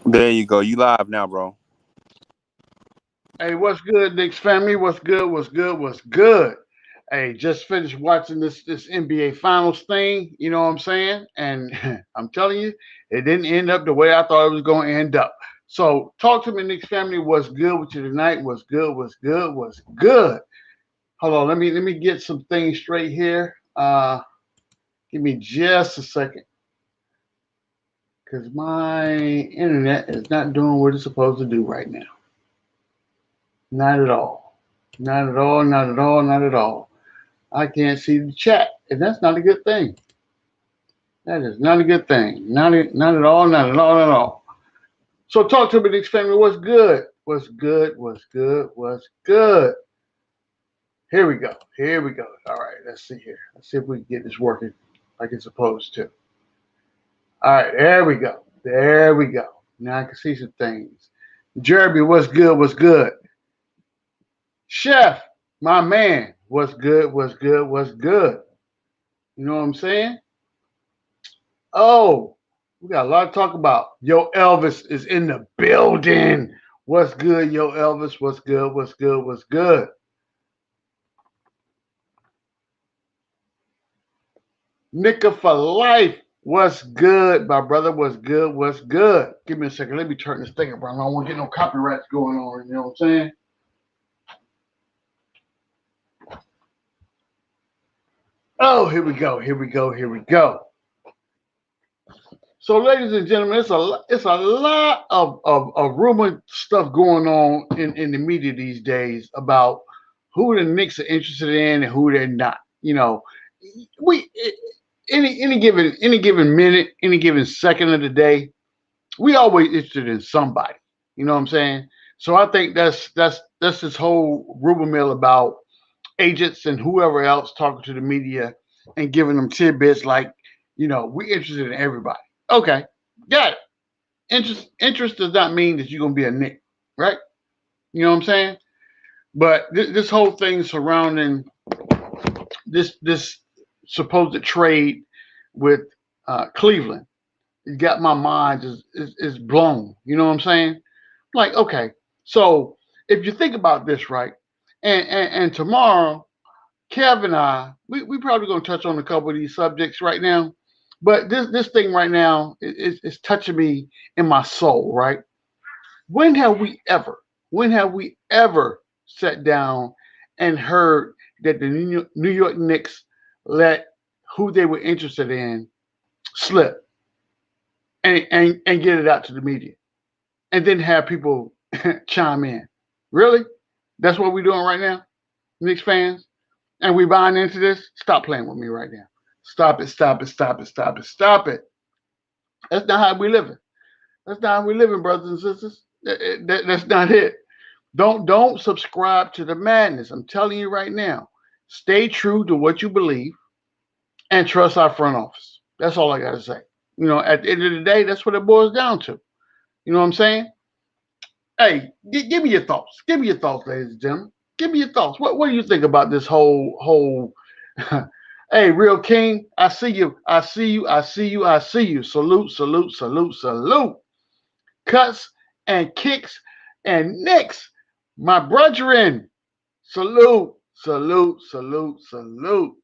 There you go. You live now, bro. Hey, what's good, Knicks family? What's good? What's good? What's good? Hey, just finished watching this NBA Finals thing. You know what I'm saying? And I'm telling you, it didn't end up the way I thought it was going to end up. So, talk to me, Knicks family. What's good with you tonight? What's good? What's good? What's good? Hold on, let me get some things straight here. Give me just a second, cause my internet is not doing what it's supposed to do right now. Not at all. Not at all. Not at all. Not at all. I can't see the chat, and that's not a good thing. That is not a good thing. Not at all. Not at all. Not at all. So talk to me, Knicks family. What's good? What's good? What's good? What's good? Here we go. Here we go. All right. Let's see here. Let's see if we can get this working like it's supposed to. All right. There we go. There we go. Now I can see some things. Jeremy, what's good? What's good? Chef, my man, what's good? What's good? What's good? You know what I'm saying? Oh, we got a lot to talk about. Yo, Elvis is in the building. What's good, yo, Elvis? What's good? What's good? What's good? Nicka for life. What's good, my brother? What's good? What's good? Give me a second. Let me turn this thing around. I don't want to get no copyrights going on. You know what I'm saying? Oh, here we go. Here we go. Here we go. So, ladies and gentlemen, it's a lot of rumor stuff going on in the media these days about who the Knicks are interested in and who they're not. You know, we any given minute, any given second of the day, we always interested in somebody. You know what I'm saying? So I think that's this whole rumor mill about agents and whoever else talking to the media and giving them tidbits like, we interested in everybody. Okay, got it. Interest does not mean that you're gonna be a Nick, right? You know what I'm saying? But this whole thing surrounding this supposed trade with Cleveland, it got my mind is blown. You know what I'm saying? Like, okay, so if you think about this, right, and tomorrow, Kev and we probably gonna touch on a couple of these subjects right now, but this thing right now is touching me in my soul, right? When have we ever, when have we ever sat down and heard that the New York Knicks let who they were interested in slip and get it out to the media and then have people chime in? Really? That's what we're doing right now, Knicks fans? And we buying into this? Stop playing with me right now. Stop it, stop it, stop it, stop it, stop it. That's not how we living. That's not how we living, brothers and sisters. That's not it. Don't subscribe to the madness. I'm telling you right now. Stay true to what you believe and trust our front office. That's all I gotta say. At the end of the day, that's what it boils down to. You know what I'm saying? Hey, give me your thoughts. Give me your thoughts, ladies and gentlemen. Give me your thoughts. What do you think about this whole? Hey, real king, I see you. I see you. I see you. I see you. Salute, salute, salute, salute. Cuts and kicks and nicks, my brethren. Salute, salute, salute, salute.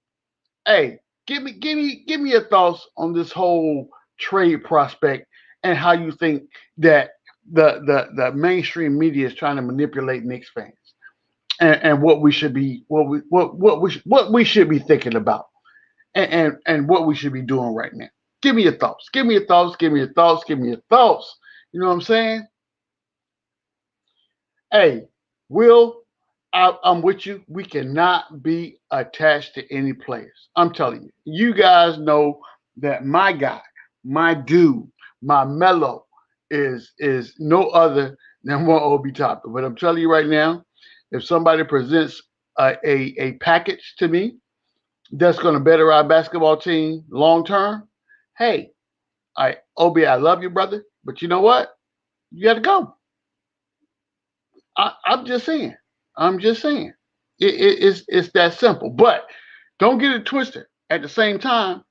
Hey, give me your thoughts on this whole trade prospect and how you think that the mainstream media is trying to manipulate Knicks fans and what we should be what we should be thinking about and what we should be doing right now. Give me your thoughts. Give me your thoughts. Give me your thoughts. Give me your thoughts. You know what I'm saying? Hey, Will, I'm with you. We cannot be attached to any players. I'm telling you. You guys know that my guy, my dude, my mellow is no other than one Obi Toppin. But I'm telling you right now, if somebody presents a package to me that's going to better our basketball team long term, hey, Obi, I love you, brother. But you know what? You got to go. I'm just saying. I'm just saying. It's that simple. But don't get it twisted. At the same time,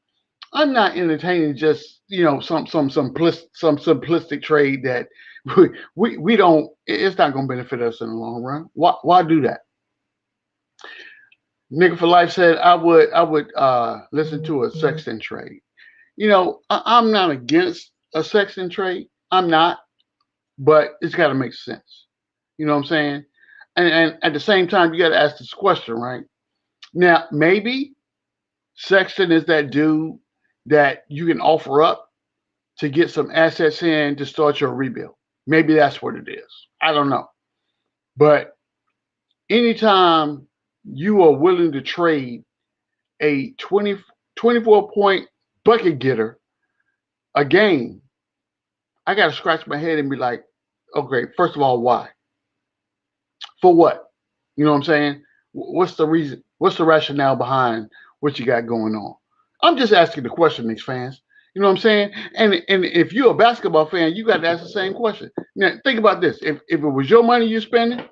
I'm not entertaining just some simplistic trade that we don't. It's not going to benefit us in the long run. Why do that? Nigga for Life said I would listen to a Sexton trade. I'm not against a Sexton trade. I'm not, but it's got to make sense. You know what I'm saying? And at the same time, you got to ask this question, right? Now, maybe Sexton is that dude that you can offer up to get some assets in to start your rebuild. Maybe that's what it is. I don't know. But anytime you are willing to trade a 24-point bucket getter a game, I got to scratch my head and be like, okay, first of all, why? For what? You know what I'm saying? What's the reason? What's the rationale behind what you got going on? I'm just asking the question, Knicks fans. You know what I'm saying? And if you're a basketball fan, you got to ask the same question. Now, think about this. If it was your money you're spending,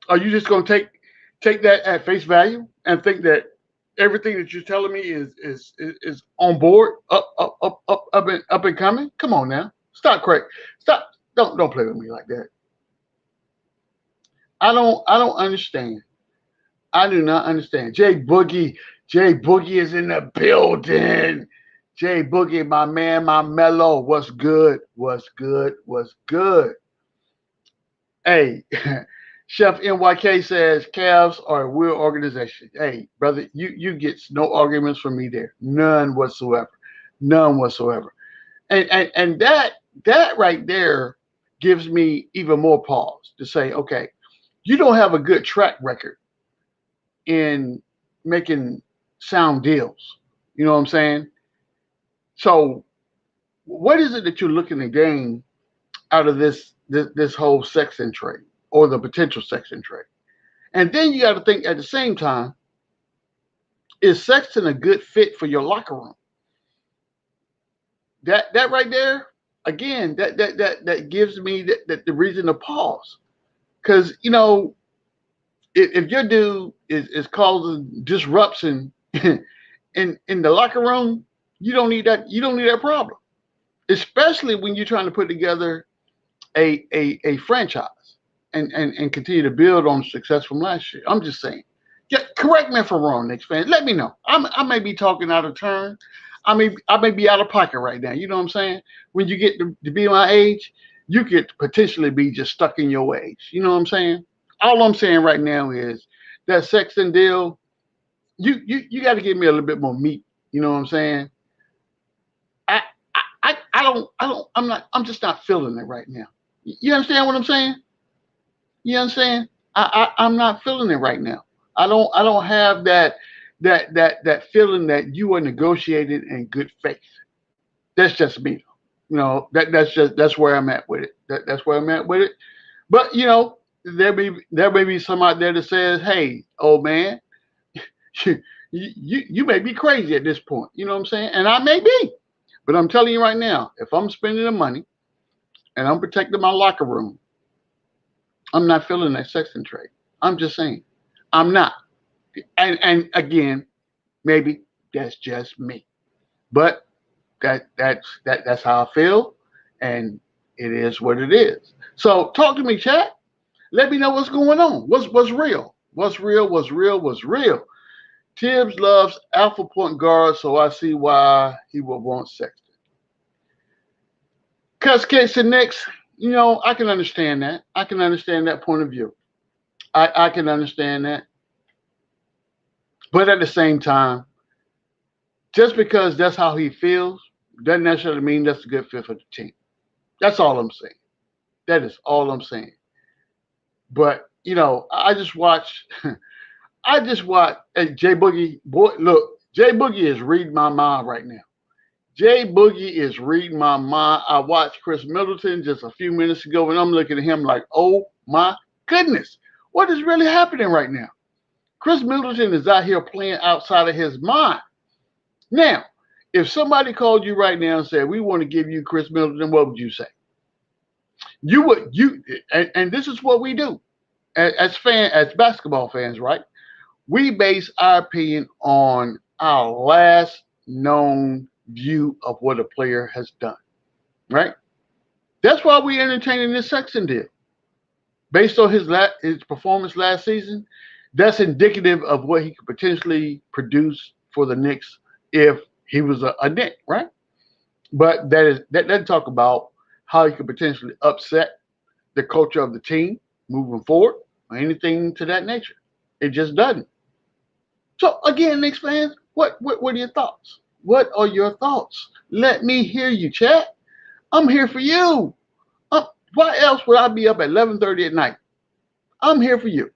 are you just going to take that at face value and think that everything that you're telling me is on board, up and coming? Come on now. Stop, Craig. Stop. Don't play with me like that. I don't understand. I do not understand. Jay Boogie is in the building. Jay Boogie, my man, my mellow. What's good? What's good? What's good? Hey, Chef NYK says Cavs are a real organization. Hey, brother, you get no arguments from me there. None whatsoever. None whatsoever. And that right there gives me even more pause to say, okay, you don't have a good track record in making sound deals. You know what I'm saying? So what is it that you're looking to gain out of this whole Sexton trade or the potential Sexton trade? And then you got to think at the same time, is Sexton a good fit for your locker room? That right there, again, that gives me the reason to pause. Because, if your dude is causing disruption in the locker room, you don't need that problem. Especially when you're trying to put together a franchise and continue to build on success from last year. I'm just saying. Yeah, correct me if I'm wrong, Knicks fans. Let me know. I may be talking out of turn. I may be out of pocket right now. You know what I'm saying? When you get to be my age, you could potentially be just stuck in your ways. You know what I'm saying? All I'm saying right now is that Sexton deal. You got to give me a little bit more meat. You know what I'm saying? I I'm just not feeling it right now. You understand what I'm saying? You understand? I'm not feeling it right now. I don't have that feeling that you are negotiating in good faith. That's just me. That's where I'm at with it. That's where I'm at with it. But there may be some out there that says, "Hey, old man, you may be crazy at this point." You know what I'm saying? And I may be. But I'm telling you right now, if I'm spending the money and I'm protecting my locker room, I'm not feeling that Sexton trade. I'm just saying, I'm not. And again, maybe that's just me, but that's how I feel, and it is what it is. So talk to me, chat. Let me know what's going on. What's real? What's real? What's real? What's real? Tibbs loves alpha point guard, so I see why he would want Sexton. Cuts, Kicks, and Knicks, I can understand that. I can understand that point of view. I can understand that. But at the same time, just because that's how he feels doesn't necessarily mean that's a good fit for the team. That's all I'm saying. That is all I'm saying. But, I just watch Jay Boogie. Boy, look, Jay Boogie is reading my mind right now. Jay Boogie is reading my mind. I watched Chris Middleton just a few minutes ago, and I'm looking at him like, oh my goodness, what is really happening right now? Chris Middleton is out here playing outside of his mind. Now, if somebody called you right now and said, we want to give you Chris Middleton, what would you say? And this is what we do as basketball fans, right? We base our opinion on our last known view of what a player has done, right? That's why we're entertaining this Sexton deal. Based on his performance last season, that's indicative of what he could potentially produce for the Knicks if he was a Knick, right? But that doesn't talk about how he could potentially upset the culture of the team moving forward or anything to that nature. It just doesn't. So again, Knicks fans, what are your thoughts? What are your thoughts? Let me hear you, chat. I'm here for you. Why else would I be up at 11:30 at night? I'm here for you.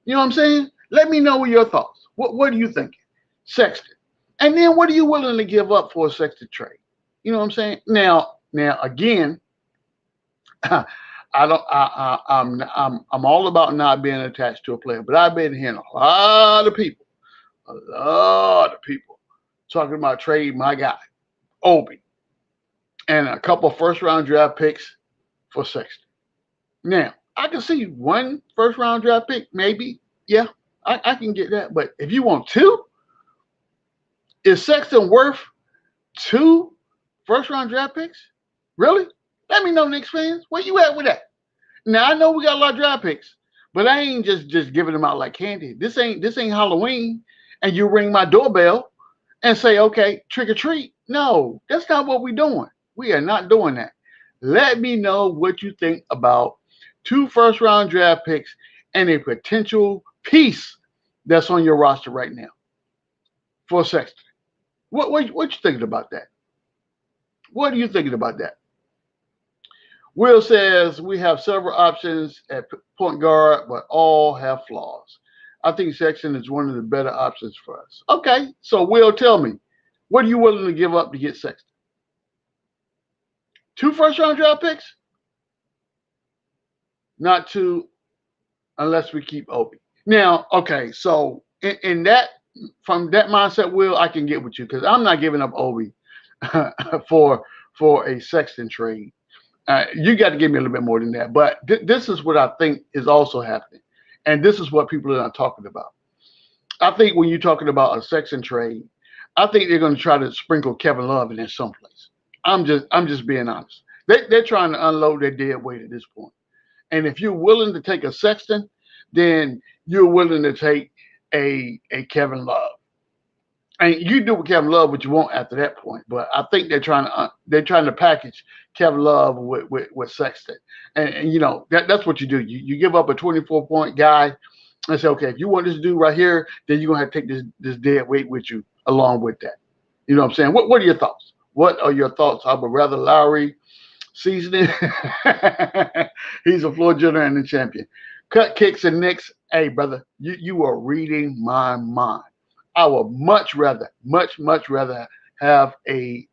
You know what I'm saying? Let me know your thoughts. What are you thinking? Sexton. And then what are you willing to give up for a Sexton trade? You know what I'm saying? Now again, I'm all about not being attached to a player, but I've been hearing a lot of people talking about trading my guy, Obi, and a couple of first round draft picks for Sexton. Now, I can see one first round draft pick, maybe. Yeah, I can get that. But if you want two, is Sexton worth two first round draft picks? Really? Let me know, Knicks fans. Where you at with that? Now I know we got a lot of draft picks, but I ain't just giving them out like candy. This ain't Halloween, and you ring my doorbell and say, okay, trick or treat. No, that's not what we're doing. We are not doing that. Let me know what you think about two first round draft picks and a potential piece that's on your roster right now for Sexton. What you thinking about that? What are you thinking about that? Will says we have several options at point guard, but all have flaws. I think Sexton is one of the better options for us. Okay, so Will, tell me, what are you willing to give up to get Sexton? Two first round draft picks? Not two, unless we keep Obi. Now, okay, so in that, from that mindset, Will, I can get with you because I'm not giving up Obi for a Sexton trade. You got to give me a little bit more than that. But this is what I think is also happening. And this is what people are not talking about. I think when you're talking about a Sexton trade, I think they're going to try to sprinkle Kevin Love in there someplace. I'm just being honest. They're trying to unload their dead weight at this point. And if you're willing to take a Sexton, then you're willing to take a Kevin Love. And you do with Kevin Love what you want after that point. But I think they're trying to package Kevin Love with Sexton. And you know, that's what you do. You give up a 24-point guy and say, okay, if you want this dude right here, then you're gonna have to take this dead weight with you along with that. You know what I'm saying? What are your thoughts? What are your thoughts? I would rather Lowry seasoning. He's a floor general and the champion. Cut kicks and Knicks. Hey, brother, you are reading my mind. I would much rather have a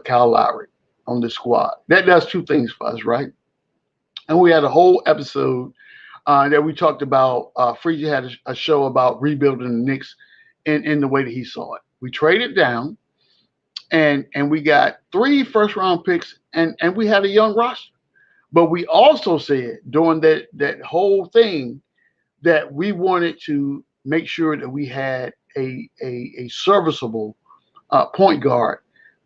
Kyle Lowry on the squad. That does two things for us, right? And we had a whole episode that we talked about. Freezy had a show about rebuilding the Knicks in the way that he saw it. We traded down, and we got 3 first-round picks, and we had a young roster. But we also said during that whole thing that we wanted to make sure that we had a serviceable point guard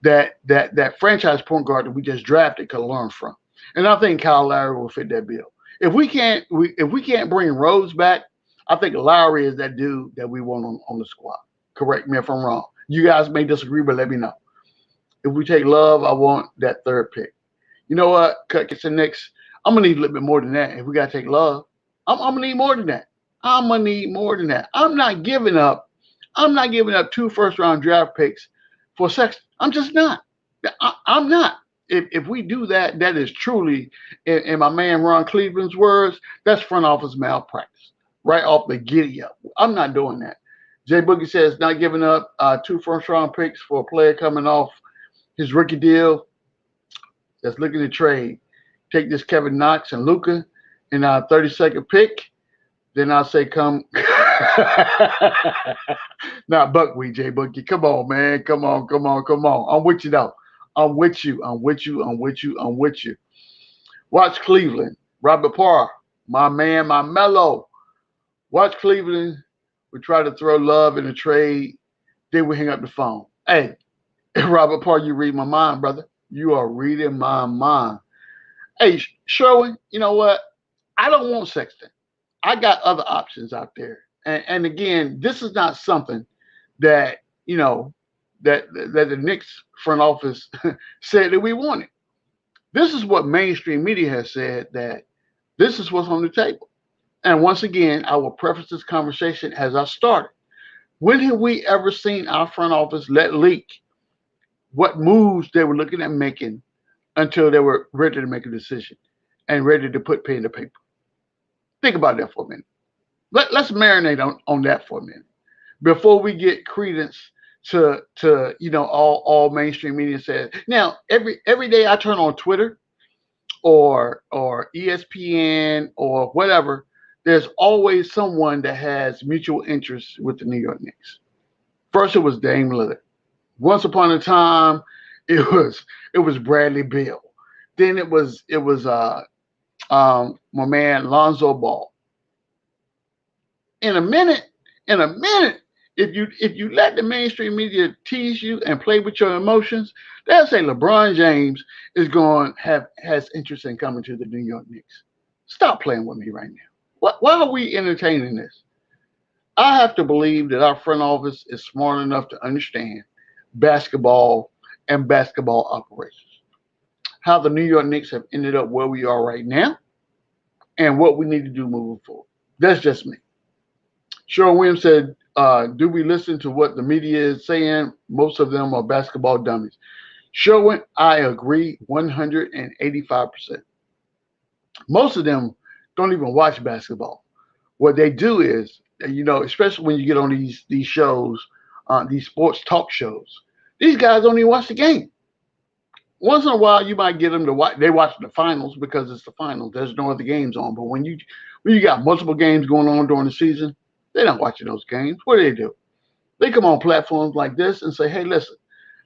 that franchise point guard that we just drafted could learn from. And I think Kyle Lowry will fit that bill. If we can't bring Rhodes back, I think Lowry is that dude that we want on the squad. Correct me if I'm wrong. You guys may disagree, but let me know. If we take Love, I want that 3rd pick. You know what? Cut gets the Knicks. I'm gonna need a little bit more than that. If we gotta take Love, I'm gonna need more than that. I'm gonna need more than that. I'm not giving up 2 first-round draft picks for Sexton. I'm just not. I'm not. If we do that, that is truly, in my man Ron Cleveland's words, that's front office malpractice. Right off the giddy up. I'm not doing that. Jay Boogie says not giving up 2 first-round picks for a player coming off his rookie deal that's looking to trade. Take this Kevin Knox and Luka in our 32nd pick. Then I'll say come. Now, Buckwheat, Jay Boogie. Come on, man. Come on. I'm with you, though. I'm with you. Watch Cleveland. Robert Parr, my man, my mellow. Watch Cleveland. We try to throw Love in a trade they would hang up the phone. Hey, Robert Parr, you read my mind, brother. You are reading my mind. Hey, Sherwin, you know what? I don't want Sexton. I got other options out there. And again, this is not something that, you know, that the Knicks front office said that we wanted. This is what mainstream media has said, that this is what's on the table. And once again, I will preface this conversation as I started. When have we ever seen our front office let leak what moves they were looking at making until they were ready to make a decision and ready to put pen to paper? Think about that for a minute. Let's marinate on that for a minute before we get credence to all mainstream media says. Now every day I turn on Twitter or ESPN or whatever, there's always someone that has mutual interest with the New York Knicks. First, it was Dame Lillard. Once upon a time, it was Bradley Beal. Then it was my man Lonzo Ball. In a minute, if you let the mainstream media tease you and play with your emotions, they'll say LeBron James has interest in coming to the New York Knicks. Stop playing with me right now. Why are we entertaining this? I have to believe that our front office is smart enough to understand basketball and basketball operations. How the New York Knicks have ended up where we are right now, and what we need to do moving forward. That's just me. Sherwin Williams said, do we listen to what the media is saying? Most of them are basketball dummies. Sherwin, I agree 185%. Most of them don't even watch basketball. What they do is, especially when you get on these shows, these sports talk shows, these guys don't even watch the game. Once in a while, you might get them to watch. They watch the finals because it's the finals. There's no other games on. But when you got multiple games going on during the season, they're not watching those games. What do? They come on platforms like this and say, "Hey, listen,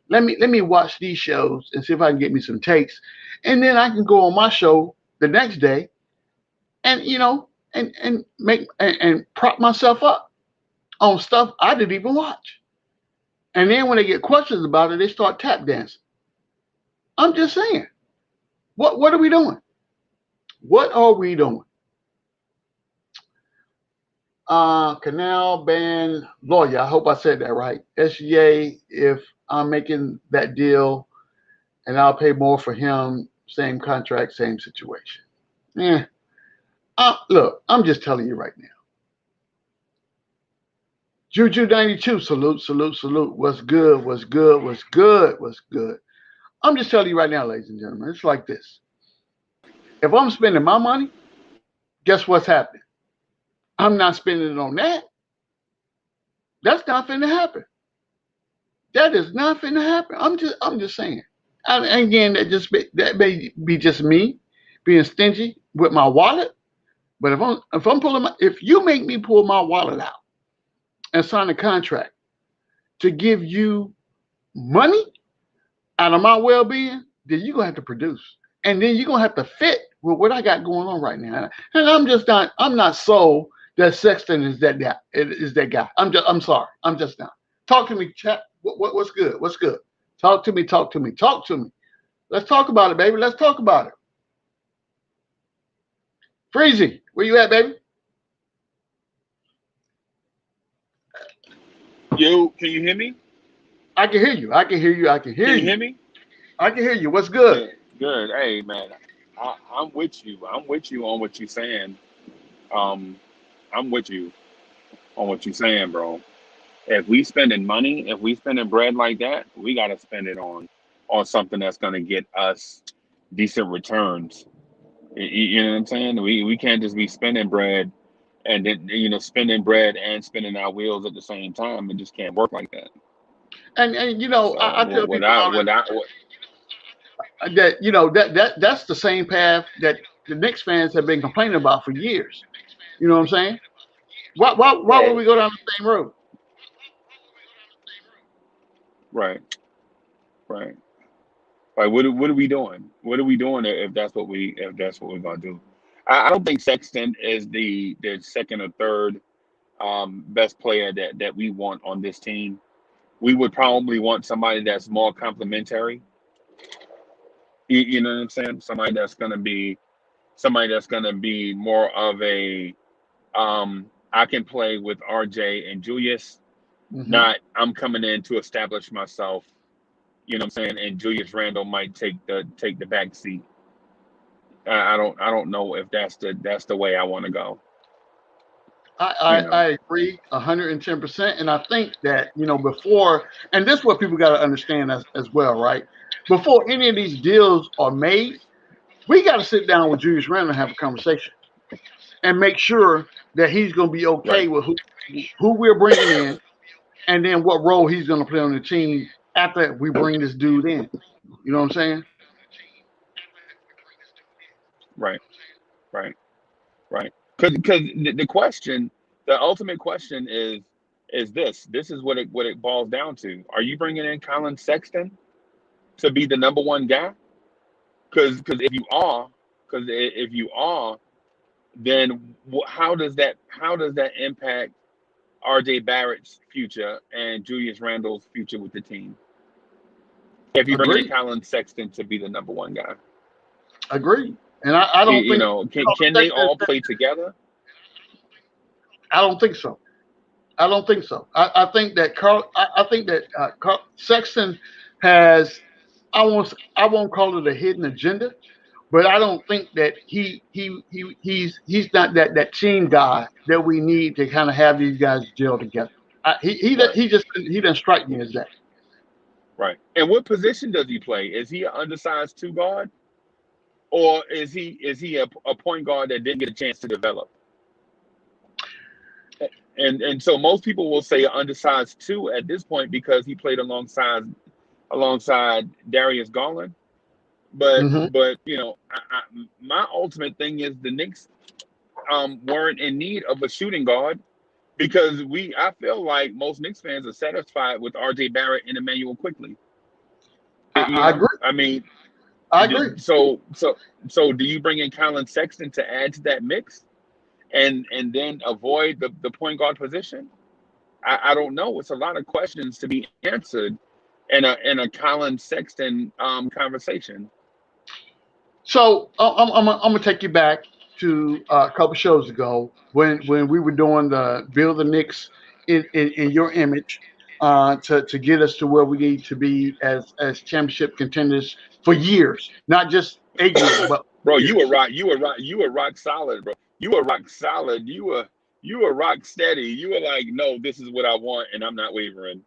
let me watch these shows and see if I can get me some takes, and then I can go on my show the next day, and make and prop myself up on stuff I didn't even watch. And then when they get questions about it, they start tap dancing. I'm just saying, what are we doing? What are we doing? Canal Ban Lawyer, I hope I said that right. SGA, if I'm making that deal and I'll pay more for him, same contract, same situation. Yeah. Look, I'm just telling you right now. Juju 92, salute, salute, salute. What's good? What's good? What's good? What's good? I'm just telling you right now, ladies and gentlemen, it's like this. If I'm spending my money, guess what's happening? I'm not spending it on that. That's not finna happen. That is not finna happen. I'm just saying. And again, that may be just me being stingy with my wallet. But if you make me pull my wallet out and sign a contract to give you money out of my well-being, then you're gonna have to produce, and then you're gonna have to fit with what I got going on right now. And I'm not sold that Sexton is that guy. Is that guy? I'm sorry. I'm just not. Talk to me, chat. What's good? What's good? Talk to me. Talk to me. Talk to me. Let's talk about it, baby. Let's talk about it. Freezy, where you at, baby? Yo, can you hear me? I can hear you. I can hear you. I can hear Can you you. hear me? I can hear you. What's good? Good, good. Hey, man, I'm with you. I'm with you on what you're saying. Um, I'm with you on what you're saying, bro. If we spending money, if we spending bread like that, we gotta spend it on something that's gonna get us decent returns. You know what I'm saying? We can't just be spending bread and then spending bread and spinning our wheels at the same time. It just can't work like that. And So I tell people all that that's the same path that the Knicks fans have been complaining about for years. You know what I'm saying? Why would right, we go down the same road? right, right. Like what are we doing? What are we doing if that's what we're gonna do? I don't think Sexton is the second or third best player that we want on this team. we would probably want somebody that's more complementary. You know what I'm saying? Somebody that's gonna be more of a I can play with RJ and Julius. Hmm. Not I'm coming in to establish myself. You know what I'm saying? And Julius Randle might take the back seat. I don't know if that's the way I want to go. You I know. agree 110%. And I think that, before, and this is what people got to understand as well, right? Before any of these deals are made, we got to sit down with Julius Randle and have a conversation and make sure that he's going to be okay Right. with who we're bringing in, and then what role he's going to play on the team after we bring this dude in. You know what I'm saying? Right. Right. Right. Because the ultimate question is this. This is what it boils down to. Are you bringing in Collin Sexton to be the number one guy? Because if you are, then how does that impact R.J. Barrett's future and Julius Randle's future with the team? If you bring in Agreed. Collin Sexton to be the number one guy, Agreed. And I don't you think know, can they all play together? I don't think so. I don't think so. I think that Carl Sexton has, I won't call it a hidden agenda, but I don't think that he's not that team guy that we need to kind of have these guys gel together. Right. He doesn't strike me as that. Right. And what position does he play? Is he an undersized two guard, or is he a point guard that didn't get a chance to develop? And so most people will say undersized two at this point because he played alongside Darius Garland. But Hmm. but my ultimate thing is the Knicks weren't in need of a shooting guard because I feel like most Knicks fans are satisfied with RJ Barrett and Emmanuel Quickly. I agree. I mean, I agree. so do you bring in Collin Sexton to add to that mix and then avoid the point guard position? I don't know. It's a lot of questions to be answered in a Collin Sexton conversation. So I'm gonna take you back to a couple shows ago when we were doing the build the Knicks in your image, to get us to where we need to be as championship contenders for years, not just a year, but Bro, you were years. rock. You were rock solid, bro. You were rock solid. You were rock steady. You were like, no, this is what I want, and I'm not wavering.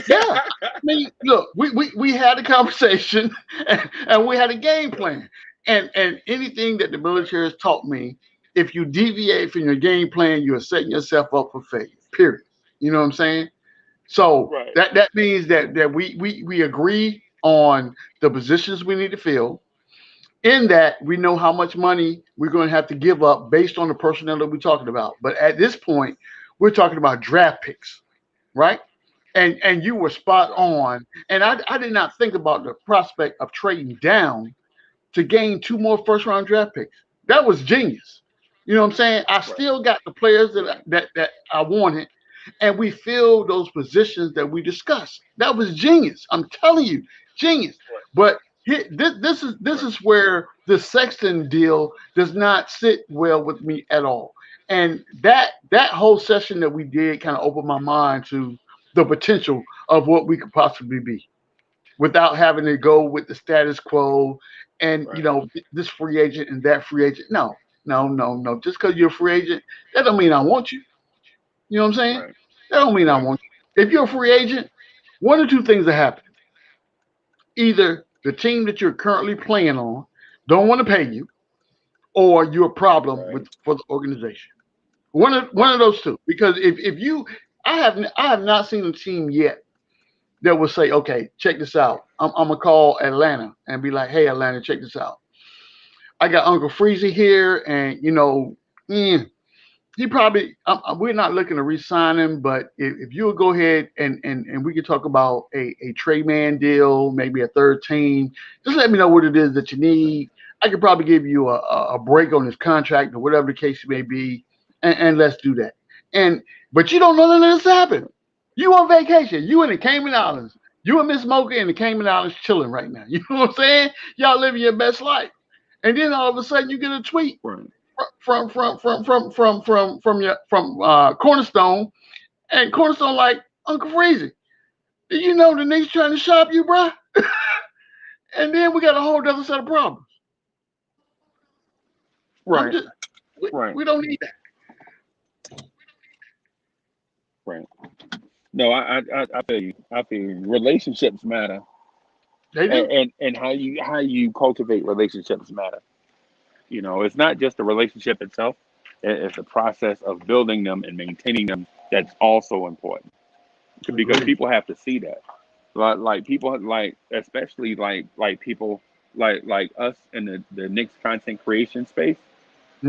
Yeah. I mean, look, we had a conversation and we had a game plan. And anything that the military has taught me, if you deviate from your game plan, you are setting yourself up for failure. Period. You know what I'm saying? So Right. that means that we agree on the positions we need to fill. In that we know how much money we're going to have to give up based on the personnel that we're talking about. But at this point, we're talking about draft picks, right? And you were spot Right. on. And I did not think about the prospect of trading down to gain two more first round draft picks. That was genius. You know what I'm saying? I Right. still got the players Right. that I wanted, and we filled those positions that we discussed. That was genius. I'm telling you, genius. Right. But this Right. is where the Sexton deal does not sit well with me at all. And that whole session that we did kind of opened my mind to the potential of what we could possibly be without having to go with the status quo and Right. this free agent and that free agent. No, no, no, no. Just because you're a free agent, that don't mean I want you. You know what I'm saying? Right. That don't mean I Right. want you. If you're a free agent, one or two things are happening. Either the team that you're currently playing on don't want to pay you, or you're a problem Right. for the organization. One of those two. Because if you, I have not seen a team yet that will say, okay, check this out. I'm gonna call Atlanta and be like, hey, Atlanta, check this out. I got Uncle Freezy here, and he probably we're not looking to re-sign him, but if you would go ahead and we could talk about a trade man deal, maybe a third team, just let me know what it is that you need. I could probably give you a break on his contract or whatever the case may be, and let's do that. And but you don't know none of this happened. You on vacation. You in the Cayman Islands. You and Miss Mocha in the Cayman Islands chilling right now. You know what I'm saying? Y'all living your best life. And then all of a sudden you get a tweet Right. from Cornerstone, and Cornerstone like, Uncle Freezy, do you know the Knicks trying to shop you, bruh? And then we got a whole other set of problems. I'm Right. just Right. we don't need that. Right. No, I feel you. I feel you. Relationships matter, They and, do. and how you cultivate relationships matter. It's not just the relationship itself; it's the process of building them and maintaining them that's also important because Agreed. people have to see that. Like people like especially like people like us in the Knicks content creation space.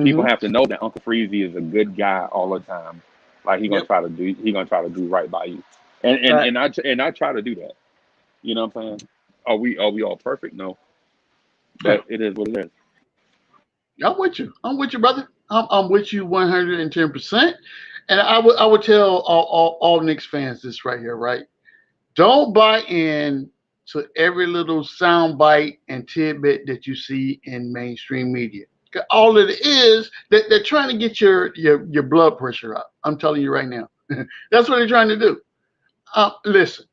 People Mm-hmm. have to know that Uncle Freezy is a good guy all the time. Like Yep. he gonna try to do right by you, Fact. and I try to do that. You know what I'm saying? Are we all perfect? No, but it is what it is. I'm with you. I'm with you, brother. I'm with you 110%. And I would tell all Knicks fans this right here, right? Don't buy in to every little sound bite and tidbit that you see in mainstream media. 'Cause all it is, that they're trying to get your blood pressure up. I'm telling you right now. That's what they're trying to do. Listen,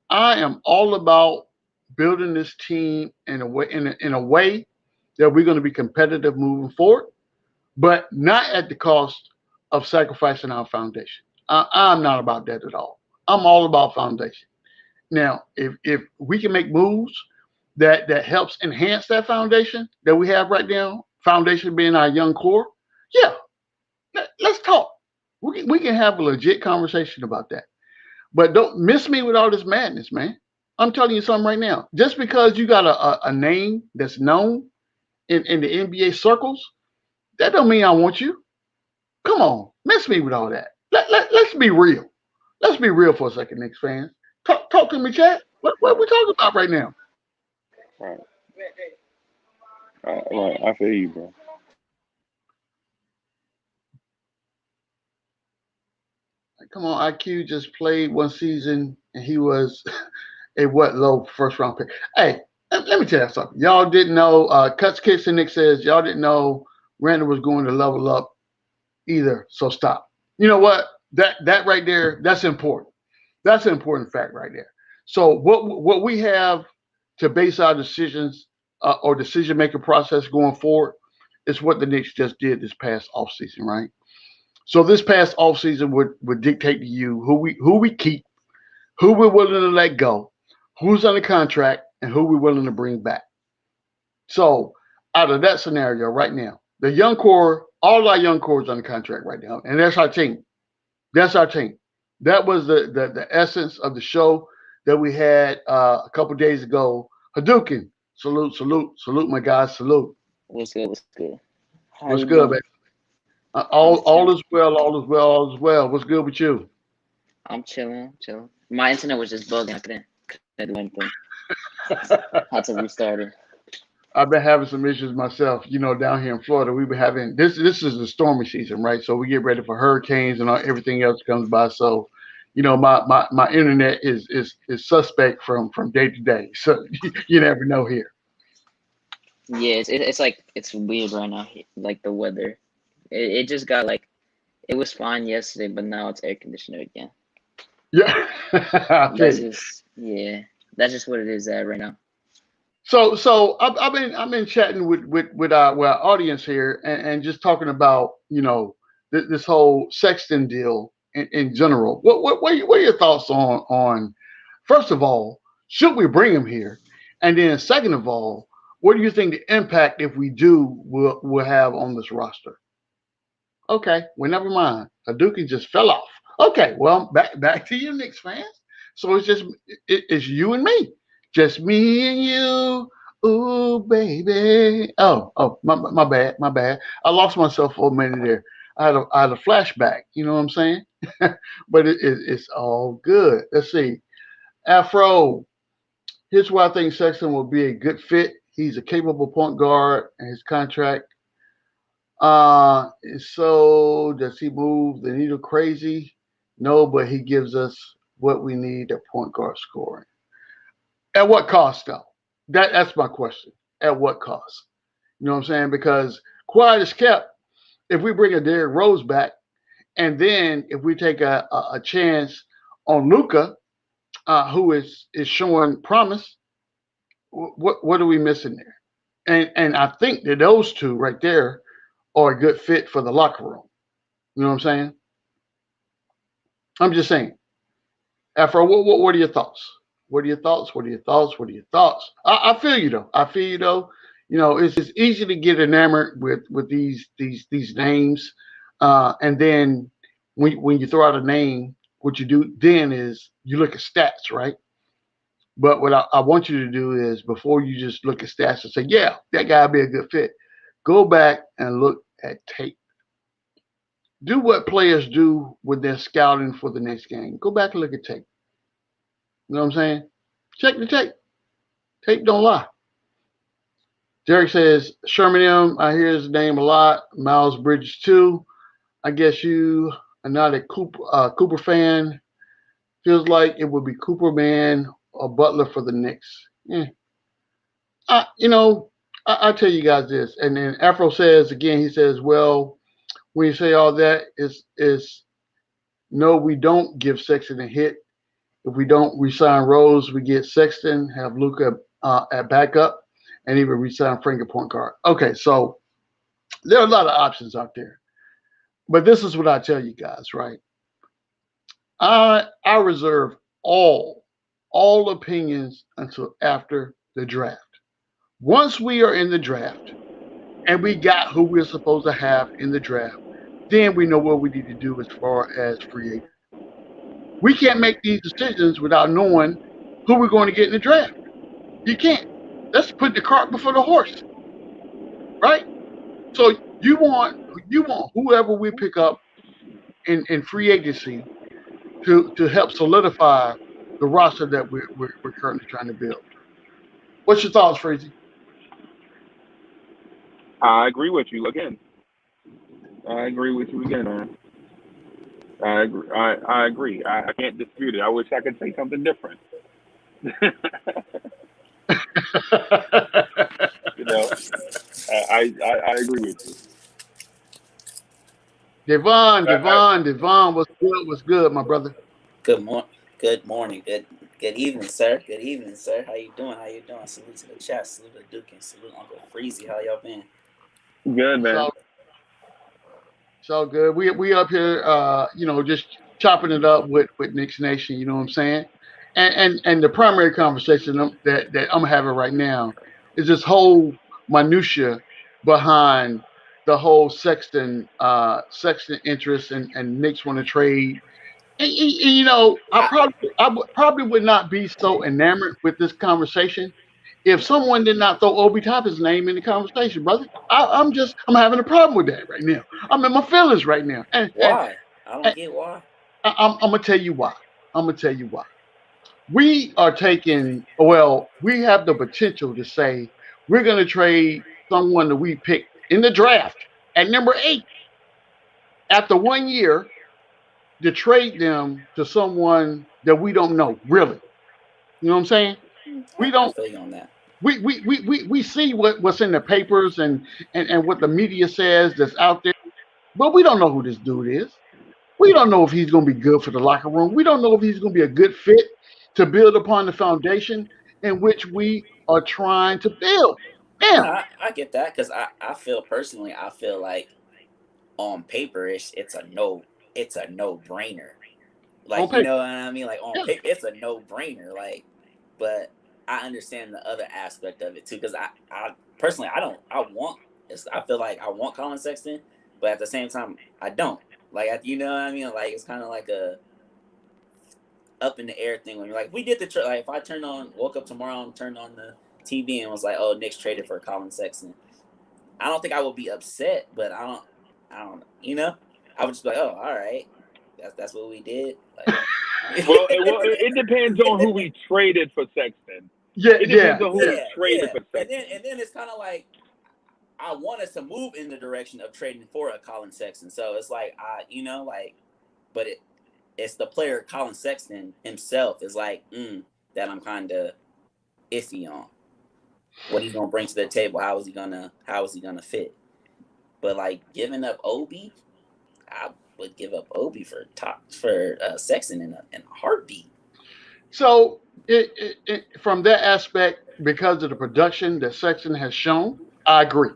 I am all about building this team in a way that we're going to be competitive moving forward, but not at the cost of sacrificing our foundation. I'm not about that at all. I'm all about foundation. Now, if we can make moves that helps enhance that foundation that we have right now, foundation being our young core, yeah, let's talk. We can have a legit conversation about that. But don't miss me with all this madness, man. I'm telling you something right now. Just because you got a name that's known in the NBA circles, that don't mean I want you. Come on, miss me with all that. Let's be real. Let's be real for a second, Knicks fans. Talk to me, chat. What are we talking about right now? Right. Right. I feel you, bro. Like, come on, IQ just played one season and he was a what low first round pick. Hey, let me tell you something. Y'all didn't know. Cuts Kicks and Nick says y'all didn't know Randall was going to level up either. So stop. You know what? That right there, that's important. That's an important fact right there. So what we have to base our decisions or decision making process going forward is what the Knicks just did this past offseason, right? So this past offseason would dictate to you who we keep, who we're willing to let go, who's under contract, and who we're willing to bring back. So out of that scenario right now, the young core, all our young core is under contract right now, and that's our team. That's our team. That was the essence of the show that we had a couple days ago. Hadouken, salute, salute, salute, my guys, salute. What's good? What's good? How What's you good, doing? man? I'm All chilling. is well, all is well, all is well. What's good with you? I'm chilling. Chilling. My internet was just bugging. I couldn't do anything. Had to restart it. I've been having some issues myself. Down here in Florida, we've been having this. This is the stormy season, right? So we get ready for hurricanes and everything else comes by. So, my internet is suspect from day to day. So you never know here. Yeah, it's like it's weird right now. Like the weather. It just got like it was fine yesterday, but now it's air conditioner again. Yeah, I feel That's you. just yeah. That's just what it is at right now. So I've been chatting with our audience here and just talking about this whole Sexton deal in general. What are your thoughts on first of all, should we bring him here, and then second of all, what do you think the impact if we do will have on this roster? Okay, well never mind. Hadouken just fell off. Okay, well back to you, Knicks fans. So it's just it's you and me, just me and you. Ooh, baby. Oh, my bad, my bad. I lost myself for a minute there. I had a flashback. You know what I'm saying? But it's all good. Let's see. Afro. Here's why I think Sexton will be a good fit. He's a capable point guard, and his contract so does he move the needle crazy? No, but he gives us what we need at point guard scoring. At what cost, though? That's my question. At what cost? You know what I'm saying? Because quiet is kept. If we bring a Derrick Rose back, and then if we take a chance on Luca, who is showing promise, what are we missing there? And I think that those two right there are a good fit for the locker room. You know what I'm saying? I'm just saying. Afro, what are your thoughts? What are your thoughts? What are your thoughts? What are your thoughts? I feel you though. I feel you though. You know, it's easy to get enamored with these names, and then when you throw out a name, what you do then is you look at stats, right? But what I want you to do is before you just look at stats and say, yeah, that guy would be a good fit, go back and look at tape. Do what players do when they're scouting for the next game. Go back and look at tape. You know what I'm saying? Check the tape. Tape don't lie. Derek says, Sherman M, I hear his name a lot. Miles Bridges too. I guess you are not a Cooper fan. Feels like it would be Cooper Man or Butler for the Knicks. Yeah. You know, I tell you guys this. And then Afro says, again, he says, well, when you say all that, is no, we don't give Sexton a hit. If we don't resign Rose, we get Sexton, have Luca at backup, and even resign Frank at point guard. Okay, so there are a lot of options out there. But this is what I tell you guys, right? I reserve all opinions until after the draft. Once we are in the draft and we got who we're supposed to have in the draft, then we know what we need to do as far as free agents. We can't make these decisions without knowing who we're going to get in the draft. You can't. Let's put the cart before the horse, right? So you want whoever we pick up in free agency to help solidify the roster that we're currently trying to build. What's your thoughts, Freezy? I agree with you again. I agree with you again, man. I agree. I agree. I can't dispute it. I wish I could say something different. You know, I agree with you. Devon, what's good? What's good, my brother? Good morning. Good morning. Good evening, sir. Good evening, sir. How you doing? How you doing? Salute to the chat. Salute to Duke and salute Uncle Freezy. How y'all been? Good, It's man. all it's all good. We up here, just chopping it up with Knicks Nation. You know what I'm saying? And the primary conversation that I'm having right now is this whole minutia behind the whole Sexton interest and Knicks want to trade. I, I probably would not be so enamored with this conversation if someone did not throw Obi Toppin's name in the conversation, brother. I'm having a problem with that right now. I'm in my feelings right now, and, why? I don't and get why. I'm gonna tell you why. I'm gonna tell you why. We are taking. Well, we have the potential to say we're gonna trade someone that we picked in the draft at number 8 after 1 year to trade them to someone that we don't know really. You know what I'm saying? We I don't. feel you on that. We see what's in the papers and what the media says that's out there, but we don't know who this dude is. We don't know if he's going to be good for the locker room. We don't know if he's going to be a good fit to build upon the foundation in which we are trying to build. No, Now, I get that because I feel personally, I feel like on paper it's a no brainer. on Like you paper, know what I mean? Like on yeah, paper, it's a no brainer. Like, but I understand the other aspect of it too because I personally I don't I want I feel like I want Colin Sexton, but at the same time I don't. Like you know what I mean? Like it's kind of like a up in the air thing when you're like we did the like if I woke up tomorrow and turned on the TV and was like oh Knicks traded for Colin Sexton. I don't think I would be upset, but I don't you know I would just be like oh all right that's what we did like. It depends on who we traded for Sexton. yeah, It yeah, depends on who yeah. we traded Yeah. for And Sexton. then it's kind of like I want us to move in the direction of trading for a Colin Sexton. So it's like I, you know, like, but it's the player Collin Sexton himself is like that I'm kind of iffy on what he's gonna bring to the table. How is he gonna fit? But like giving up Obi, I would give up Obi for Sexton in a heartbeat. So from that aspect, because of the production that Sexton has shown, I agree.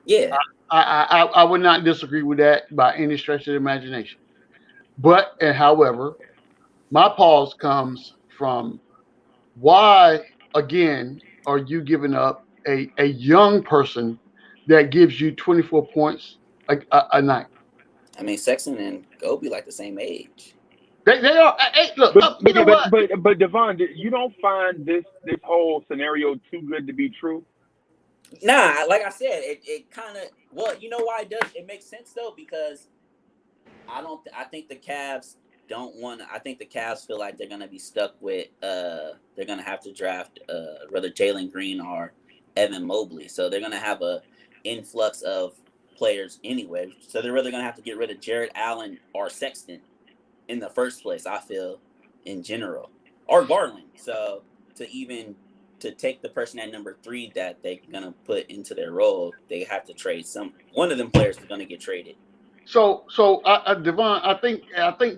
Yeah, I would not disagree with that by any stretch of the imagination. But and however, my pause comes from why again are you giving up a young person that gives you 24 points a night? I mean Sexton and Obi like the same age. They are. Hey, look, But you but know what? but Devon, you don't find this whole scenario too good to be true? Nah, like I said, it kind of you know why it makes sense though because I think the Cavs don't want. I think the Cavs feel like they're gonna be stuck with. They're gonna have to draft whether Jalen Green or Evan Mobley. So they're gonna have a influx of players anyway. So they're really gonna have to get rid of Jared Allen or Sexton in the first place. I feel in general or Garland. So to take the person at number 3 that they're gonna put into their role, they have to trade one of them players is gonna get traded. So Devon, I think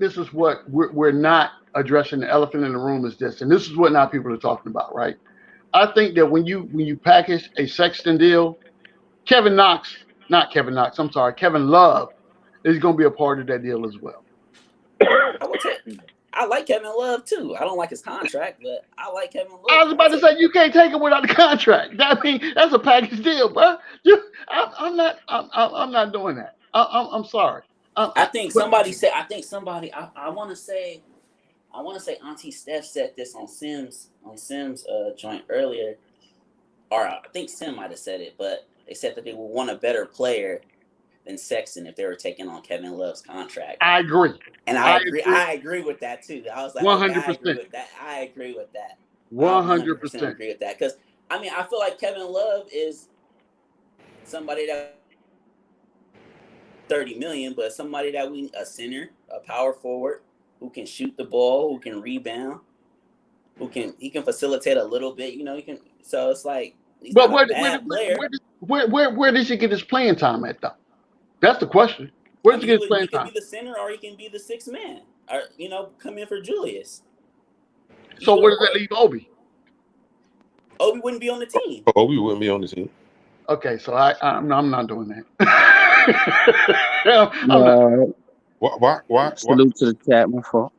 this is what we're not addressing. The elephant in the room is this, and this is what now people are talking about, right? I think that when you package a Sexton deal, Kevin Love is going to be a part of that deal as well. I like Kevin Love too. I don't like his contract, but I like Kevin Love. I was about to say you can't take him without the contract. I mean, that's a package deal, bro. I'm not doing that. I'm sorry. I think somebody said. I want to say Auntie Steph said this on Sims joint earlier, or I think Sim might have said it, but they said that they would want a better player than Sexton if they were taking on Kevin Love's contract. I agree. And I agree with that too. I was like, 100%. I agree with that. 100% agree with that because I mean I feel like Kevin Love is somebody that 30 million, but somebody that a center, a power forward who can shoot the ball, who can rebound, he can facilitate a little bit. You know, he can. So it's like, but where does he get his playing time at though? That's the question. Where does he get his playing time? He can be the center or he can be the 6th man, or come in for Julius. So where does that leave Obi? Obi wouldn't be on the team. Obi wouldn't be on the team. Okay, so I'm not doing that. Why? Salute to the chat, my fault.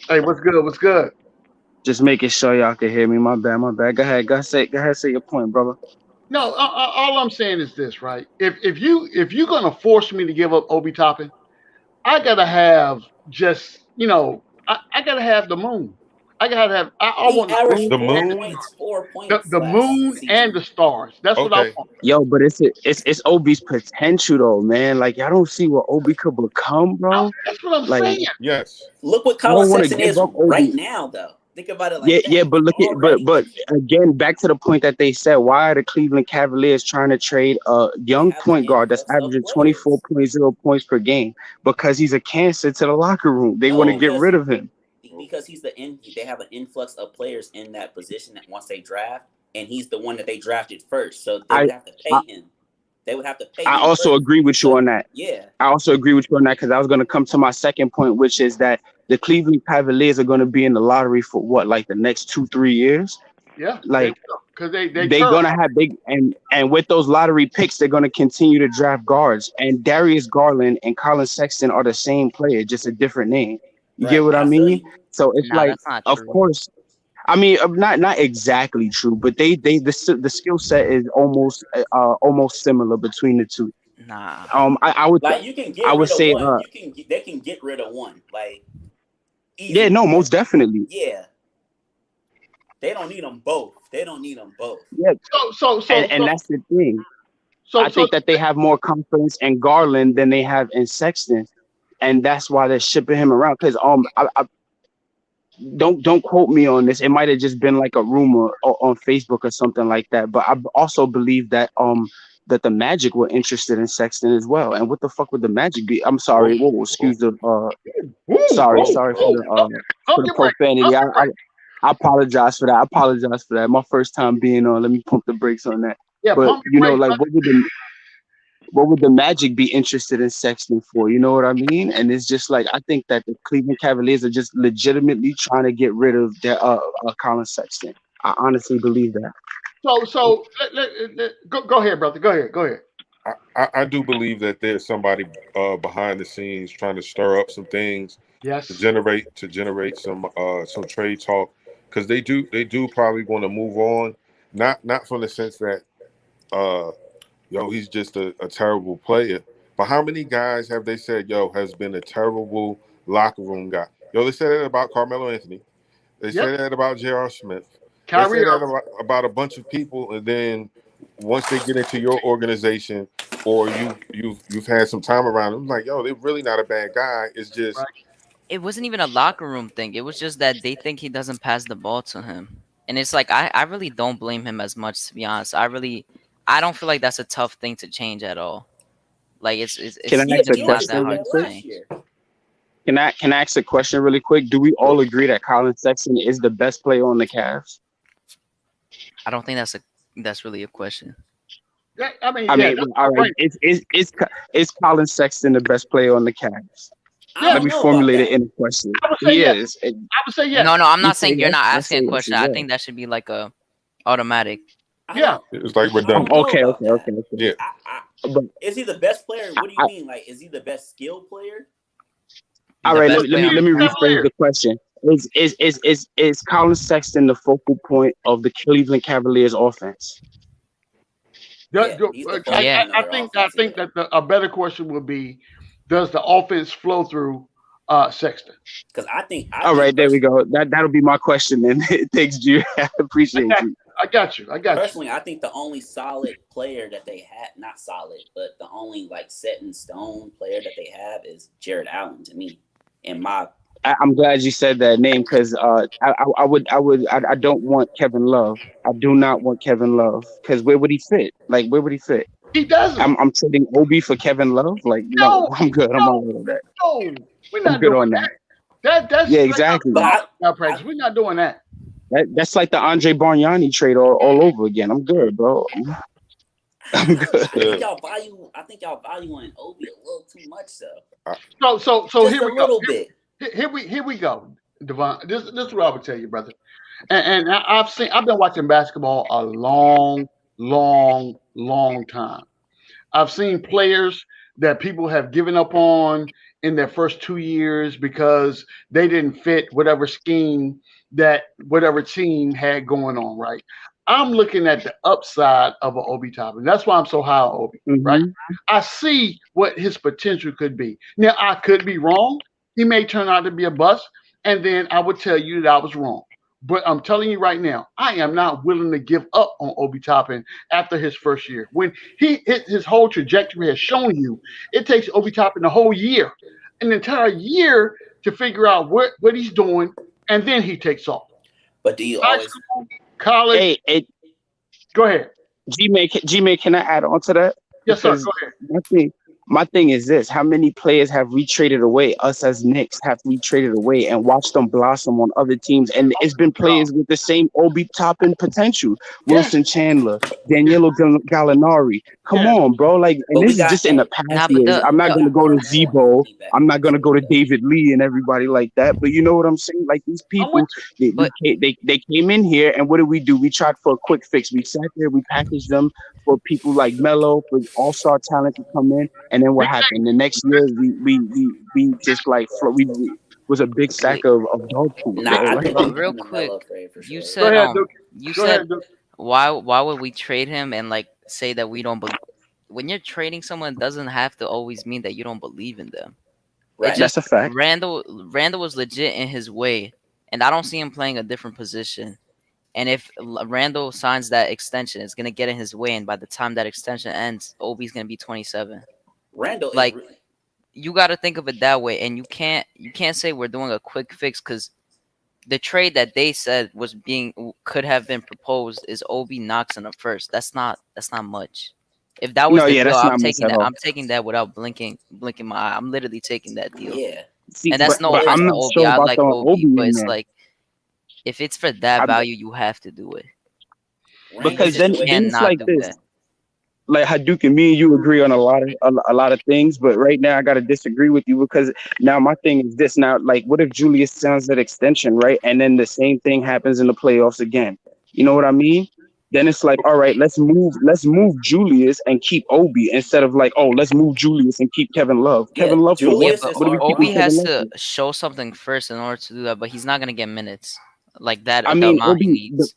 Hey, what's good? What's good? Just making sure y'all can hear me. My bad. Go ahead, say your point, brother. No, all I'm saying is this, right? If you're gonna force me to give up Obi Toppin, I gotta have just I gotta have the moon. I gotta have. I want the moon, 4 points, the moon season. and the stars. That's what I want. Yo, but it's Obi's potential though, man. Like y'all don't see what Obi could become, bro. That's what I'm saying. Yes. Look what Collin Sexton is right now, though. Think about it like that. Yeah, but but again, back to the point that they said, why are the Cleveland Cavaliers trying to trade a young point guard that's averaging 24.0 points per game? Because he's a cancer to the locker room. They want to get rid of him. Because they have an influx of players in that position that once they draft, and he's the one that they drafted first. So they would have to pay him. They would have to pay him. I also agree with you on that. Yeah. I also agree with you on that because I was going to come to my second point, which is that the Cleveland Cavaliers are going to be in the lottery for what, like the next 2-3 years? Yeah. Like, because they're going to have big and with those lottery picks, they're going to continue to draft guards. And Darius Garland and Collin Sexton are the same player, just a different name. You get what I mean? So it's of course. I mean, not exactly true, but the skill set is almost similar between the two. Nah. I would like you can get. I would say one. They can get rid of one. Like. Easily. Yeah. No. Most definitely. Yeah. They don't need them both. Yeah. So and that's the thing. I think that they have more confidence in Garland than they have in Sexton, and that's why they're shipping him around. Because I don't quote me on this. It might have just been like a rumor on Facebook or something like that. But I also believe that that the Magic were interested in Sexton as well. And what the fuck would the Magic be? I'm Whoa, sorry. Whoa, whoa, excuse the Woo, whoa, sorry whoa. for pump the your brakes. Pump profanity. your brakes. I apologize for that. I apologize for that. My first time being on. Let me pump the brakes on that. Yeah, But pump your brakes, like brother. what would the Magic be interested in Sexton for? You know what I mean? And it's just like I think that the Cleveland Cavaliers are just legitimately trying to get rid of their Collin Sexton. I honestly believe that. So go ahead, brother. Go ahead. I do believe that there's somebody behind the scenes trying to stir up some things to Yes. generate some trade talk, because they do probably want to move on, not from the sense that uh he's just a terrible player, but how many guys have they said has been a terrible locker room guy? They said that about Carmelo Anthony. They Yep. said that about J.R. Smith. They Kyrie said that Irving. about a bunch of people, and then once they get into your organization, or you've had some time around them, like they're really not a bad guy. It's just Right. It wasn't even a locker room thing. It was just that they think he doesn't pass the ball to him. And it's like I really don't blame him as much, to be honest. I don't feel like that's a tough thing to change at all. Like Can I it's ask a just He not question that understood really hard that to quick? last change. year. Can I ask a question really quick? Do we all agree that Collin Sexton is the best player on the Cavs? I don't think that's really a question. Yeah, I mean, I yeah, mean, that's all right. right. Is Collin Sexton the best player on the Cavs? I Yeah, Let don't me know about formulate it that. in a question. I would say He yes. is. I would say yes. No, I'm You not say saying you're yes. not I asking say a yes question. as I well. think that should be like a automatic. I Yeah. don't. it's like I don't redundant. know Okay. about that. Yeah, But Is he the best player? What do you I, mean? Like, is he the best skill player? all The right. best player on Let the me rephrase Cavs. Cavaliers. the question. Is Collin Sexton the focal point of the Cleveland Cavaliers offense? Yeah, he's the focal Yeah. point of their I offense. think Yeah, that a better question would be, does the offense flow through Sexton? because I All think right. There we go. That'll be my question. Then thanks, Jude. I appreciate you. I got you. personally, I think the only solid player that they had, not solid, but the only like set in stone player that they have is Jared Allen to me. In my I'm glad you said that name because I don't want Kevin Love. I do not want Kevin Love because where would he fit? Like where would he fit? He doesn't. I'm trading Obi for Kevin Love. Like no, No, I'm good. I'm all right with that. no. We're I'm not good doing on that. that's Yeah, straight up exactly. but malpractice. We're not doing that. That's like the Andre Bargnani trade all over again. I'm good, bro. I'm good. I think y'all valuing Obi a little too much though. So Just here a we go. little bit. Here we go, Devon. This is what I would tell you, brother. And I've been watching basketball a long time. I've seen players that people have given up on in their first 2 years because they didn't fit whatever scheme that whatever team had going on, right? I'm looking at the upside of an Obi Toppin. That's why I'm so high on Obi, right? Hmm. I see what his potential could be. Now, I could be wrong. He may turn out to be a bust, and then I would tell you that I was wrong. But I'm telling you right now, I am not willing to give up on Obi Toppin after his first year. When his whole trajectory has shown you, it takes Obi Toppin the whole year, an entire year to figure out what he's doing, and then he takes off. But do you High always school, college, Hey, go ahead. G-May, can I add on to that? Yes, sir. Because Go ahead. my thing is this: how many players have we traded away? Us as Knicks have we traded away and watched them blossom on other teams? And it's been players with the same Obi Toppin potential: Yes, Wilson Chandler, Danilo Gallinari. Come yes. on, bro! Like, and but we this is got just in the hey, past Nah, but years. I'm not we gonna got go to Carmelo Zebo. Anthony back I'm in not this gonna go to trade though. David Lee and everybody like that. But you know what I'm saying? Like these I'm with people, you. But they came in here, and what did we do? We tried for a quick fix. We sat there, we packaged them for people like Melo, for all-star talent to come in, and then what Big happened? The things. next year, we just like we was a big sack wait, of dog food, Nah, bro. I Like, think but I'm real picking the quick, Melo trade for you sure. Go said ahead, Duke. you Go ahead, said Duke. why would we trade him and like say that we don't believe when you're trading someone doesn't have to always mean that you don't believe in them. It Right. just that's a fact. Randall was legit in his way, and I don't see him playing a different position. And if Randall signs that extension, it's gonna get in his way, and by the time that extension ends, Obi's gonna be 27. Randall is Like you got to think of it that way, and you can't say we're doing a quick fix because the trade that they said could have been proposed is Obi Knox in the first. That's not much. If that was No, the yeah, deal, that's I'm not much taking at that. all. I'm taking that without blinking my eye. I'm literally taking that deal. Yeah. See, And that's no but offense I'm to not Obi. sure I about like throwing Obi, Obi but in it's there. like if it's for that I, value, you have to do it. You because just then it's cannot like do this. that. Like Hadouken, me and you agree on a lot of things, but right now I gotta disagree with you because now my thing is this. Now, like, what if Julius signs that extension, right? And then the same thing happens in the playoffs again. You know what I mean? Then it's like, all right, let's move Julius and keep Obi instead of like, oh, let's move Julius and keep Kevin Love. Yeah, Kevin Love for Yeah, what? Julius but is What are we our keeping Obi Kevin has Love to for? show something first in order to do that. But he's not gonna get minutes like that. I The mean, amount he needs.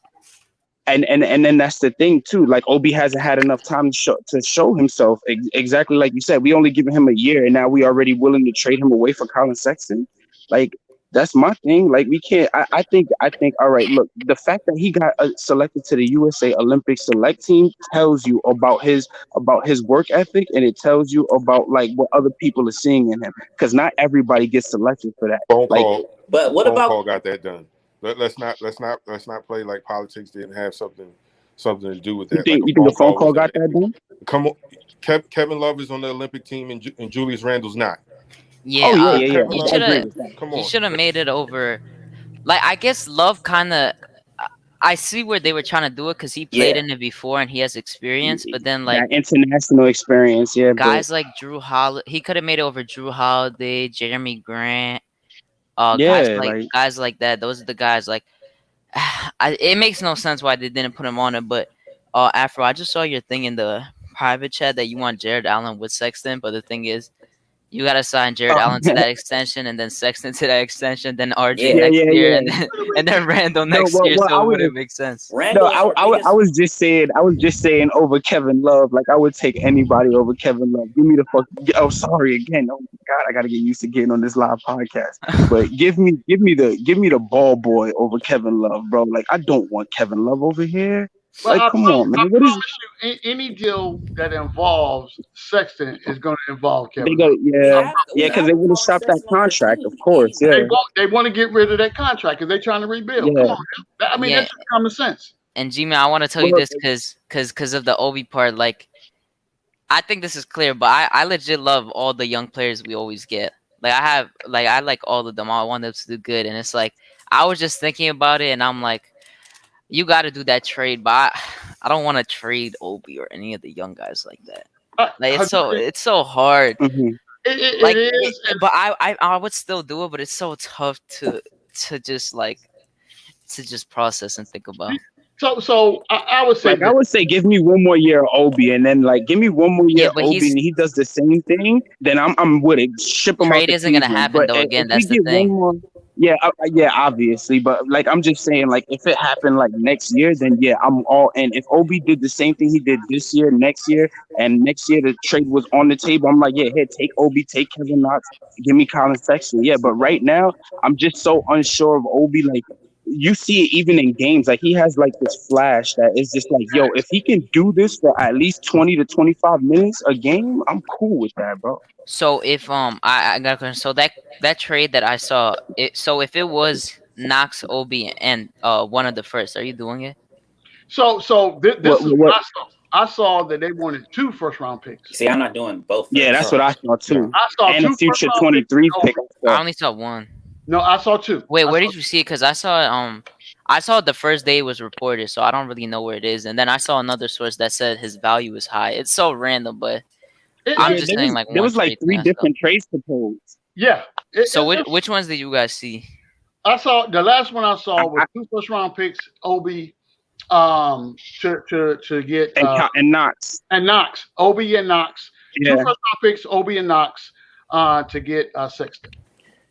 and then that's the thing too. Like Obi hasn't had enough time to show himself. Exactly like you said, we only given him a year, and now we already willing to trade him away for Collin Sexton. Like that's my thing. Like we can't. I think. All right, look, the fact that he got selected to the USA Olympic select team tells you about his work ethic, and it tells you about like what other people are seeing in him. Because not everybody gets selected for that. Phone Like call. But what Phone about call got that done. Let's not play like politics didn't have something to do with that. Like a you think a phone phone call call was got done. that done? Come on, Kevin Love is on the Olympic team, and Julius Randle's not. Oh Yeah, yeah, yeah, yeah. Kevin he I should Love, agree have. with that. come He on. should have made it over. Like I guess Love kind of. I see where they were trying to do it because he played yeah. in it before and he has experience. But then That like international experience, yeah, but guys like Drew Holiday, he could have made it over Drew Holiday, Jeremy Grant, yeah, like guys like that. Those are the guys like. It makes no sense why they didn't put him on it. But Afro, I just saw your thing in the private chat that you want Jared Allen with Sexton. But the thing is, you gotta sign Jared oh, Allen to that extension, and then Sexton to that extension, then RJ Yeah. yeah, next yeah, year, yeah. and then Randall No, next year. I So it was wouldn't make sense. no, Randall is our I biggest. was just saying over Kevin Love. Like I would take anybody over Kevin Love. Give me the fuck. Oh, sorry again. Oh my god, I gotta get used to getting on this live podcast. But give me the ball boy over Kevin Love, bro. Like I don't want Kevin Love over here. Well, Like come on, I man. What is promise you, any deal that involves Sexton is going to involve they Kevin go? Love. Yeah, We because have they would have Collin stopped that Sexton on our contract, of team course. anyway. Yeah, They want to get rid of that contract because they're trying to rebuild. Come yeah. on, man. I mean, Yeah, that's just common sense. and G-Man, I want to tell you Well, this because of the Obi part. Like, I think this is clear, but I legit love all the young players we always get. Like I like all of them. I want them to do good, and it's like I was just thinking about it, and I'm like, you got to do that trade, but I don't want to trade Obi or any of the young guys like that. Like it's so hard. mhm. Like, It is. but I would still do it, but it's so tough to just like to just process and think about. So I would say Like I this. would say, give me one more year of Obi, and then like give me one more Yeah, year but Obi, and he does the same thing. Then I'm with it. Ship him out trade to isn't gonna Cleveland. happen But though. Again, if we that's the get one thing. more, yeah, yeah, obviously. But like I'm just saying, like if it happened like next year, then yeah, I'm all in. If Obi did the same thing he did this year, and next year the trade was on the table, I'm like, yeah, here, take Obi, take Kevin Knox, give me Collin Sexton. Yeah, but right now I'm just so unsure of Obi. Like you see it even in games. Like he has like this flash that is just like, yo, if he can do this for at least 20 to 25 minutes a game, I'm cool with that, bro. So if I got a question. So that trade that I saw, so if it was Knox, Obi, and one of the first, are you doing it? So this is What? what I saw. I saw that they wanted 2 first-round picks. See, I'm not doing both. Yeah, that's what I saw too. I saw And 2 a future first-round 23 picks. pick. I only saw one. No, I saw 2. Wait, where did you see it? Because I saw it the first day it was reported, so I don't really know where it is. And then I saw another source that said his value is high. It's so random, but I'm just saying like there was like 3 different trades proposed. Yeah. So which ones did you guys see? I saw the last one I saw was 2 first-round picks. Obi, to get and Knox and Knox. Obi and Knox. Yeah. 2 first-round picks. Obi and Knox to get Sexton.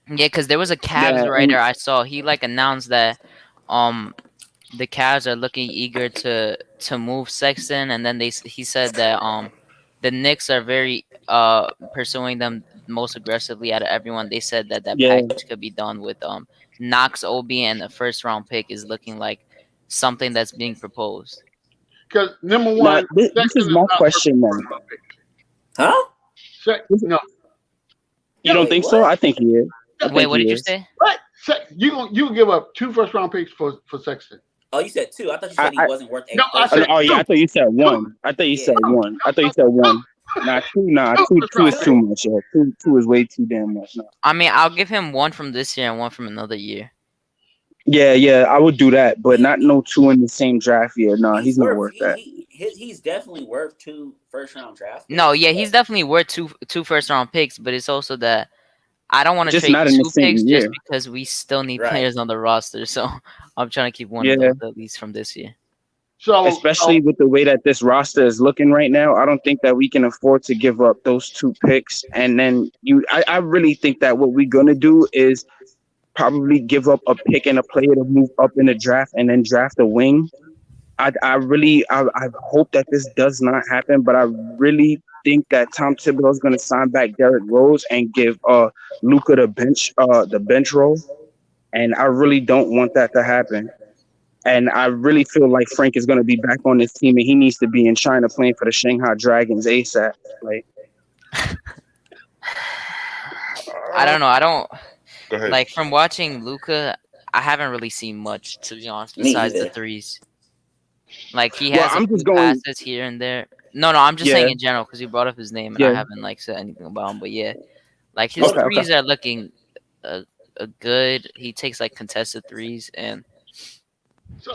Yeah, because there was a Cavs writer I saw. He like announced that the Cavs are looking eager to move Sexton, and then he said that the Knicks are very pursuing them most aggressively out of everyone. They said that package could be done with Knox, Obi, and the first round pick is looking like something that's being proposed. Because number one, now, this is my question then. Huh? No. You don't think so? I think he is. Wait, what did you say? What? You give up 2 first-round picks for Sexton? Oh, you said 2. I thought you said he wasn't worth a No, I first said round. Oh yeah, I thought you said 1. I thought you said 1. I thought you said 1. Nah, 2. Nah, 2 is too much. Yeah, 2 is way too damn much. No. I mean, I'll give him 1 from this year and 1 from another year. Yeah, I would do that, but not no 2 in the same draft year. No, he's not worth that. He's definitely worth 2 first-round draft picks. No, yeah, he's definitely worth two first-round picks, but it's also that I don't want to Just trade not in the 2 same picks year. just because we still need Right. players on the roster. So I'm trying to keep one of those at least from this year. So especially with the way that this roster is looking right now, I don't think that we can afford to give up those 2 picks. And then I really think that what we're gonna do is probably give up a pick and a player to move up in the draft and then draft a wing. I hope that this does not happen, but I really think that Tom Thibodeau is going to sign back Derrick Rose and give Luka the bench role, and I really don't want that to happen. And I really feel like Frank is going to be back on this team, and he needs to be in China playing for the Shanghai Dragons ASAP. Like, I don't know. I don't Go ahead. like from watching Luka. I haven't really seen much, to be honest, besides the threes. Like he has a few passes here and there. No, I'm just saying in general because you brought up his name and I haven't like said anything about him. But yeah, like his threes are looking good. He takes like contested threes and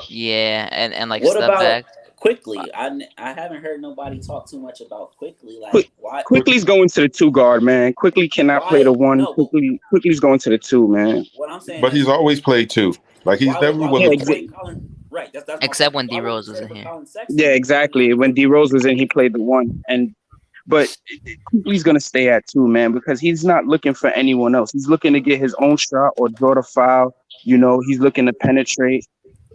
and like what step about back. Quickly? I haven't heard nobody talk too much about Quickly. Like why? Quickly's going to the 2 guard, man. Quickly cannot play the 1. No, Quickly's going to the 2, man. What I'm saying, but he's always played 2. Like he's never was. Right, that's except when D Rose was in here. Yeah, exactly. When D Rose was in, he played the 1, but he's gonna stay at 2, man, because he's not looking for anyone else. He's looking to get his own shot or draw the foul. You know, he's looking to penetrate.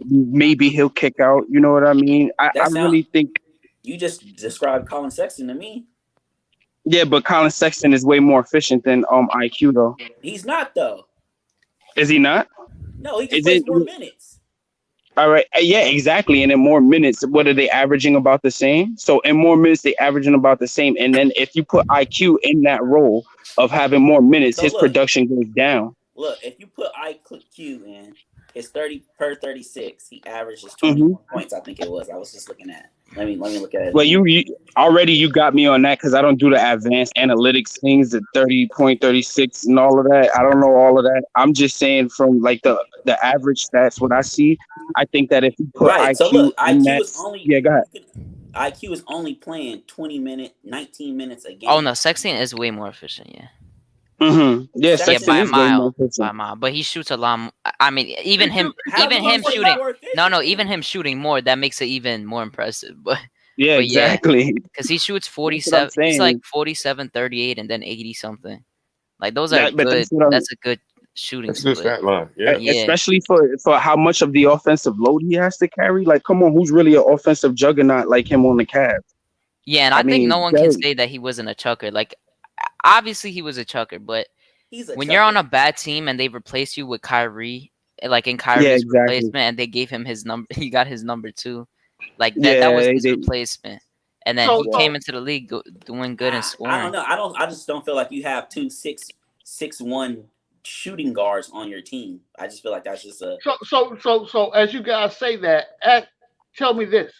Maybe he'll kick out. You know what I mean? I really think you just described Collin Sexton to me. Yeah, but Collin Sexton is way more efficient than IQ though. He's not though. Is he not? No, he just plays more minutes. All right. Yeah, exactly. And in more minutes, what are they averaging about the same? So in more minutes, they averaging about the same. And then if you put IQ in that role of having more minutes, his production goes down. Look, if you put IQ in, it's 30 per 36. He averages 21 points, I think it was. I was just looking at. Let me look at it. Well, you got me on that because I don't do the advanced analytics things, the 30.36 and all of that. I don't know all of that. I'm just saying from like the average stats, what I see, I think that if you put IQ, so look, IQ is only go ahead. IQ is only playing 19 minutes a game. Oh no, Sexton is way more efficient. Yeah. Yeah, by a mile. But he shoots a lot. I mean, even him shooting. Even him shooting more, that makes it even more impressive. But exactly. Because he shoots 47. He's like 47, 38, and then 80 something. Like those are good. That's a good shooting split. Stat line. Yeah. Especially for how much of the offensive load he has to carry. Like, come on, who's really an offensive juggernaut like him on the Cavs? Yeah, and I think no one can say that he wasn't a chucker. Like, obviously he was a chucker, but when you're on a bad team and they replace you with Kyrie, like in Kyrie's replacement, and they gave him his number, he got his number 2. Like that was his replacement, and then he came into the league doing good and scoring. I don't know. I just don't feel like you have 2 6'1" shooting guards on your team. I just feel like that's just a. So as you guys say that, tell me this: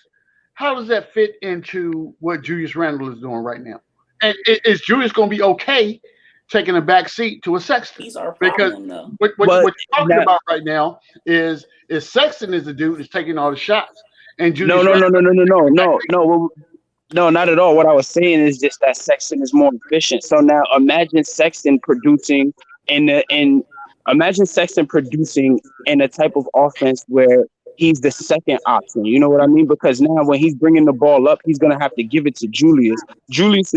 how does that fit into what Julius Randle is doing right now? And is Julius going to be okay taking a back seat to a Sexton? He's our problem, though. What you're talking about right now is Sexton is the dude that's taking all the shots, and Julius No, not at all. What I was saying is just that Sexton is more efficient. So now imagine Sexton producing in a type of offense where he's the second option. You know what I mean? Because now when he's bringing the ball up, he's going to have to give it to Julius. Julius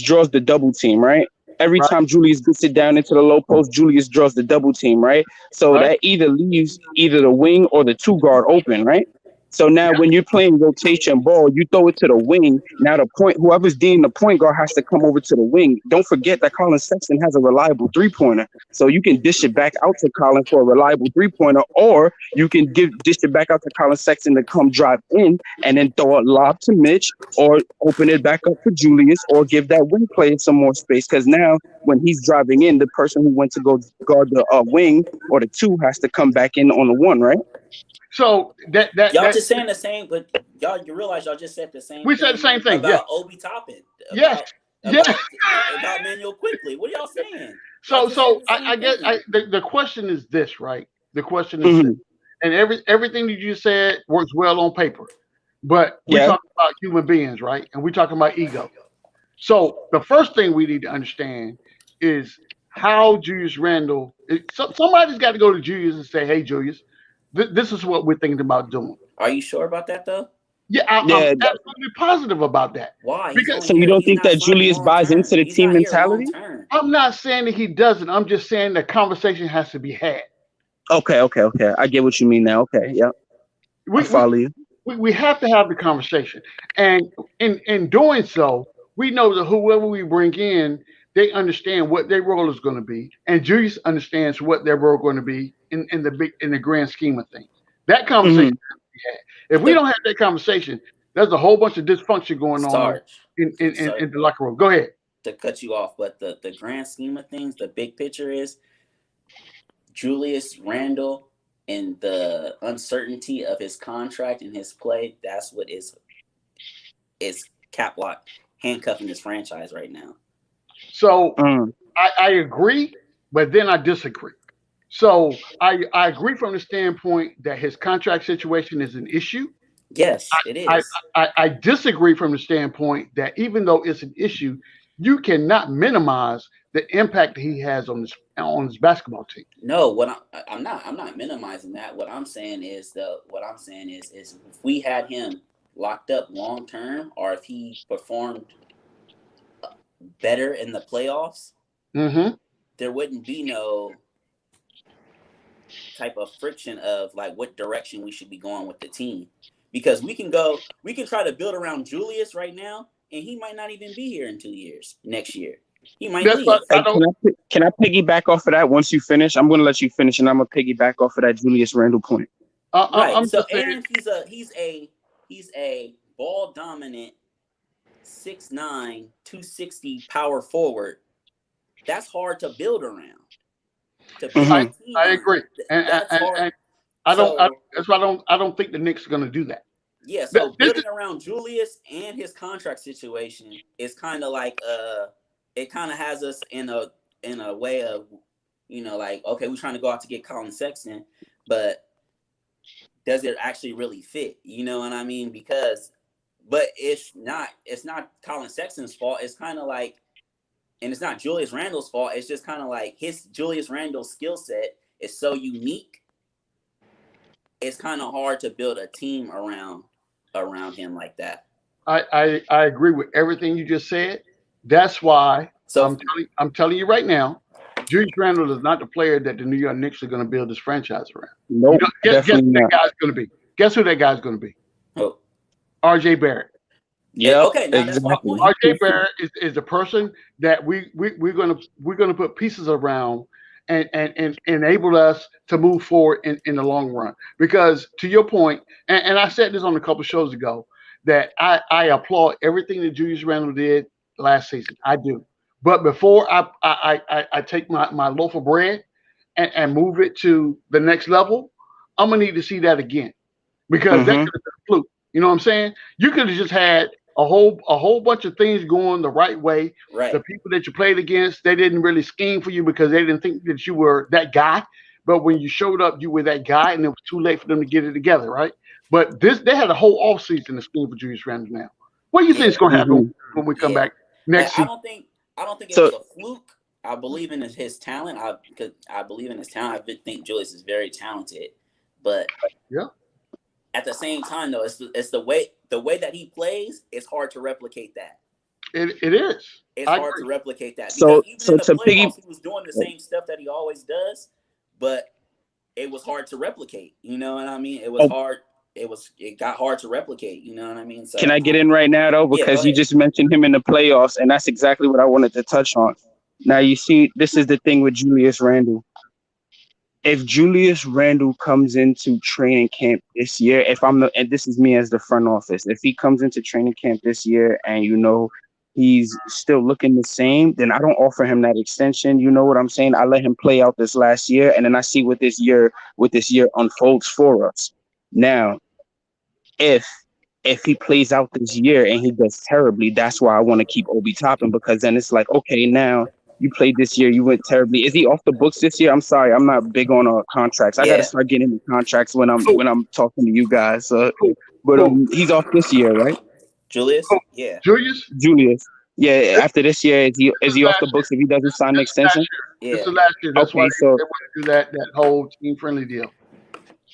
draws the double team, right? Every time Julius gets it down into the low post, Julius draws the double team, right? So that either leaves either the wing or the 2 guard open, right? So now when you're playing rotation ball, you throw it to the wing. Now whoever's dealing the point guard has to come over to the wing. Don't forget that Collin Sexton has a reliable 3-pointer. So you can dish it back out to Collin for a reliable 3-pointer, or you can dish it back out to Collin Sexton to come drive in and then throw a lob to Mitch, or open it back up for Julius, or give that wing player some more space. Because now when he's driving in, the person who went to go guard the wing or the 2 has to come back in on the 1, right? So y'all just saying the same, but you realize y'all just said the same. We said the same thing about Obi Toppin. Yes. About Manuel Quickly. What are y'all saying? So I guess the question is this, right? The question is this. And everything that you said works well on paper, but we're talking about human beings, right? And we're talking about ego. So the first thing we need to understand is how Julius Randle. Somebody's got to go to Julius and say, "Hey, Julius, this is what we're thinking about doing." Are you sure about that, though? Yeah, I'm absolutely positive about that. Why? So you don't think that Julius buys into the team mentality? I'm not saying that he doesn't. I'm just saying the conversation has to be had. Okay. I get what you mean now. Okay, yeah. I follow you. We have to have the conversation. And in doing so, we know that whoever we bring in, they understand what their role is going to be. And Julius understands what their role is going to be in the grand scheme of things. That conversation has to be had. If we don't have that conversation, there's a whole bunch of dysfunction going on in the locker room. Go ahead. To cut you off, but the grand scheme of things, the big picture is Julius Randle and the uncertainty of his contract and his play. That's what is cap lock handcuffing this franchise right now. So I agree, but then I disagree. So I agree from the standpoint that his contract situation is an issue. Yes, it is. I disagree from the standpoint that even though it's an issue, you cannot minimize the impact that he has on his basketball team. No, I'm not minimizing that. What I'm saying is if we had him locked up long term, or if he performed better in the playoffs, there wouldn't be no type of friction of like what direction we should be going with the team. Because we can try to build around Julius right now, and he might not even be here in 2 years, next year. He might leave. Can I piggyback off of that once you finish? I'm going to let you finish, and I'm going to piggyback off of that Julius Randle point. Right. And he's a ball dominant 6'9", 260 power forward. That's hard to build around. I agree, and I don't think the Knicks are going to do that. Yeah, so building around Julius and his contract situation is kind of like it kind of has us in a way of, like, okay, we're trying to go out to get Collin Sexton, but does it actually really fit? You know what I mean? But it's not Collin Sexton's fault. It's kind of like, and it's not Julius Randle's fault. It's just kind of like his Julius Randle's skill set is so unique. It's kind of hard to build a team around him like that. I agree with everything you just said. That's why I'm telling you right now, Julius Randle is not the player that the New York Knicks are going to build this franchise around. Nope. Guess who that guy's going to be? Guess who that guy's going to be? Oh. RJ Barrett. Yeah. Okay. Now that's my point. RJ Barrett is the person that we're gonna put pieces around and enable us to move forward in the long run. Because to your point, and I said this on a couple shows ago, that I applaud everything that Julius Randle did last season. I do. But before I take my loaf of bread and move it to the next level, I'm gonna need to see that again. Because that could have been a fluke. You know what I'm saying? You could have just had a whole bunch of things going the right way. Right. The people that you played against, they didn't really scheme for you because they didn't think that you were that guy. But when you showed up, you were that guy, and it was too late for them to get it together, right? But they had a whole offseason to scheme for Julius Randle now. What do you think is going to happen when we come back next season? I don't think it was a fluke. I believe in his talent. I believe in his talent. I think Julius is very talented, but at the same time, though, it's the way that he plays. It's hard to replicate that. It is. It's hard to replicate that. So even in the playoffs, he was doing the same stuff that he always does, but it was hard to replicate. You know what I mean? It was hard. It got hard to replicate. You know what I mean? So, can I get in right now though? Because you just mentioned him in the playoffs, and that's exactly what I wanted to touch on. Now you see, this is the thing with Julius Randle. If Julius Randle comes into training camp this year, and this is me as the front office, if he comes into training camp this year and he's still looking the same, then I don't offer him that extension. You know what I'm saying? I let him play out this last year, and then I see what this year unfolds for us. Now, if he plays out this year and he does terribly, that's why I want to keep Obi Toppin, because then it's like, okay, now you played this year, you went terribly. Is he off the books this year? I'm sorry, I'm not big on contracts. I got to Yeah, start getting into contracts when I'm Cool, talking to you guys. cool, But cool. he's off this year, right? Julius. Yeah, Julius, Julius. Yeah, this, after this year, this is is he off last the year. books if he doesn't sign an This is last extension? year. This yeah. is last year. That's why Okay, so they want to do that whole team friendly deal.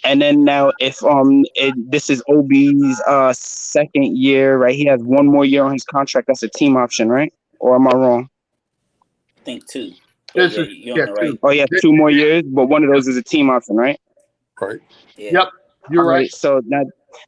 and then now if this is Obi's second year, right? He has one more year on his contract. That's a team option, right? Or am I wrong? I think two. But This yeah, is you're on the right. two. Oh, he has This- 2 more years, but one of those is a team option, right? Right. Yeah. Yep, you're All right. right. So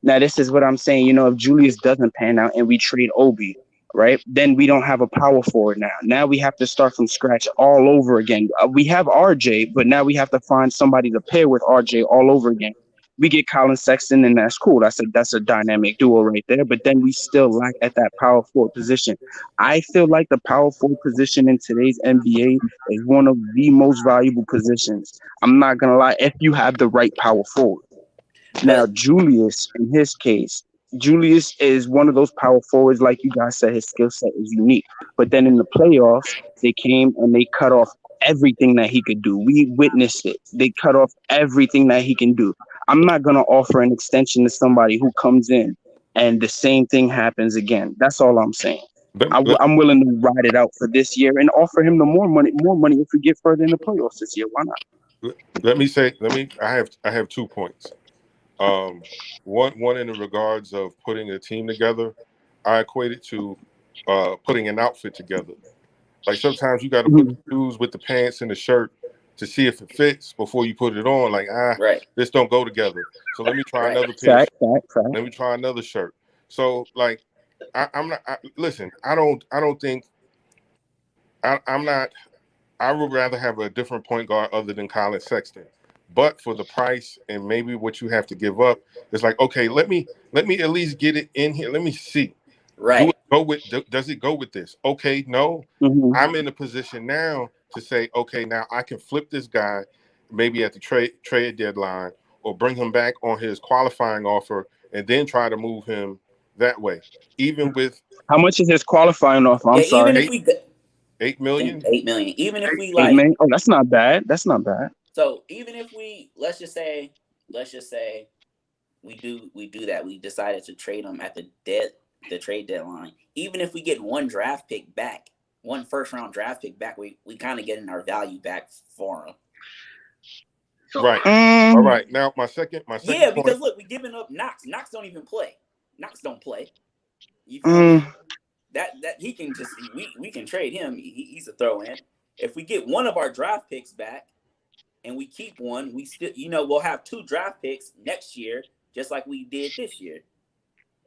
now this is what I'm saying. You know, if Julius doesn't pan out and we trade Obi, right, then we don't have a power forward now. Now we have to start from scratch all over again. We have RJ, but now we have to find somebody to pair with RJ all over again. We get Collin Sexton, and that's cool. That's a dynamic duo right there. But then we still lack at that power forward position. I feel like the power forward position in today's NBA is one of the most valuable positions. I'm not gonna lie, if you have the right power forward. Now, But Julius, in his case, Julius is one of those power forwards, like you guys said, his skill set is unique. But then in the playoffs, they came and they cut off everything that he could do. We witnessed it. They cut off everything that he can do. I'm not going to offer an extension to somebody who comes in and the same thing happens again. That's all I'm saying. I'm willing to ride it out for this year and offer him the more money if we get further in the playoffs this year. Why not? I have 2 points. One in the regards of putting a team together, I equate it to putting an outfit together. Like sometimes you got to put the shoes with the pants and the shirt to see if it fits before you put it on. Like right. this don't go together. So let me try Right. another pair. Fact. Let me try another shirt. So like I'm not. Listen, I don't think I'm not. I would rather have a different point guard other than Collin Sexton. But for the price and maybe what you have to give up, it's like, okay, let me at least get it in here. Let me see. Right. Does it go with this? Okay, no. Mhm. I'm in a position now to say, okay, now I can flip this guy maybe at the trade deadline or bring him back on his qualifying offer and then try to move him that way. Even with How much is his qualifying offer? I'm Yeah, even sorry. if we $8 million. 8 million, even if we 8 like, million. Oh, that's not bad. That's not bad. so even if we let's just say we do that, we decided to trade him at the trade deadline. Even if we get one draft pick back, one first round draft pick back, we kind of getting our value back for him. Right. All right. Now my second Yeah, because point, look, we giving up Knox. Knox don't even play. Knox don't play. You feel me? That he can just we can trade him. He's a throw in. If we get one of our draft picks back and we keep one, we still we'll have 2 draft picks next year, just like we did this year.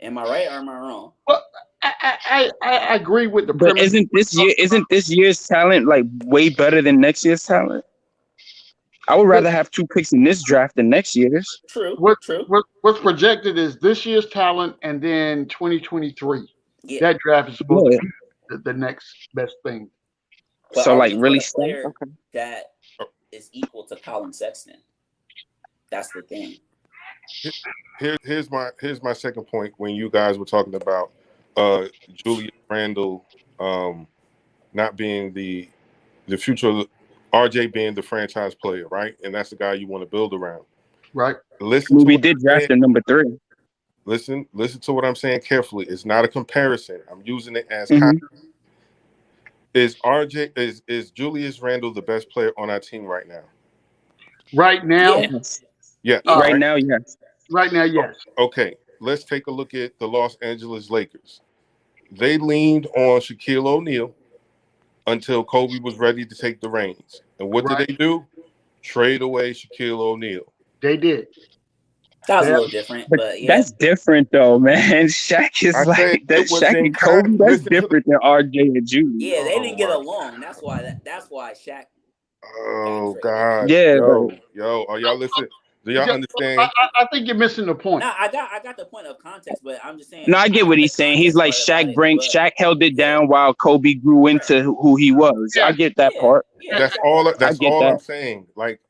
Am I right or am I wrong? Well, I agree with the But premise. isn't this year's talent like way better than next year's talent? I would rather have 2 picks in this draft than next year's. True. What's projected is this year's talent and then 2023. Yeah. That draft is supposed to be the next best thing. But So are like we really with a player that is equal to Collin Sexton? That's the thing. here's my second point. When you guys were talking about Julius Randle not being the future, RJ being the franchise player, right? And that's the guy you want to build around. Right. We did draft him number 3. Listen to what I'm saying carefully. It's not a comparison. I'm using it as Is Julius Randle the best player on our team right now? Right now? Yeah. Right now, yes. Right now, yes. Okay. Let's take a look at the Los Angeles Lakers. They leaned on Shaquille O'Neal until Kobe was ready to take the reins. And what did they do? Trade away Shaquille O'Neal. They did. That was a little different, but yeah. That's different though, man. Shaq is like that. Shaq and Kobe. That's different than RJ and Julius. Yeah, they didn't get along. That's why Shaq. Oh God. Yeah. Yo, are y'all listening? Do y'all understand? I think you're missing the point. No, I got the point of context, but I'm just saying. No, I get what he's saying. He's like Shaq held it down while Kobe grew into who he was. I get that part. That's all I'm saying. Like,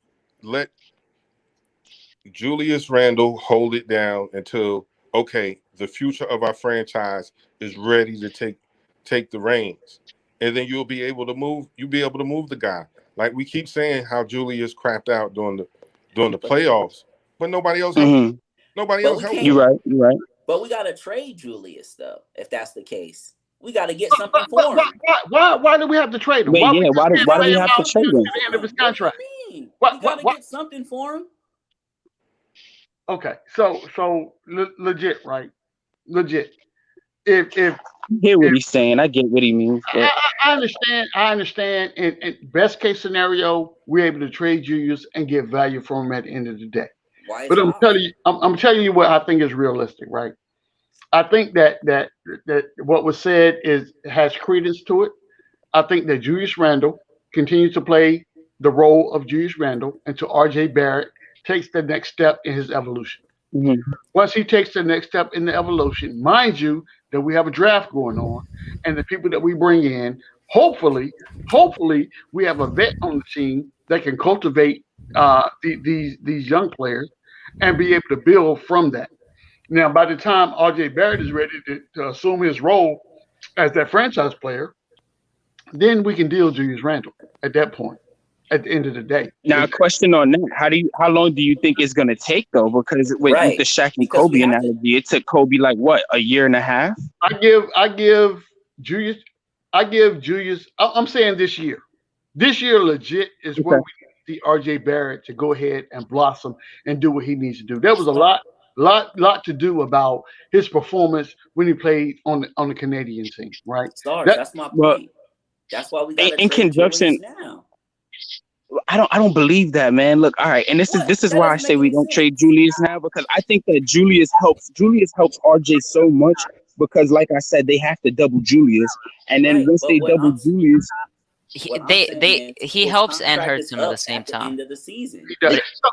Julius Randle hold it down until okay, the future of our franchise is ready to take the reins, and then you'll be able to move. You'll be able to move the guy. Like we keep saying, how Julius crapped out during the playoffs, but nobody else helped. Mm-hmm. Nobody But else we helped can't. You're him. right. You're right. But we gotta trade Julius though. If that's the case, we gotta get something for him. Why do we have to trade him? But Why we yeah, just can't why do play we him have to out trade to him? the end of his What contract? do you mean? What? We gotta What? get something for him. Okay, so legit, right? Legit. If I hear what he's saying. I get what he means. But I understand. I understand. In best case scenario, we're able to trade Julius and get value from him at the end of the day. Why is But it I'm telling you what I think is realistic, right? I think that what was said has credence to it. I think that Julius Randle continues to play the role of Julius Randle until RJ Barrett takes the next step in his evolution. mhm. Once he takes the next step in the evolution, mind you, that we have a draft going on, and the people that we bring in, hopefully, we have a vet on the team that can cultivate these young players and be able to build from that. Now, by the time RJ Barrett is ready to assume his role as that franchise player, then we can deal Julius Randle at that point. At the end of the day, Now, a question on that: how long do you think it's gonna take though? Because with the right? Shaq and Because we Kobe have to. analogy, it took Kobe like what, a year and a half? I give Julius. I'm saying this year. This year, legit is where Okay. we see RJ Barrett to go ahead and blossom and do what he needs to do. There was a lot to do about his performance when he played on the Canadian team, right? Stars. That That's my Well, point. That's why we in, gotta in trade Julius conjunction, now. I don't believe that, man. Look, all right, and this is What? this is That why I doesn't say make we any don't trade sense. Julius now, because I think that Julius helps RJ so much, because like I said, they have to double Julius, and then Right. once But they double Julius, what I'm saying is He his helps and contract hurts is him at the up same at the time. end of the season. he does. But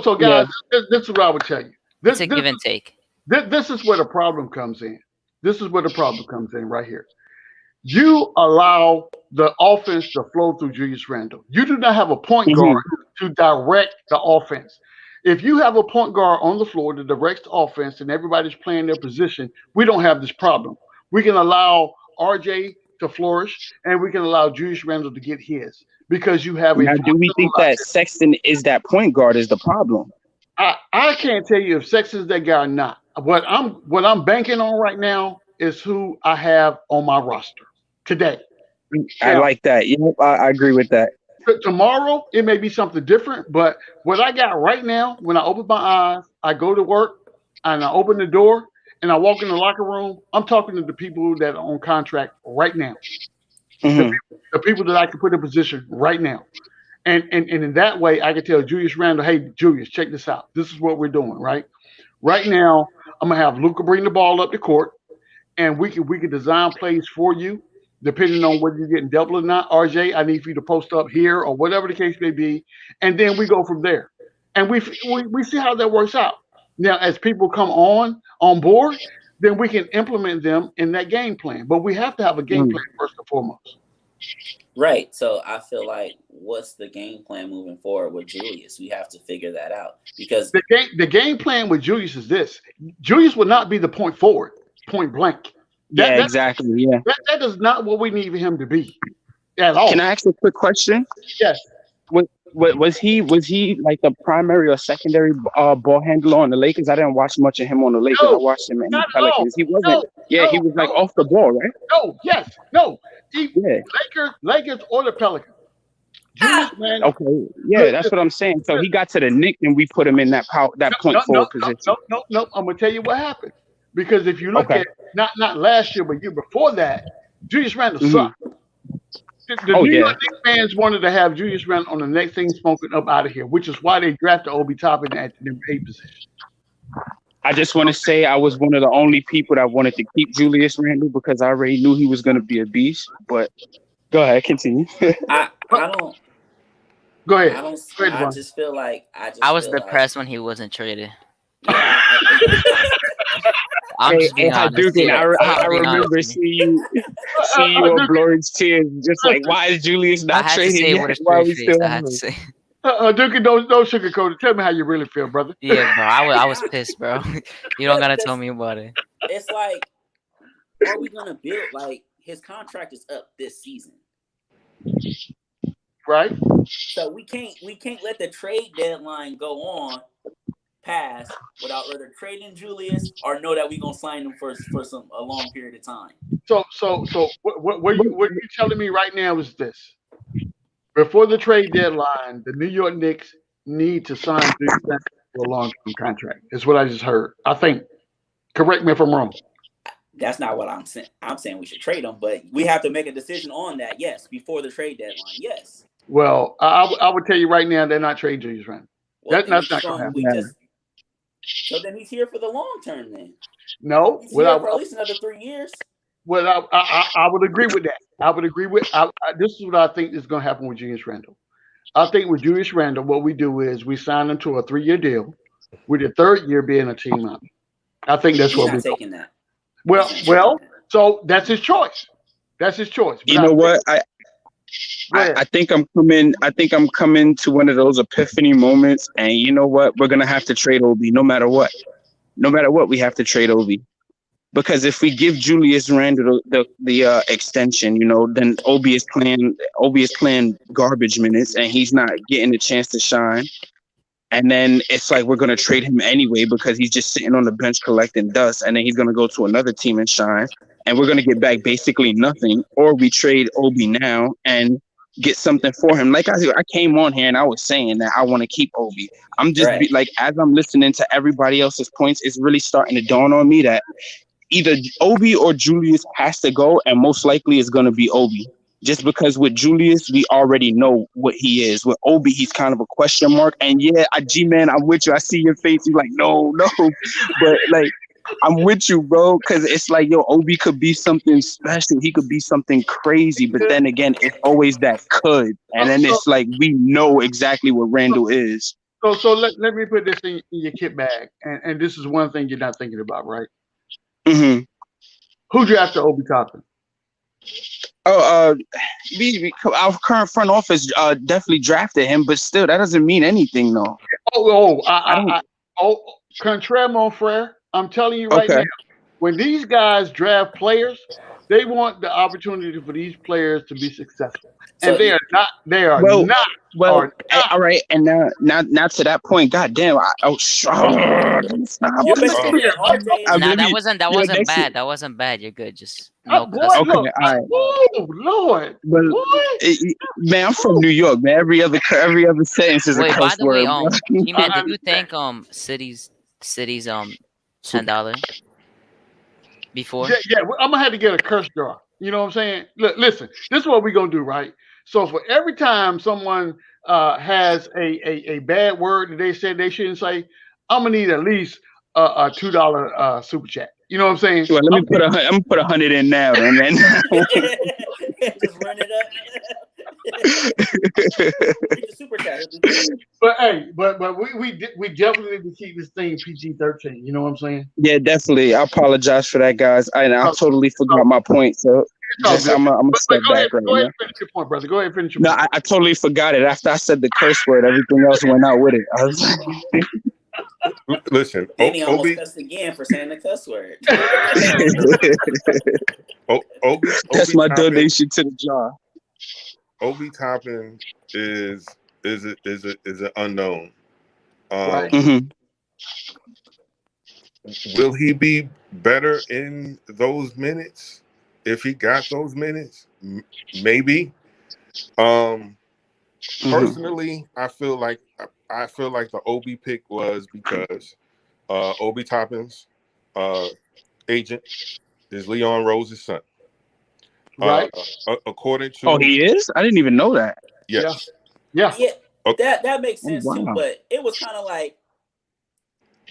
So yeah, guys, this is what I would tell you. it's a give and take. This is where the problem comes in. This is where the problem comes in right here. You allow the offense to flow through Julius Randle. You do not have a point guard hmm to direct the offense. If you have a point guard on the floor that directs the offense and everybody's playing their position, we don't have this problem. We can allow RJ to flourish and we can allow Julius Randle to get his because you have a Now, do we fundamental think that identity. Sexton is that point guard is the problem? I can't tell you if Sexton's that guy or not. What I'm banking on right now is who I have on my roster today. I Now, like that. I agree with that. tomorrow it may be something different, but what I got right now, when I open my eyes, I go to work and I open the door and I walk in the locker room, I'm talking to the people that are on contract right now, the, hmm the people that I can put in position right now. And in that way, I can tell Julius Randle, hey, Julius, check this out. This is what we're doing, right? Right now, I'm going to have Luka bring the ball up the court and we can design plays for you, depending on whether you're getting double or not. RJ, I need for you to post up here or whatever the case may be, and then we go from there, and we see how that works out. Now, as people come on board, then we can implement them in that game plan. But we have to have a game plan first and foremost. Right. So I feel like what's the game plan moving forward with Julius? We have to figure that out because The game plan with Julius is this: Julius will not be the point forward, point blank. Yeah, That exactly. Yeah. that is not what we need him to be at all. Can I ask a quick question? Yes. Was he like the primary or secondary ball handler on the Lakers? I didn't watch much of him on the Lakers. I No, watched him in the not at all. Pelicans. He wasn't. No, Yeah, he no, was like no, off the ball, right? no, yes, no. Yeah. Lakers or the Pelicans. Julius, man. Okay. Yeah, that's what I'm saying. So he got to the Knicks and we put him in that point forward position. No. I'm gonna tell you what happened. Because if you look Okay. at not last year, but year before that, Julius Randle Mhm. sucked. The Oh New yeah. York Knicks fans wanted to have Julius Randle on the next thing smoking up out of here, which is why they drafted Obi Toppin at the number 8 position. I just want to say I was one of the only people that wanted to keep Julius Randle because I already knew he was going to be a beast. But go ahead, continue. I don't. Go ahead. I don't. Go ahead, I Devon. just feel like I was depressed when he wasn't traded. Yeah, I'm just being honest. Hadouken, Yeah, I I'm being honest remember with seeing you. you on Blorange Tears, just like, why is Julius I not had to traded say it yet? with a Why are straight we face. still I on had to him? say. Duke, don't sugarcoat it. Tell me how you really feel, brother. Yeah, bro. I was pissed, bro. You don't gotta tell That's me about it. it's like, are we gonna build like his contract is up this season? Right? So we can't let the trade deadline go on past without either trading Julius or know that we're gonna sign him for a long period of time. So what you're telling me right now is this: before the trade deadline, the New York Knicks need to sign Julius Randle for a long-term contract. That's what I just heard. I think. Correct me if I'm wrong. That's not what I'm saying. I'm saying we should trade him, but we have to make a decision on that. Yes, before the trade deadline. Yes. Well, I would tell you right now they're not trading Julius Randle. Well, That's not going to happen. So then he's here for the long term. Then no, he's here for at least another 3 years. Well, I would agree with that. I would agree with. This is what I think is going to happen with Julius Randle. I think with Julius Randle, what we do is we sign him to a 3-year deal, with the third year being a team up. I think that's what we're taking that. Well, so that's his choice. That's his choice. But you know what? I think I'm coming. I think I'm coming to one of those epiphany moments, and you know what? We're gonna have to trade Obi, no matter what. No matter what, we have to trade Obi, because if we give Julius Randle the extension, you know, then Obi is playing garbage minutes, and he's not getting a chance to shine. And then it's like we're gonna trade him anyway because he's just sitting on the bench collecting dust, and then he's gonna go to another team and shine, and we're gonna get back basically nothing. Or we trade Obi now and get something for him. Like I came on here and I was saying that I want to keep Obi. I'm just as I'm listening to everybody else's points, it's really starting to dawn on me that either Obi or Julius has to go, and most likely it's gonna be Obi. Just because with Julius, we already know what he is. With Obi, he's kind of a question mark. And yeah, G-Man, I'm with you. I see your face. You're like, no. But like, I'm with you, bro. Because it's like, yo, Obi could be something special. He could be something crazy. But then again, it's always that could. And then it's like, we know exactly what Randle is. So let me put this in your kit bag. And this is one thing you're not thinking about, right? Mm-hmm. Who drafted Obi Toppin? Our current front office definitely drafted him, but still, that doesn't mean anything, though. Contraire, mon frere, I'm telling you right now, when these guys draft players, they want the opportunity for these players to be succcessful, and they are not. They are not. Well, all right, and now to that point, goddamn, that wasn't bad. That wasn't bad. You're good. Just no. All right. Oh Lord, man, I'm from New York, man. Every other sentence is a curse word. G-Man, did you think cities $10 before? Yeah, I'm gonna have to get a curse jar. You know what I'm saying? Look, listen, this is what we're gonna do, right? So for every time someone has a bad word that they said they shouldn't say, I'm gonna need at least a $2 super chat. You know what I'm saying? Well, I'm gonna put 100 in now, and then just run it up. The super chat. But hey, but we definitely need to keep this thing PG-13. You know what I'm saying? Yeah, definitely. I apologize for that, guys. I totally forgot my point. So I'm gonna step back right now. Go ahead and finish your point, brother. Go ahead and finish your point. No, I totally forgot it. After I said the curse word, everything else went out with it. I was like, listen, Danny almost cussed again for saying the cuss word. Obi, that's my donation to the jar. Obi Toppin is an unknown. Right. Will he be better in those minutes? If he got those minutes, maybe. Personally, I feel like the Obi pick was because Obi Toppin's agent is Leon Rose's son. Right. According to he is? I didn't even know that. Yes. Yeah. Okay. That makes sense too, but it was kind of like,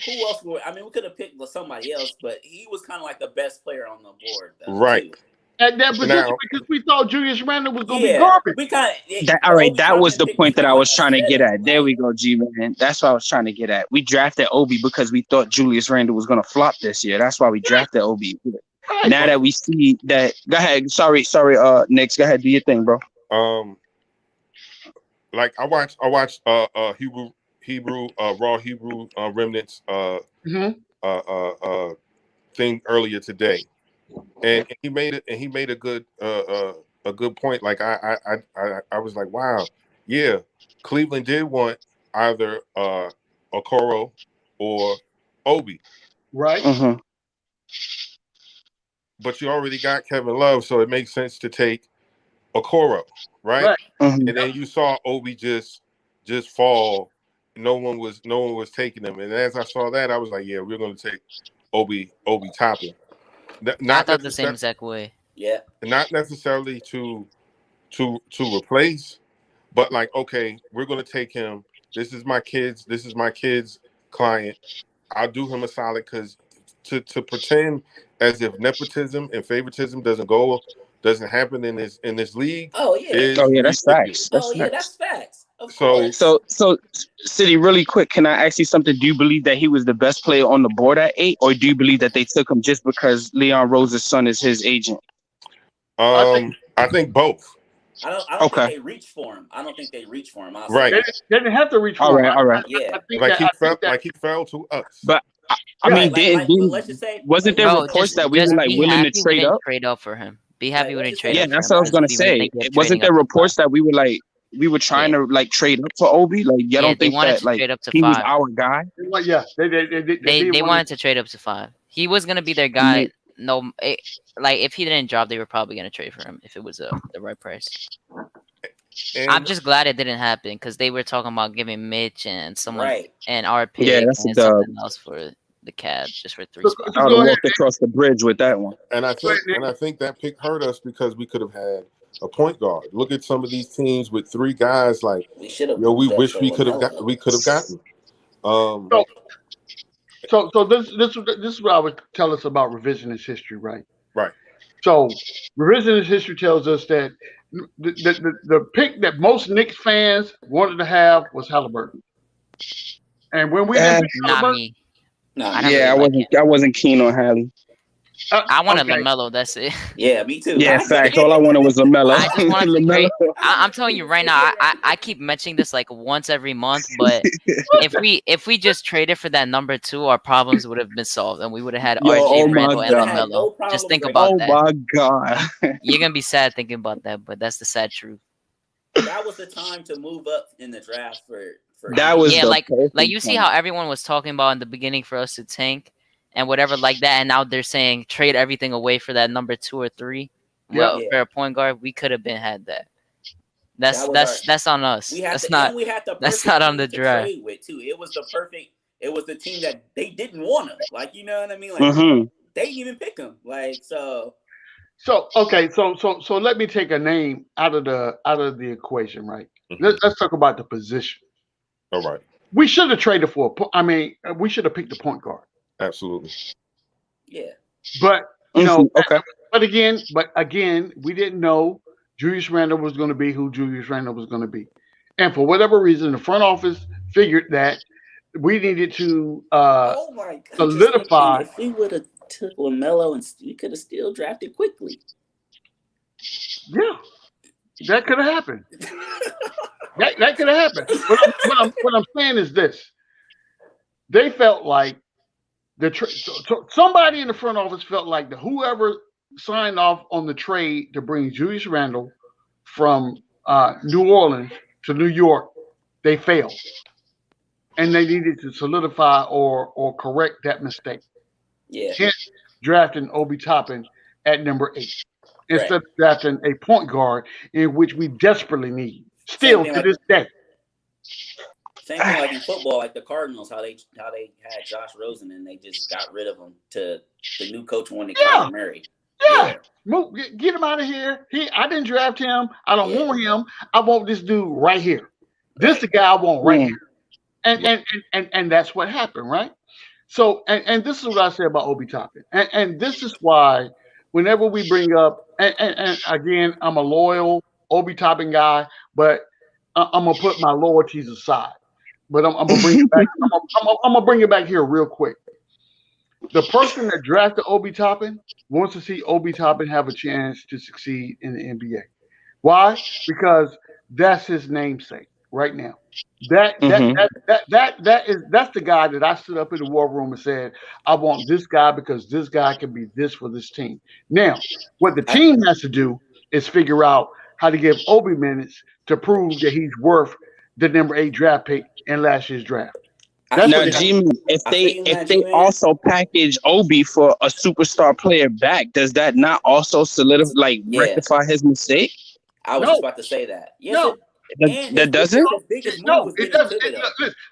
who else we could have picked somebody else, but he was kind of like the best player on the board. Right. And that position because we thought Julius Randle was going to be garbage. That was the point that I was trying to get at. There we go, G-Man. That's what I was trying to get at. We drafted Obi because we thought Julius Randle was going to flop this year. That's why we drafted Obi. Right. Now that we see that, go ahead. Sorry, Knicks. Go ahead, do your thing, bro. like I watched Hebrew Raw Hebrew Remnants Mm-hmm. thing earlier today, and he made it, and he made a good point. Like I was like, wow, yeah, Cleveland did want either Okoro or Obi, Right. Mm-hmm. but you already got Kevin Love, so it makes sense to take Okoro, right? Right. Mm-hmm. And then you saw Obi just fall. No one was taking him, and as I saw that, I was like, yeah, we're going to take Obi Toppin. I Not thought the same necessarily, exact way. Yeah. not necessarily to replace, but like, okay, we're going to take him. This is my kids. This is my kid's client. I'll do him a solid, because to pretend as if nepotism and favoritism doesn't happen in this league Oh yeah. Oh is yeah, that's ridiculous. facts. Oh That's yeah, facts. that's facts. Of So course. So, City, really quick, can I ask you something? Do you believe that he was the best player on the board at 8, or do you believe that they took him just because Leon Rose's son is his agent? I think I think both. I don't think Okay. they reached for him. I don't think they reached for him. I'll say Right. they, that. they didn't have to reach All for him. right. All right. Yeah. I think that He fell to us. But I yeah. mean, But let's just say, wasn't there Bro, reports just that we were just like be willing to happy we trade didn't up? trade up for him. Be happy we let's didn't just trade say, Yeah, up for that's him what I was because gonna we really say. thinking of Wasn't trading there up to 5. reports that we were trying Yeah, to like trade up for Obi? Like, y'all yeah, don't they think wanted that to like trade up to he was 5. our guy? Yeah. They did They want wanted to trade up to 5. He was gonna be their I guy. mean, No, like if he didn't drop, they were probably gonna trade for him if it was the right price. I'm And just glad it didn't happen because they were talking about giving Mitch and someone right. and our yeah, pick that's a and dub. something else for the Cavs just for 3 so, spots. I so would go have ahead. walked across the bridge with that one. I Go ahead, Nick. think that pick hurt us because we could have had a point guard. Look at some of these teams with 3 guys. Like, We should have yo, we moved up wish for LaMelo. we could have gotten. So this is what I would tell us about revisionist history, right? Right. So revisionist history tells us that the pick that most Knicks fans wanted to have was Halliburton, and when we didn't pick Not Halliburton, me. Not I me. don't Yeah, really like him. I wasn't keen on Hallie. I wanted okay, LaMelo. That's it. Yeah, me too. Yeah, I get facts. All I it. wanted was LaMelo. I just wanted to LaMelo. create. I'm telling you right now. I keep mentioning this like once every month, but if we just traded for that number 2, our problems would have been solved, and we would have had Yo, RJ oh my Randall We and would have god. had no LaMelo. problem Just think trading. about Oh that. my god. You're gonna be sad thinking about that, but that's the sad truth. That was the time to move up in the draft for That was Yeah, the like perfect you see time. how everyone was talking about in the beginning for us to tank and whatever like that, and now they're saying trade everything away for that number 2 or 3. yeah. Well, Yeah. for a point guard, we could have been had that. That was our. That's on us. We had That's the not and we had the that's perfect not on team the to draft. trade with too. It was the perfect. It was the team that they didn't want him. Like, you know what I mean? Like, Mm-hmm. they didn't even pick him. Like, so So okay, so let me take a name out of the equation, right? Let's talk about the position. All right. We should have traded for we should have picked the point guard. Absolutely. yeah. But Okay. but again, we didn't know Julius Randle was going to be who Julius Randle was going to be, and for whatever reason, the front office figured that we needed to Oh my God! I'm just thinking, solidify. if we would have took LaMelo and we could have still drafted quickly. Yeah, that could have happened. That could have happened. What I'm saying is this: they felt like so somebody in the front office felt like that whoever signed off on the trade to bring Julius Randle from New Orleans to New York, they failed, and they needed to solidify or correct that mistake. Yeah. Hence, drafting Obi Toppin at number 8 instead Right. of drafting a point guard in which we desperately need Same still thing to like this day. same thing like in football, like the Cardinals, how they had Josh Rosen and they just got rid of him to the new coach wanted Yeah. Kyler Murray. Yeah. Move, get him out of here. I didn't draft him. I don't Yeah. want him. I want this dude right here. This Right. the guy I want right Mm. here. And that's what happened, right? So and this is what I say about Obi Toppin. And this is why whenever we bring up and again, I'm a loyal Obi Toppin guy, but I'm gonna put my loyalties aside. But I'm gonna bring it back. I'm gonna bring it back here real quick. The person that drafted Obi Toppin wants to see Obi Toppin have a chance to succeed in the NBA. Why? Because that's his namesake. right now. That's the guy that I stood up in the war room and said, I want this guy because this guy can be this for this team. Now, what the team has to do is figure out how to give Obi minutes to prove that he's worth the number 8 draft pick in last year's draft. That's Now, what G, if they also package Obi for a superstar player back, does that not also solidify, rectify his mistake? I was just about to say that. Yes, no. That doesn't? No, it doesn't.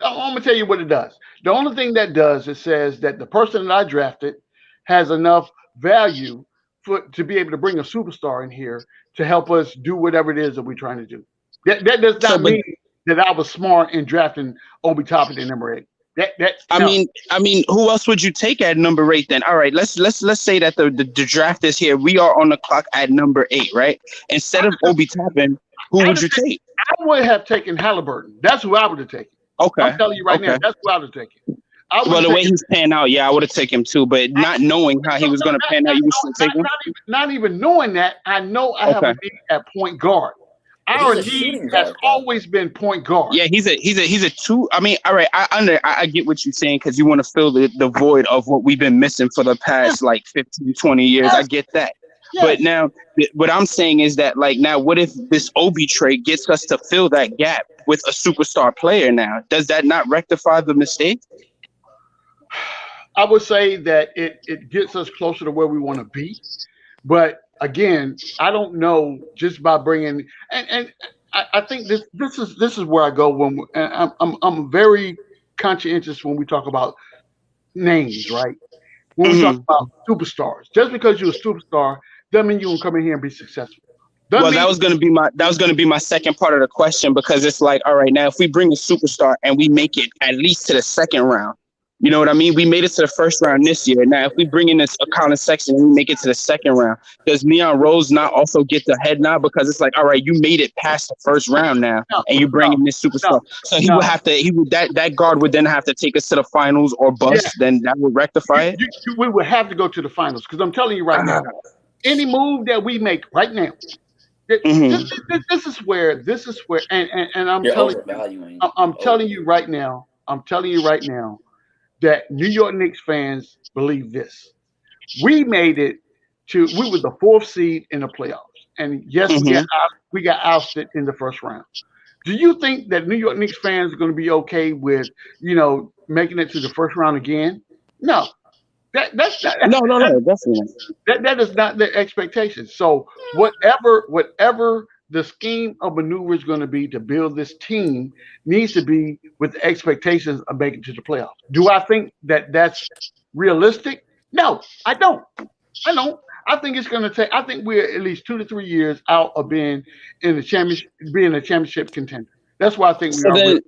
I'm gonna tell you what it does. The only thing that does, it says that the person that I drafted has enough value to be able to bring a superstar in here to help us do whatever it is that we're trying to do. That does not mean that I was smart in drafting Obi Toppin at number 8. I mean, who else would you take at number 8 then? All right, let's say that the draft is here. We are on the clock at number 8, right? Instead of Obi Toppin, who would you take? I would have taken Halliburton. That's who I would have taken. Okay. I'm telling you right now, that's who I would have taken. Well, the way he's panned out, yeah, I would have taken him too. But not knowing how he was going to pan out, you would still take him? Not even knowing that, I know I have a need at point guard. Our need has always been point guard. Yeah, he's a 2. I mean, all right, I get what you're saying because you want to fill the void of what we've been missing for the past 15, 20 years. I get that. Yes. But now what I'm saying is that now what if this Obi trade gets us to fill that gap with a superstar player now? Does that not rectify the mistake? I would say that it gets us closer to where we want to be. But again, I don't know just by bringing and I think this is where I go when I'm very conscientious when we talk about names, right? When we talk about superstars. Just because you're a superstar doesn't mean you can come in here and be successful. That was gonna be my second part of the question, because it's like, all right, now if we bring a superstar and we make it at least to the second round, you know what I mean? We made it to the first round this year. Now, if we bring in this Collin Sexton and we make it to the second round, does Leon Rose not also get the head nod? Because it's like, all right, you made it past the first round now, and you bring in this superstar. So he would have to. That guard would then have to take us to the finals or bust. Yeah. Then that would rectify it. We would have to go to the finals, because I'm telling you right now, any move that we make right now. This is where, and I'm telling you right now that New York Knicks fans believe this. We made it we were the 4th seed in the playoffs. And yes, we got ousted in the first round. Do you think that New York Knicks fans are going to be okay with, making it to the first round again? No. That's not, no, definitely. That is not the expectation. So whatever the scheme of maneuver is going to be to build this team needs to be with the expectations of making it to the playoffs. Do I think that that's realistic? No, I don't. I think it's going to take. I think we're at least 2 to 3 years out of being in the championship, being a championship contender. That's why I think we are.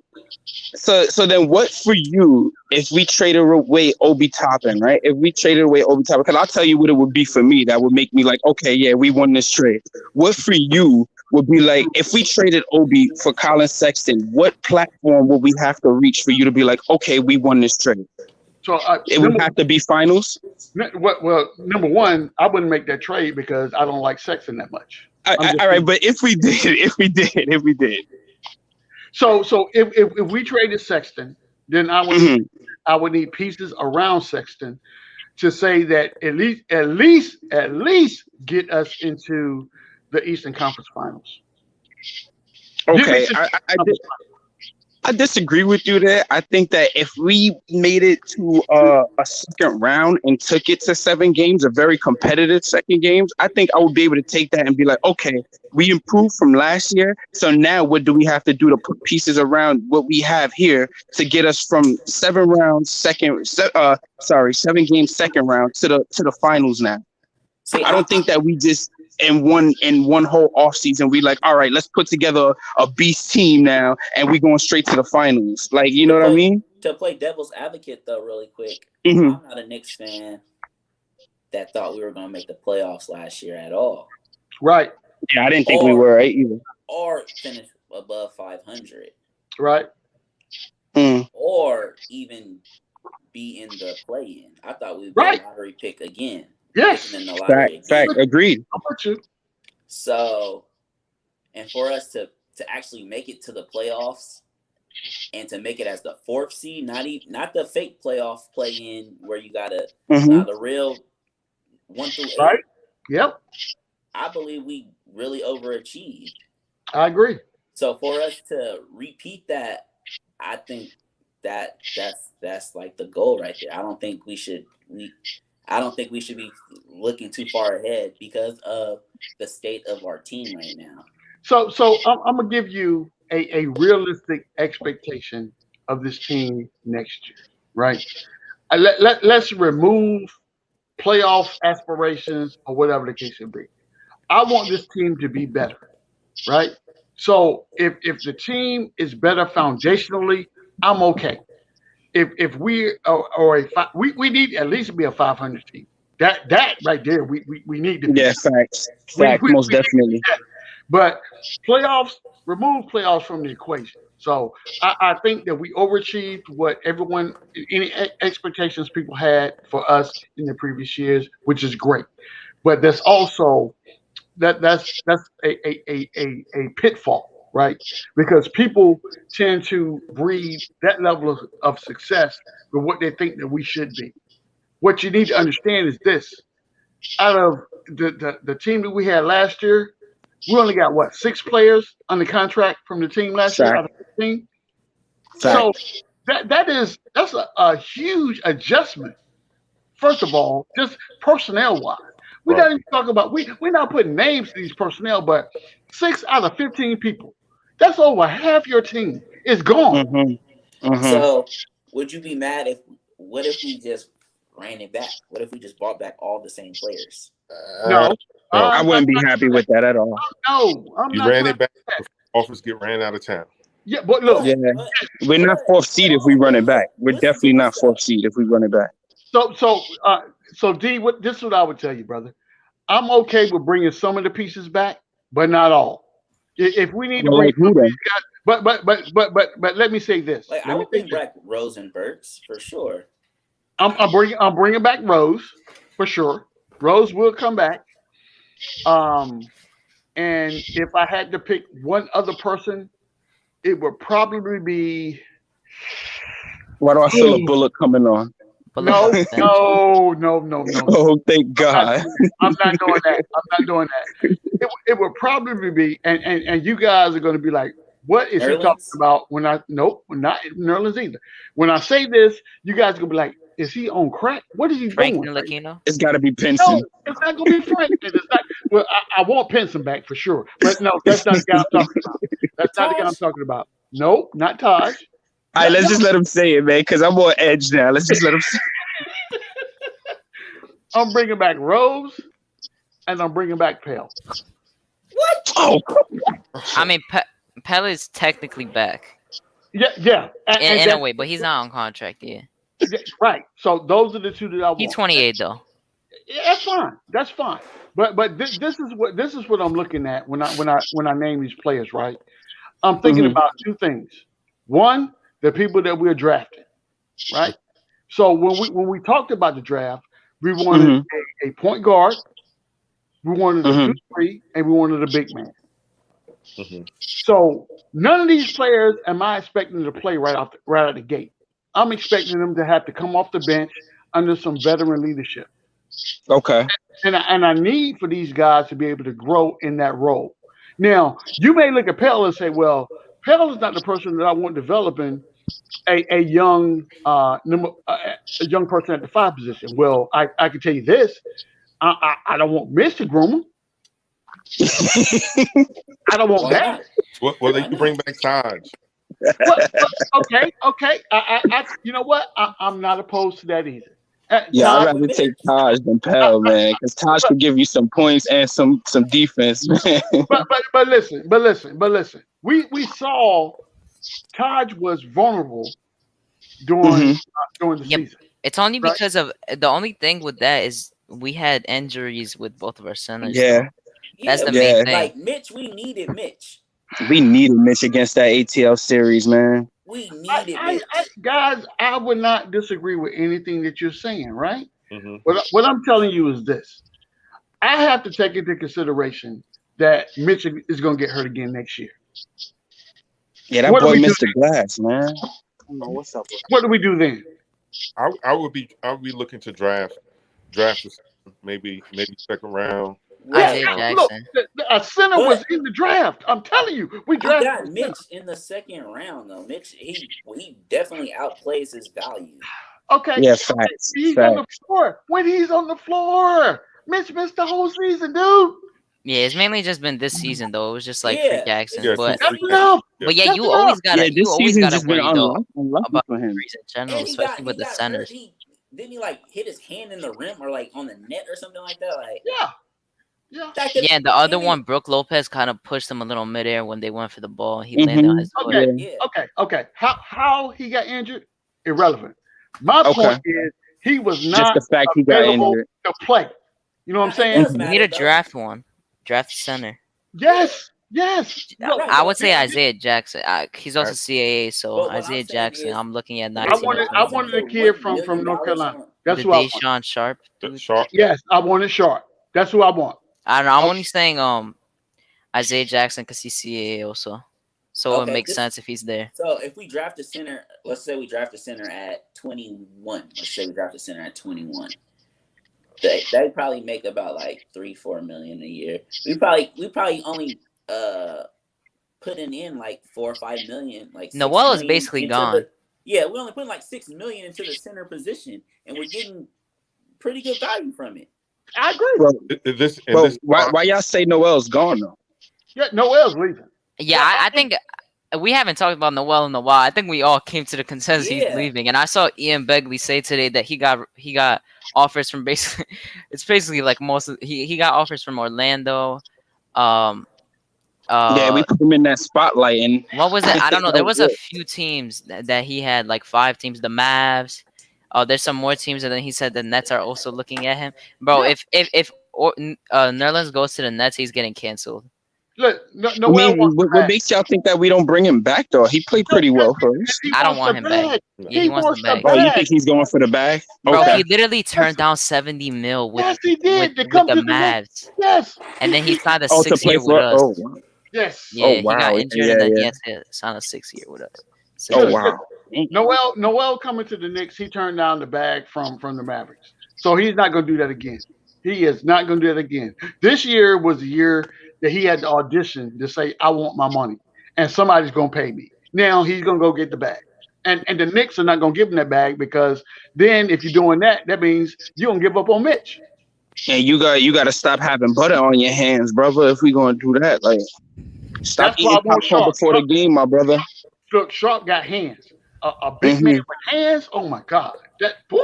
So then what for you if we traded away Obi Toppin, right? If we traded away Obi Toppin, because I'll tell you what it would be for me that would make me like, okay, yeah, we won this trade. What for you would be like, if we traded Obi for Collin Sexton, what platform would we have to reach for you to be like, okay, we won this trade? So it would have to be finals? Well, number one, I wouldn't make that trade because I don't like Sexton that much. All right, but if we did. So if we traded Sexton, then I would need pieces around Sexton to say that at least get us into the Eastern Conference Finals. Okay, I disagree with you there. I think that if we made it to a second round and took it to 7 games, a very competitive second games, I think I would be able to take that and be like, okay, we improved from last year. So now what do we have to do to put pieces around what we have here to get us from 7 games second round to the finals now? See, I don't think that we just in one whole offseason, we like, all right, let's put together a beast team now and we going straight to the finals. Like, you know what I mean? To play devil's advocate though, really quick, I'm not a Knicks fan that thought we were going to make the playoffs last year at all. Right. Yeah, I didn't think we were either. Or finish above 500. Right. Or even be in the play-in. I thought we'd be a lottery pick again. Yes. In the lottery fact. Agreed. I'll put you. So, and for us to to actually make it to the playoffs and to make it as the 4th seed, not the fake playoff play in where you gotta the real 1 through 8. Right. Yep. I believe we really overachieved. I agree. So for us to repeat that, I think that's like the goal right there. I don't think we should be looking too far ahead because of the state of our team right now. So I'm gonna give you a realistic expectation of this team next year, right? Let's remove playoff aspirations or whatever the case may be. I want this team to be better, right? So if the team is better foundationally, I'm okay. If we we need at least to be a 500 team. That right there, we need to be. Yeah, facts, most definitely. But playoffs, remove playoffs from the equation. So I think that we overachieved what any expectations people had for us in the previous years, which is great. But there's also that's a pitfall, right? Because people tend to breed that level of success with what they think that we should be. What you need to understand is this: out of the team that we had last year, we only got 6 players under contract from the team last year out of 15. So that's a huge adjustment. First of all, just personnel wise, we're not even talking about we're not putting names to these personnel, but 6 out of 15 people. That's over half your team is gone. So would you be mad what if we just ran it back? What if we just brought back all the same players? No. I wouldn't be happy with that at all. No, I'm You not. ran it back. Offers get ran out of town. Yeah, but look. Yeah, we're not 4th seed if we run it back. We're definitely not 4th seed if we run it back. So D, this is what I would tell you, brother. I'm okay with bringing some of the pieces back, but not all. If we need to bring who then? but let me say this. I would bring back Rose and Burks for sure. I'm bringing back Rose for sure. Rose will come back. And if I had to pick one other person, it would probably be. Why do I feel a bullet coming on? No. Oh, thank God. I'm not doing that. It would probably be, and you guys are going to be like, what is he talking about? We're not Nerlens either. When I say this, you guys are going to be like, is he on crack? What is he doing? It's got to be Pinson. No, it's not going to be Frank. It's not. Well, I want Pinson back for sure. But no, that's not the guy I'm talking about. That's not the guy I'm talking about. No, not Taj. All right, let's just let him say it, man, because I'm on edge now. Let's just let him say it. I'm bringing back Rose, and I'm bringing back Pell. What? Oh. I mean, Pell is technically back. Yeah. In a way, but he's not on contract yet. Yeah, right. So those are the two that I want. He's 28 though. Yeah, that's fine. But this is what I'm looking at when I name these players, right? I'm thinking about two things. One, the people that we're drafting, right? So when we talked about the draft, we wanted a point guard, we wanted a 2-3, and we wanted a big man. So none of these players am I expecting to play right out the gate. I'm expecting them to have to come off the bench under some veteran leadership. Okay. And I need for these guys to be able to grow in that role. Now, you may look at Pell and say, well, Pell is not the person that I want developing a young person at the 5 position. Well, I can tell you this. I don't want Mitch to groom him. I don't want that. Well, they can bring back Taj. Okay. You know what? I'm not opposed to that either. Yeah, I'd rather take Taj than Pell, man, because Taj could give you some points and some defense, man. But listen. We saw Taj was vulnerable during the season. It's only because of the only thing with that is we had injuries with both of our centers. Yeah. That's the main thing. Like Mitch, we needed Mitch. We needed Mitch against that ATL series, man. We needed Mitch. Guys, I would not disagree with anything that you're saying, right? What I'm telling you is this. I have to take into consideration that Mitch is going to get hurt again next year. Yeah, that What do boy we do? Mr. Glass, man. I don't know what's up with What do we do then? I would be looking to draft maybe second round. Yeah, Isaiah look, Jackson. a center But was in the draft. I'm telling you, we you drafted got a center. Mitch in the second round though. Mitch, he definitely outplays his value. Okay. Yeah, facts. He's on the Facts. floor. When he's on the floor, Mitch missed the whole season, dude. Yeah, it's mainly just been this season though. It was just like Yeah, freak accidents, Yeah, but That's enough. yeah, That's you enough. always Yeah, gotta this season's just been worry though unlucky about for him. injuries in general, and especially with the hurt. centers. Didn't he like hit his hand in the rim or like on the net or something like that? Like Yeah. Yeah, and the other one, Brooke Lopez, kind of pushed him a little midair when they went for the ball. He landed on his foot. Okay. Yeah. Okay. How he got injured? Irrelevant. My Okay. point is he was Just not the fact he got available injured. to play. You know what I'm It saying? does You matter, need to though. draft one, draft center. Yes. Look, I would say Isaiah Jackson. He's also CAA, so But what I'm Isaiah saying Jackson. is- I'm looking at I 19. wanted a kid from North Carolina. That's the who I want. Deshaun Sharp. Dude. Sharp. Yes, I wanted Sharp. That's who I want. I don't know. I'm only saying Isaiah Jackson because he's CAA also, so it makes sense if he's there. So if we draft a center, let's say we draft a center at 21. Let's say we draft a center at 21. They probably make about like 3-4 million a year. We probably only putting in like 4 or 5 million. Like Noel is basically gone. Yeah, we're only putting like 6 million into the center position, and we're getting pretty good value from it. I agree. Bro, why y'all say Noel's gone though? Yeah, Noel's leaving. Yeah, I think we haven't talked about Noel in a while. I think we all came to the consensus he's leaving, and I saw Ian Begley say today that he got offers from basically it's basically like most of he got offers from Orlando. Yeah, we put him in that spotlight, and what was it? I don't know. There was a few teams that he had, like 5 teams. The Mavs. There's some more teams, and then he said the Nets are also looking at him. Bro, if Nerlens goes to the Nets, he's getting canceled. Look, what makes y'all think that we don't bring him back though? He played pretty well for us. I don't want him back. Yeah, he wants the bag. Oh, you think he's going for the bag? Bro, Okay. he literally turned down 70 mil with, he did. with the Mavs. Yes. And then he signed a to 6-year play for with us. Oh, wow. Yes. Yeah, he got injured and then he had to sign a 6-year with us. Oh wow. Noel coming to the Knicks, he turned down the bag from the Mavericks. So he's not going to do that again. He is not going to do that again. This year was the year that he had to audition to say, I want my money. And somebody's going to pay me. Now he's going to go get the bag. And the Knicks are not going to give him that bag because then if you're doing that, that means you're going to give up on Mitch. And you got to stop having butter on your hands, brother, if we're going to do that. Like, stop That's why eating I want popcorn Sharp. before the game, my brother. Look, Sharp got hands. A big man with hands. Oh my God, that boy!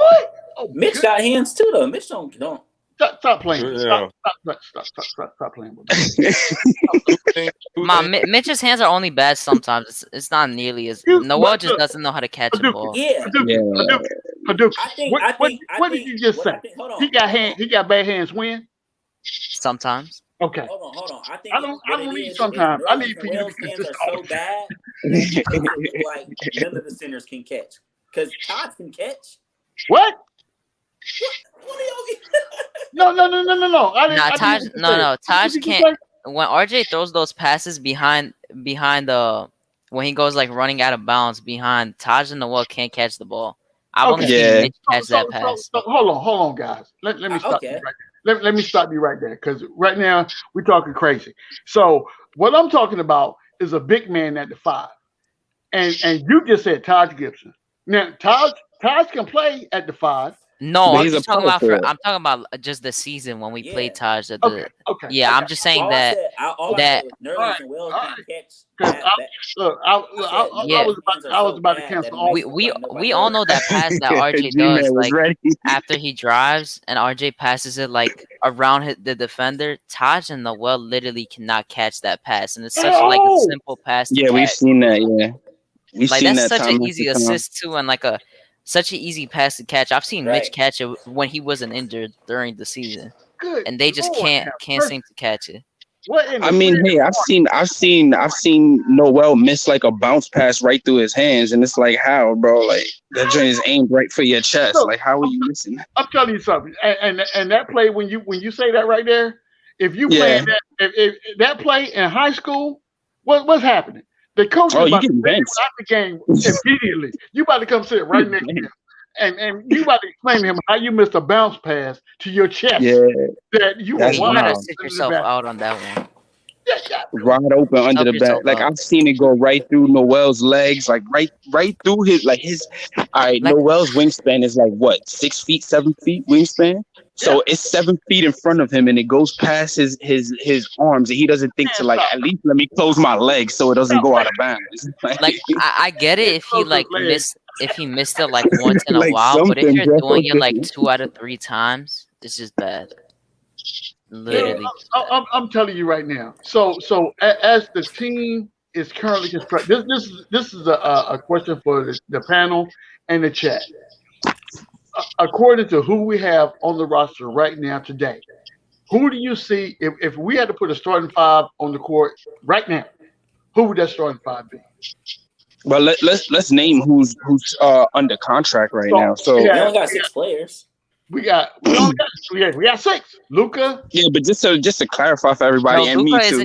Oh, Mitch got hands too, though. Mitch don't. Stop playing. Yeah. Stop playing with me. Mitch's hands are only bad sometimes. It's not nearly as Noel just doesn't know how to catch a ball. Yeah. Hadouken. I think. What did you just say? Hold on. He got bad hands when? Sometimes. Okay. Hold on. I think I don't need sometimes. I need for you to be hands consistent. are so bad. Like none of the centers can catch. Because Todd can catch. What? What are y'all No. Taj can't. When RJ throws those passes behind when he goes like running out of bounds behind, Taj and Noel can't catch the ball. I've only seen Mitch catch that pass. Hold on, guys. Let me stop you right there. Let me stop you right there because right now we're talking crazy. So what I'm talking about is a big man at the 5, and you just said Taj Gibson. Now Taj can play at the 5. No, I'm talking about just the season when we played Taj. Okay. Yeah, I'm just saying that Nerlens and Will can catch. I was about to cancel all. We all know that pass that RJ does, like after he drives and RJ passes it like around the defender. Taj and Noel literally cannot catch that pass, and it's such like a simple pass. Yeah, we've seen that. Yeah, we've seen that's that such an easy assist too, and like such an easy pass to catch. I've seen Mitch catch it when he wasn't injured during the season, and they just can't seem to catch it. I mean, hey, I've seen Noel miss like a bounce pass right through his hands, and it's like, how, bro? Like that joint is aimed right for your chest. Like, how are you missing that? I'm telling you something, and that play when you say that right there, if you play if that play in high school, What's happening? The coach is Oh, you about to getting bring you benched. out the game immediately. You about to come sit right next to him. And you about to explain to him how you missed a bounce pass to your chest Yeah, that you were that's Yeah, you wide gotta open wild. sit under the yourself basket. out on that one. Yeah. Wide open under Sub the back. yourself Like out. I've seen it go right through Noel's legs, like right through his All right, Like, Noel's wingspan is like what, 6 feet, 7 feet wingspan. Yeah. So it's 7 feet in front of him, and it goes past his arms, and he doesn't think to Man, like stop. at least let me close my legs so it doesn't Stop. go out of bounds. like I get it if he Close his like legs. missed it like once in a like while, but if something, you're bro. doing it like 2 out of 3 times, it's just bad. Yeah, Literally just bad. I'm telling you right now. So as the team is currently constructed, this is a question for the panel and the chat. According to who we have on the roster right now today, who do you see if we had to put a starting five on the court right now? Who would that starting five be? Well, let's name who's under contract right So now. So We only got 6 players. we only got we got 6. Luka. yeah, but just to clarify for everybody No, and me too,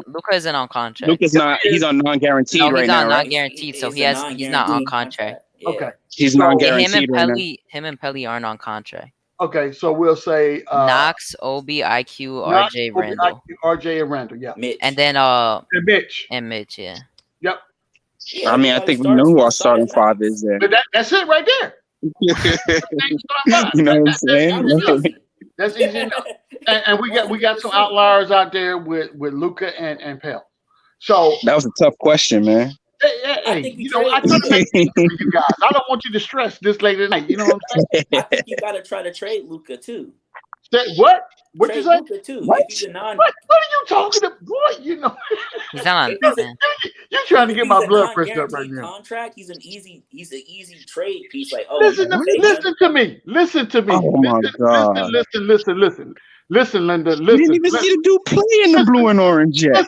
Luka isn't on contract. Luka's not. He's on non-guaranteed No, he's right now, on right? non-guaranteed, so He's a he's not on non-guaranteed contract. Yeah. Okay. He's So- non-guaranteed right now. Him and Pelly aren't on contract. Okay, so we'll say Knox, Obi, IQ, Knox, RJ, Obi, Randall, RJ and Randall, yeah. Mitch. and then And Mitch. Mitch, yeah. Yep. Yeah, I mean, I everybody think we starts know who from our the starting starting five is there. But that's it right there. You know what I'm saying? That was That's easy enough. And we got some outliers out there with Luka and Pell. So That was a tough question, man. hey, think we you know, I trade try to make it I easy for you guys. I don't want you to stress this late at night. You know what I'm saying? I think you got to try to trade Luka too. What? What you Trade say? Luka too. What? If he's a non, What are you talking about? Boy, you know, He's not on. If he's a- man. you're trying to if get he's my a blood pressure up right non-guaranteed now. contract, he's an easy trade piece. Like, oh, Listen you take him. to me. Listen to me. Oh my God. Listen, Linda. You didn't Listen. even see the dude play in the blue and orange yet.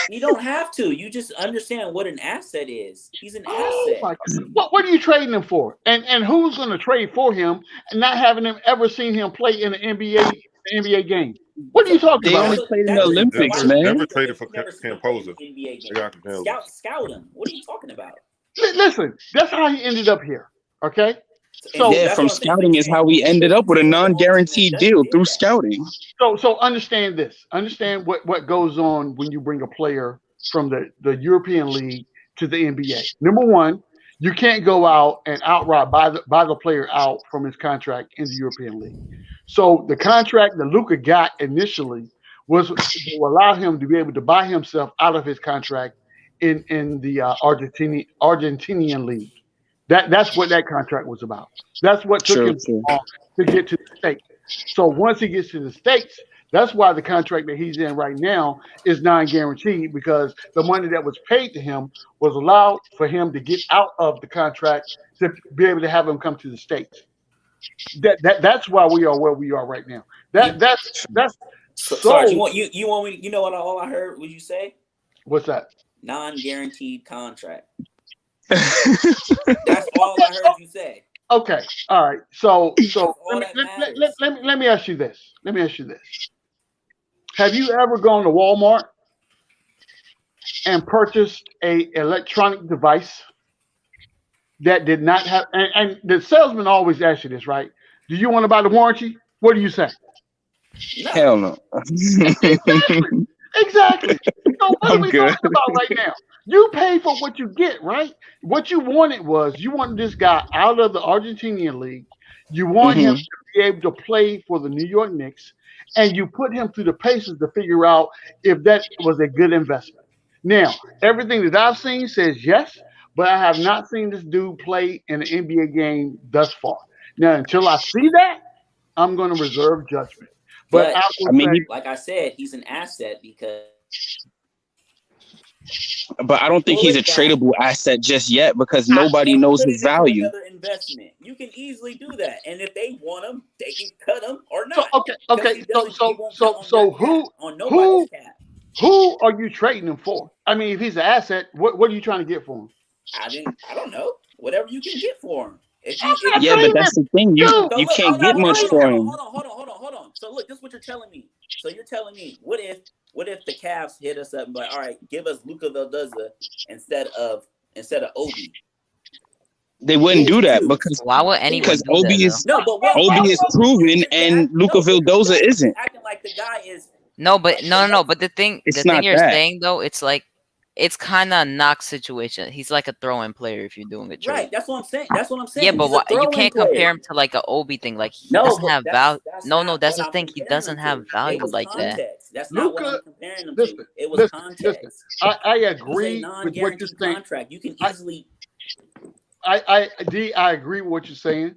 You don't have to. You just understand what an asset is. He's an Oh asset. my God. What are you trading him for? And who's going to trade for him and not having him ever seen him play in an NBA game? What are you talking They about? only played in the That- Olympics, why- man. Never traded for You've never seen him Camposa. play in NBA They got games. Camposa. Scout him. What are you talking about? Listen, that's how he ended up here. Okay. So Yeah, that's from what I'm saying. scouting is how we ended up with a non-guaranteed deal through scouting. So understand this. Understand what goes on when you bring a player from the European League to the NBA. Number one, you can't go out and outright buy the player out from his contract in the European League. So the contract that Luka got initially was to allow him to be able to buy himself out of his contract in the Argentinian League. That's what that contract was about. That's what took him so long to get to the States. So once he gets to the States, that's why the contract that he's in right now is non-guaranteed, because the money that was paid to him was allowed for him to get out of the contract to be able to have him come to the States. That's why we are where we are right now. That's So, Sarge, you want me? You know what? All I heard was you say what's that? non-guaranteed contract. That's all I heard you say. Okay, all right. So all that matters. let me ask you this. Have you ever gone to Walmart and purchased a electronic device that did not have? And the salesman always asks you this, right? Do you want to buy the warranty? What do you say? No. Hell no. Exactly. So what are we good. talking about right now? You pay for what you get, right? What you wanted was you wanted this guy out of the Argentinian League. You want him to be able to play for the New York Knicks, and you put him through the paces to figure out if that was a good investment. Now, everything that I've seen says yes, but I have not seen this dude play in an NBA game thus far. Now, until I see that, I'm going to reserve judgment. But I mean, like I said, he's an asset because. But I don't think he's a tradable asset just yet because nobody knows his value. Another investment. You can easily do that, and if they want him, they can cut him or not. So who are you trading him for? I mean, if he's an asset, what are you trying to get for him? I don't know. Whatever you can get for him. But that's the thing. You can't get much for him. Hold on. So look, this is what you're telling me. So you're telling me, what if the Cavs hit us up and be like, all right, give us Luka Vildoza instead of Obi? They wouldn't do that why would anyone do Obi that? is No, but Obi is proven and Luka Vildoza isn't. Acting like the guy is. No, but no. But the thing you're saying though, it's like it's kind of a knock situation. He's like a throw-in player if you're doing a trade. Right, that's what I'm saying. Yeah, but you can't compare him to like an Obi thing. Like he doesn't have value. No, that's the thing. He doesn't have value like that. That's not what I'm comparing him to. It was context. I agree with what you're saying. Contract. You can easily. I agree with what you're saying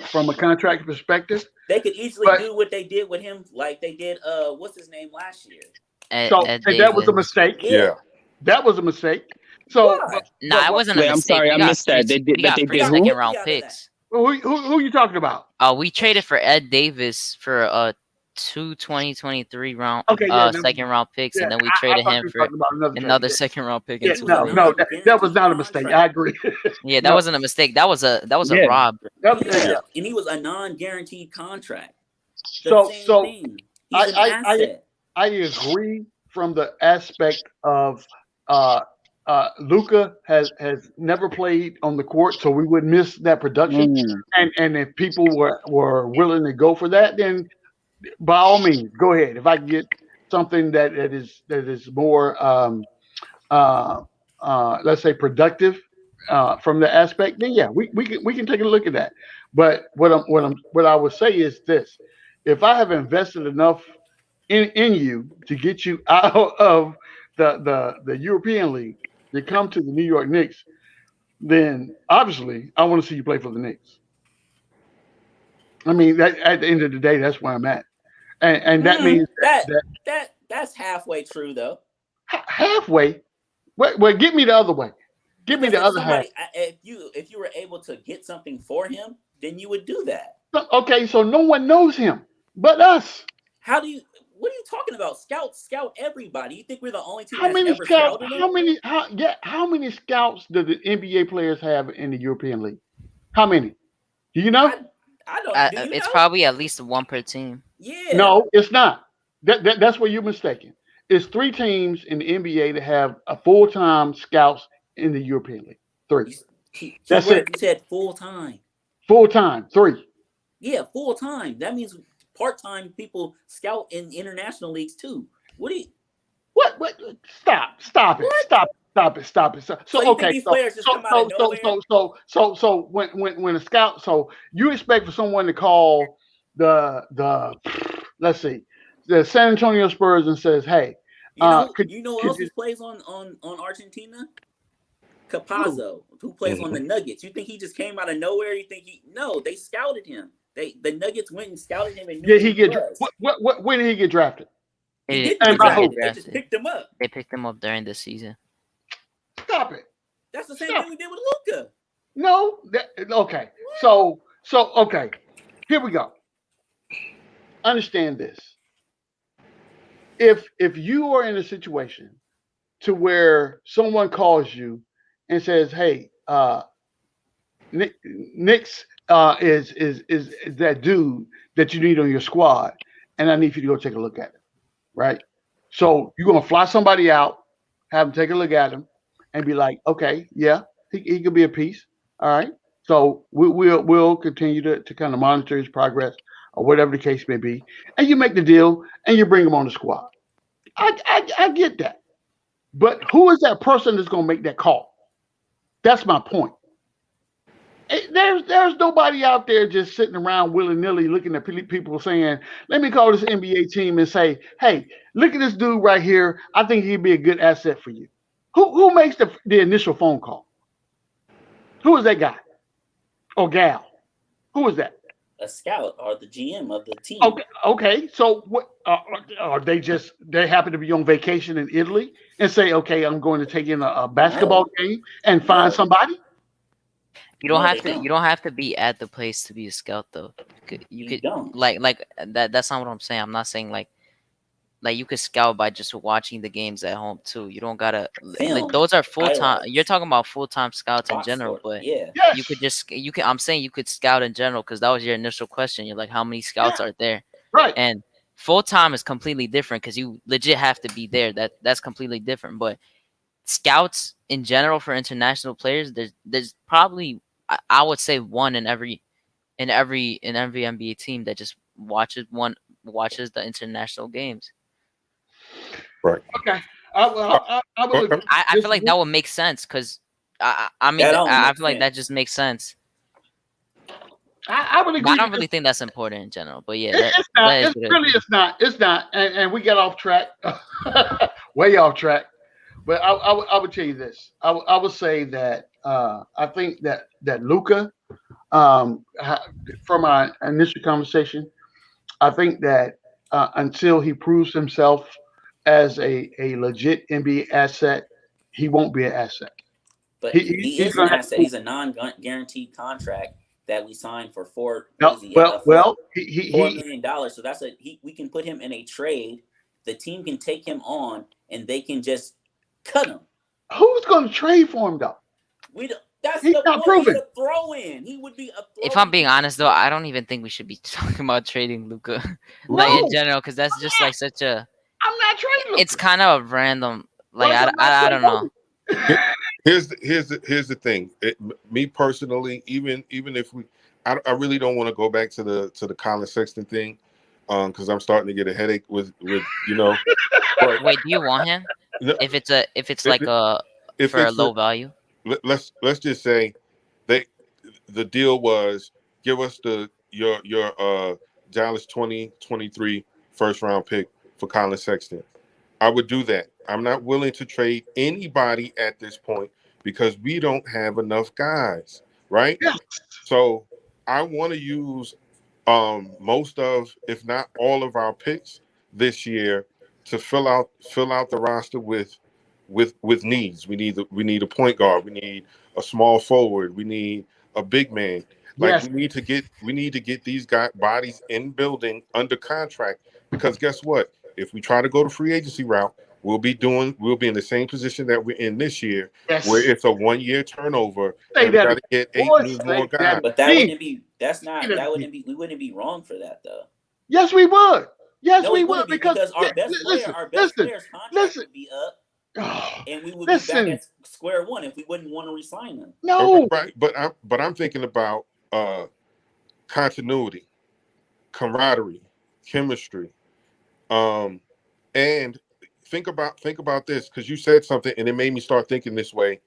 from a contract perspective. They could easily do what they did with him, like they did. What's his name last year? And that was a mistake. Yeah. That was a mistake. So it wasn't a mistake. I'm sorry, I missed that. They did second round picks. Who are you talking about? We traded for Ed Davis for 2 2023 second round picks, and then we traded him for another second round pick. That was not a mistake. I agree. Yeah, that wasn't a mistake. That was a rob. And he was a non-guaranteed contract. So I agree from the aspect of Luka has never played on the court, so we would miss that production. And if people were willing to go for that, then by all means, go ahead. If I can get something that is more let's say productive from the aspect, then yeah, we can take a look at that. But what I would say is this: if I have invested enough in you to get you out of the European League to come to the New York Knicks, then obviously I want to see you play for the Knicks. I mean, that at the end of the day, that's where I'm at, and that means that's halfway true though. Halfway. Well, get me the other way. Give me the other half. If you were able to get something for him, then you would do that. Okay, so no one knows him but us. What are you talking about? Scout everybody. You think we're the only team how many ever scouts? scouted him? How many scouts do the NBA players have in the European League? How many? Do you know? I don't. It's probably at least one per team. Yeah. No, it's not. That's where you're mistaken. It's 3 teams in the NBA that have a full-time scouts in the European League. 3. That's it. You said full-time. Full-time. 3. Yeah, full-time. That means part-time people scout in international leagues too. What? Stop it. What? Stop it. So okay. So when a scout, so you expect for someone to call the let's see, the San Antonio Spurs and says, hey, you know who else plays on Argentina? Capazzo, who plays on the Nuggets. You think he just came out of nowhere? You think No, they scouted him. The Nuggets went and scouted him. And when did he get drafted? They just picked him up. They picked him up during the season. Stop it. That's the same thing we did with Luka. No. Okay. So okay. Here we go. Understand this. If you are in a situation to where someone calls you and says, "Hey, Knicks is that dude that you need on your squad, and I need you to go take a look at him," right? So you're gonna fly somebody out, have them take a look at him, and be like, "Okay, yeah, he could be a piece. All right." So we'll continue to kind of monitor his progress or whatever the case may be, and you make the deal and you bring him on the squad. I get that, but who is that person that's going to make that call? That's my point. There's nobody out there just sitting around willy-nilly looking at people saying, "Let me call this NBA team and say, hey, look at this dude right here. I think he'd be a good asset for you." Who makes the initial phone call? Who is that guy or gal? Who is that? A scout or the GM of the team. Okay. So what are they happen to be on vacation in Italy and say, "Okay, I'm going to take in a basketball game and find somebody"? You don't have to be at the place to be a scout though. You could like that. That's not what I'm saying. I'm not saying like you could scout by just watching the games at home too. You don't gotta those are full time. You're talking about full time scouts in general, but you could I'm saying you could scout in general because that was your initial question. You're like, how many scouts are there? Right. And Full time is completely different because you legit have to be there. That's completely different. But scouts in general for international players, there's probably I would say one in every NBA team that just watches the international games. Right. Okay. I will agree. I feel like that would make sense because I mean I feel like that just makes sense. I would agree. I don't really think that's important in general, but yeah, it's not. It's not. And we got off track, way off track. But I would tell you this. I would say that I think that Luka, from our initial conversation, I think that until he proves himself as a legit NBA asset, he won't be an asset. But he is an asset. He's a non-guaranteed contract that we signed for $4 million. So that's we can put him in a trade. The team can take him on, and they can just cut him. Who's going to trade for him though? That's the point. Proven. He's a throw-in. He would be a throw-in. If I'm being honest though, I don't even think we should be talking about trading Luka like in general, because that's just like such a. I'm not trading Luka. It's kind of random. Like I don't know. Here's the thing. Me personally, even if I really don't want to go back to the Collin Sexton thing, because I'm starting to get a headache with you know. But, wait, do you want him? If it's for a low value. Let's just say the deal was give us your Dallas 2023 first round pick for Collin Sexton. I would do that. I'm not willing to trade anybody at this point because we don't have enough guys, right? Yeah. So I want to use most of, if not all of our picks this year to fill out the roster with needs. We need a point guard. We need a small forward. We need a big man. Like we need to get these bodies in building under contract, because guess what? If we try to go the free agency route, we'll be in the same position that we're in this year, where it's a 1-year turnover. And we got to get 8 more guys. But we wouldn't be wrong for that though. Yes, we would. Yes, no, we would, because our best player's contract would be up, and we would be back at square one if we wouldn't want to resign them. No, right. But I'm thinking about continuity, camaraderie, chemistry, and think about this, because you said something and it made me start thinking this way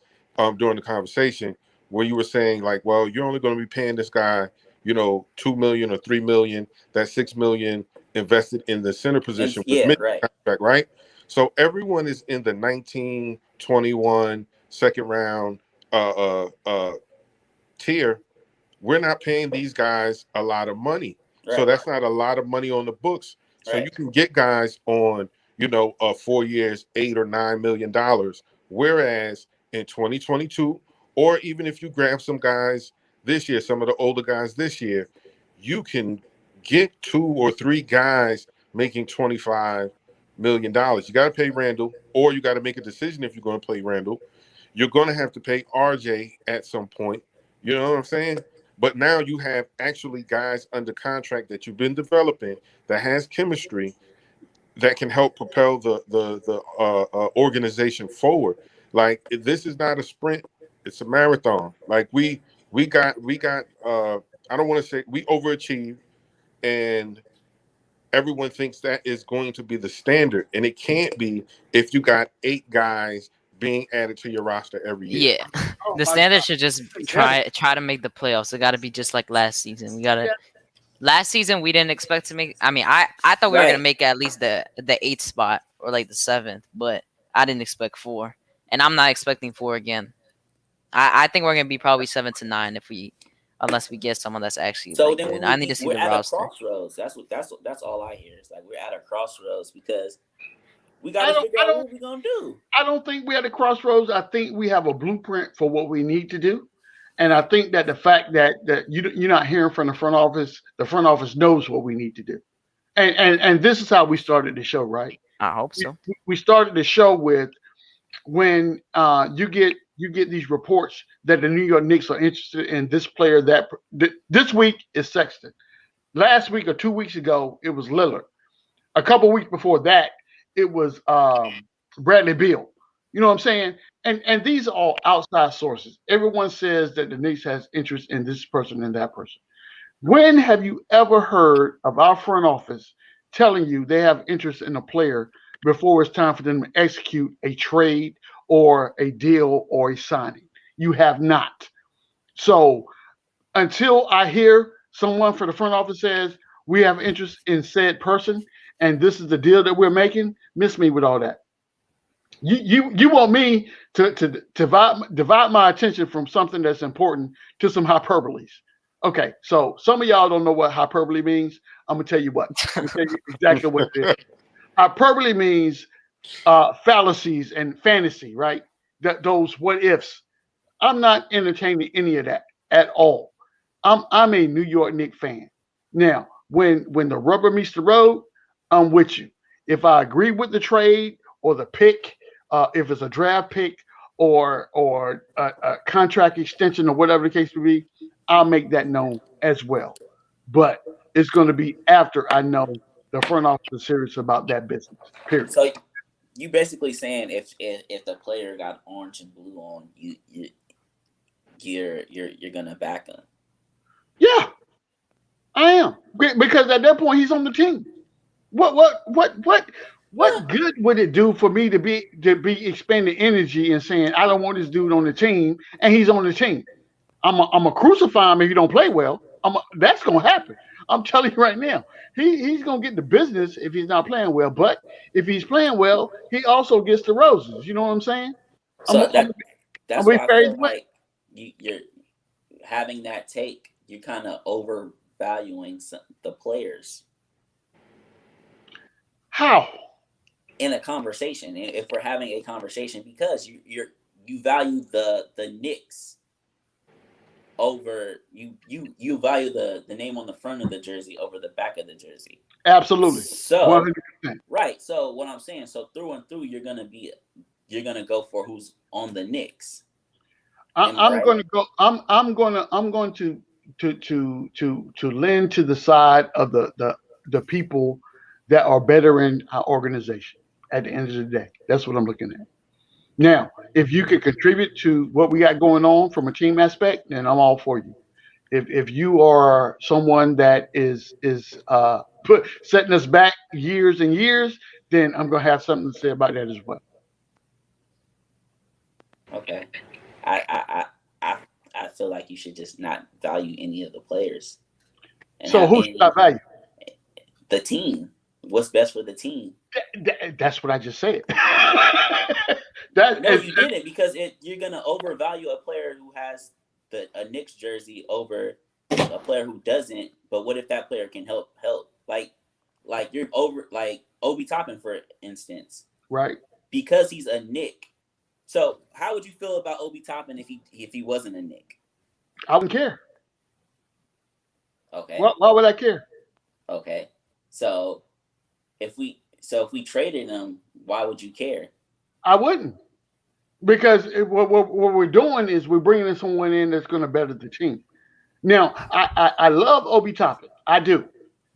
during the conversation, where you were saying like, well, you're only going to be paying this guy, $2 million or $3 million. That's $6 million invested in the center position. Right. Contract, right. So everyone is in the 1921 second round tier. We're not paying these guys a lot of money. Right. So that's not a lot of money on the books. So you can get guys on, 4 years, $8 or $9 million. Whereas in 2022, or even if you grab some guys this year, some of the older guys this year, you can get 2 or 3 guys making $25 million. You got to pay Randall, or you got to make a decision if you're going to play Randall. You're going to have to pay RJ at some point. You know what I'm saying? But now you have actually guys under contract that you've been developing that has chemistry that can help propel the organization forward. Like, this is not a sprint; it's a marathon. Like we got. I don't want to say we overachieved, and everyone thinks that is going to be the standard, and it can't be if you got 8 guys being added to your roster every year. Yeah, the standard should just try to make the playoffs. It got to be just like last season. Last season we didn't expect to make. I mean, I thought we were gonna make at least the 8th spot or like the 7th, but I didn't expect 4, and I'm not expecting 4 again. I think we're gonna be probably 7 to 9 unless we get someone that's actually. So like then good. I need to see the roster. We're at a crossroads. That's all I hear. It's like we're at a crossroads because we got to figure out what we're gonna do. I don't think we're at a crossroads. I think we have a blueprint for what we need to do, and I think that the fact that you're not hearing from the front office knows what we need to do, and this is how we started the show, right? I hope so. We started the show with when you get these reports that the New York Knicks are interested in this player. That this week is Sexton. Last week or 2 weeks ago, it was Lillard. A couple weeks before that, it was Bradley Beal. You know what I'm saying? And these are all outside sources. Everyone says that the Knicks has interest in this person and that person. When have you ever heard of our front office telling you they have interest in a player before it's time for them to execute a trade or a deal or a signing? You have not. So until I hear someone for the front office says we have interest in said person and this is the deal that we're making, miss me with all that. You want me to divide my attention from something that's important to some hyperboles. Okay, so some of y'all don't know what hyperbole means. I'm gonna tell you what. I'm gonna tell you exactly what it is. Hyperbole means fallacies and fantasy, right? Those what ifs. I'm not entertaining any of that at all. I'm a New York Knicks fan. Now, when the rubber meets the road, I'm with you. If I agree with the trade or the pick, if it's a draft pick or a contract extension or whatever the case may be, I'll make that known as well. But it's going to be after I know the front office is serious about that business. Period. So you basically saying if the player got orange and blue on, you're gonna back him. Yeah, I am because at that point he's on the team. What good would it do for me to be expending energy and saying I don't want this dude on the team and he's on the team? I'm a crucify him if you don't play well. That's gonna happen. I'm telling you right now. He's gonna get the business if he's not playing well. But if he's playing well, he also gets the roses. You know what I'm saying? So I'm that's why I feel like you're having that take. You're kind of overvaluing the players. How? In a conversation, if we're having a conversation, because you value the Knicks over you value the name on the front of the jersey over the back of the jersey. Absolutely. So 100%. Right. So what I'm saying, so through and through, you're gonna go for who's on the Knicks. I'm going to go. I'm going to lend to the side of the people that are better in our organization. At the end of the day, that's what I'm looking at. Now, if you can contribute to what we got going on from a team aspect, then I'm all for you. If you are someone that is setting us back years and years, then I'm gonna have something to say about that as well. Okay. I feel like you should just not value any of the players. So who should I value? The team. What's best for the team? That's what I just said. No, you didn't, because you're gonna overvalue a player who has a Knicks jersey over a player who doesn't. But what if that player can help? Like you're over like Obi Toppin, for instance, right? Because he's a Knick. So how would you feel about Obi Toppin if he wasn't a Knick? I wouldn't care. Okay. Why would I care? Okay. So if we traded him, why would you care? I wouldn't, because what we're doing is we're bringing someone in that's going to better the team. Now, I love Obi Toppin, I do,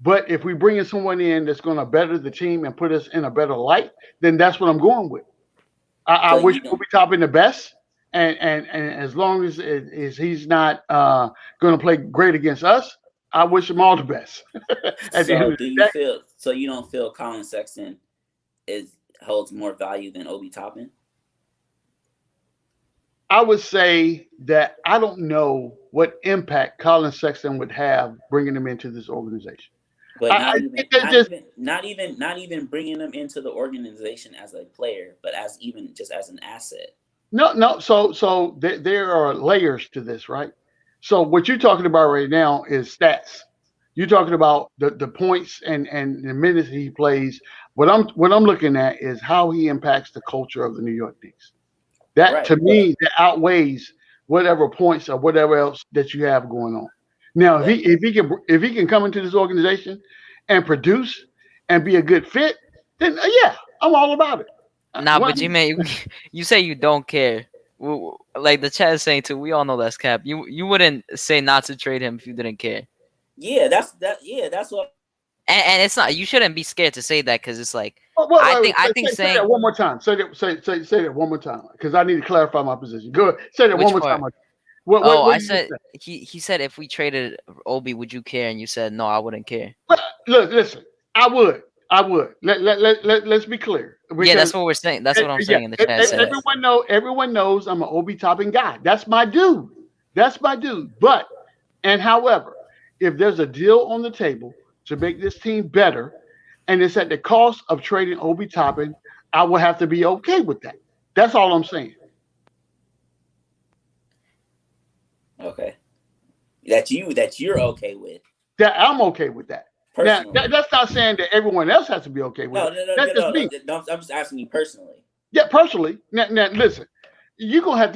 but if we bring in someone in that's going to better the team and put us in a better light, then that's what I'm going with. I wish Obi Toppin the best, and as long as he's not going to play great against us, I wish him all the best. So you don't feel Collin Sexton holds more value than Obi Toppin? I would say that I don't know what impact Collin Sexton would have bringing him into this organization. But not even bringing him into the organization as a player, but as an asset. No. So there are layers to this, right? So what you're talking about right now is stats. You're talking about the points and the minutes he plays. What I'm looking at is how he impacts the culture of the New York Knicks. That right, to me that outweighs whatever points or whatever else that you have going on. Now, if he can come into this organization and produce and be a good fit, then yeah, I'm all about it. Nah, but you say you don't care. Like the chat is saying too, we all know that's cap. You wouldn't say not to trade him if you didn't care. Yeah, that's what And it's not. You shouldn't be scared to say that because it's like I think say saying that one more time. Say that one more time because I need to clarify my position. Go ahead. Say that which one more part. time. Oh, What I did you said say? he said if we traded Obi, would you care? And you said no, I wouldn't care. Well, look, listen. I would. Let's be clear Yeah, because that's what we're saying. That's what I'm yeah, saying in the chat. Says everyone knows I'm an Obi Toppin guy. That's my dude. That's my dude. But and however, if there's a deal on the table to make this team better, and it's at the cost of trading Obi Toppin, I will have to be okay with that. That's all I'm saying. Okay. That you're okay with. That I'm okay with that. Now, Personally. that's not saying that everyone else has to be okay with it. That's just me. No, I'm just asking you personally. Yeah, personally. Now listen, you're gonna have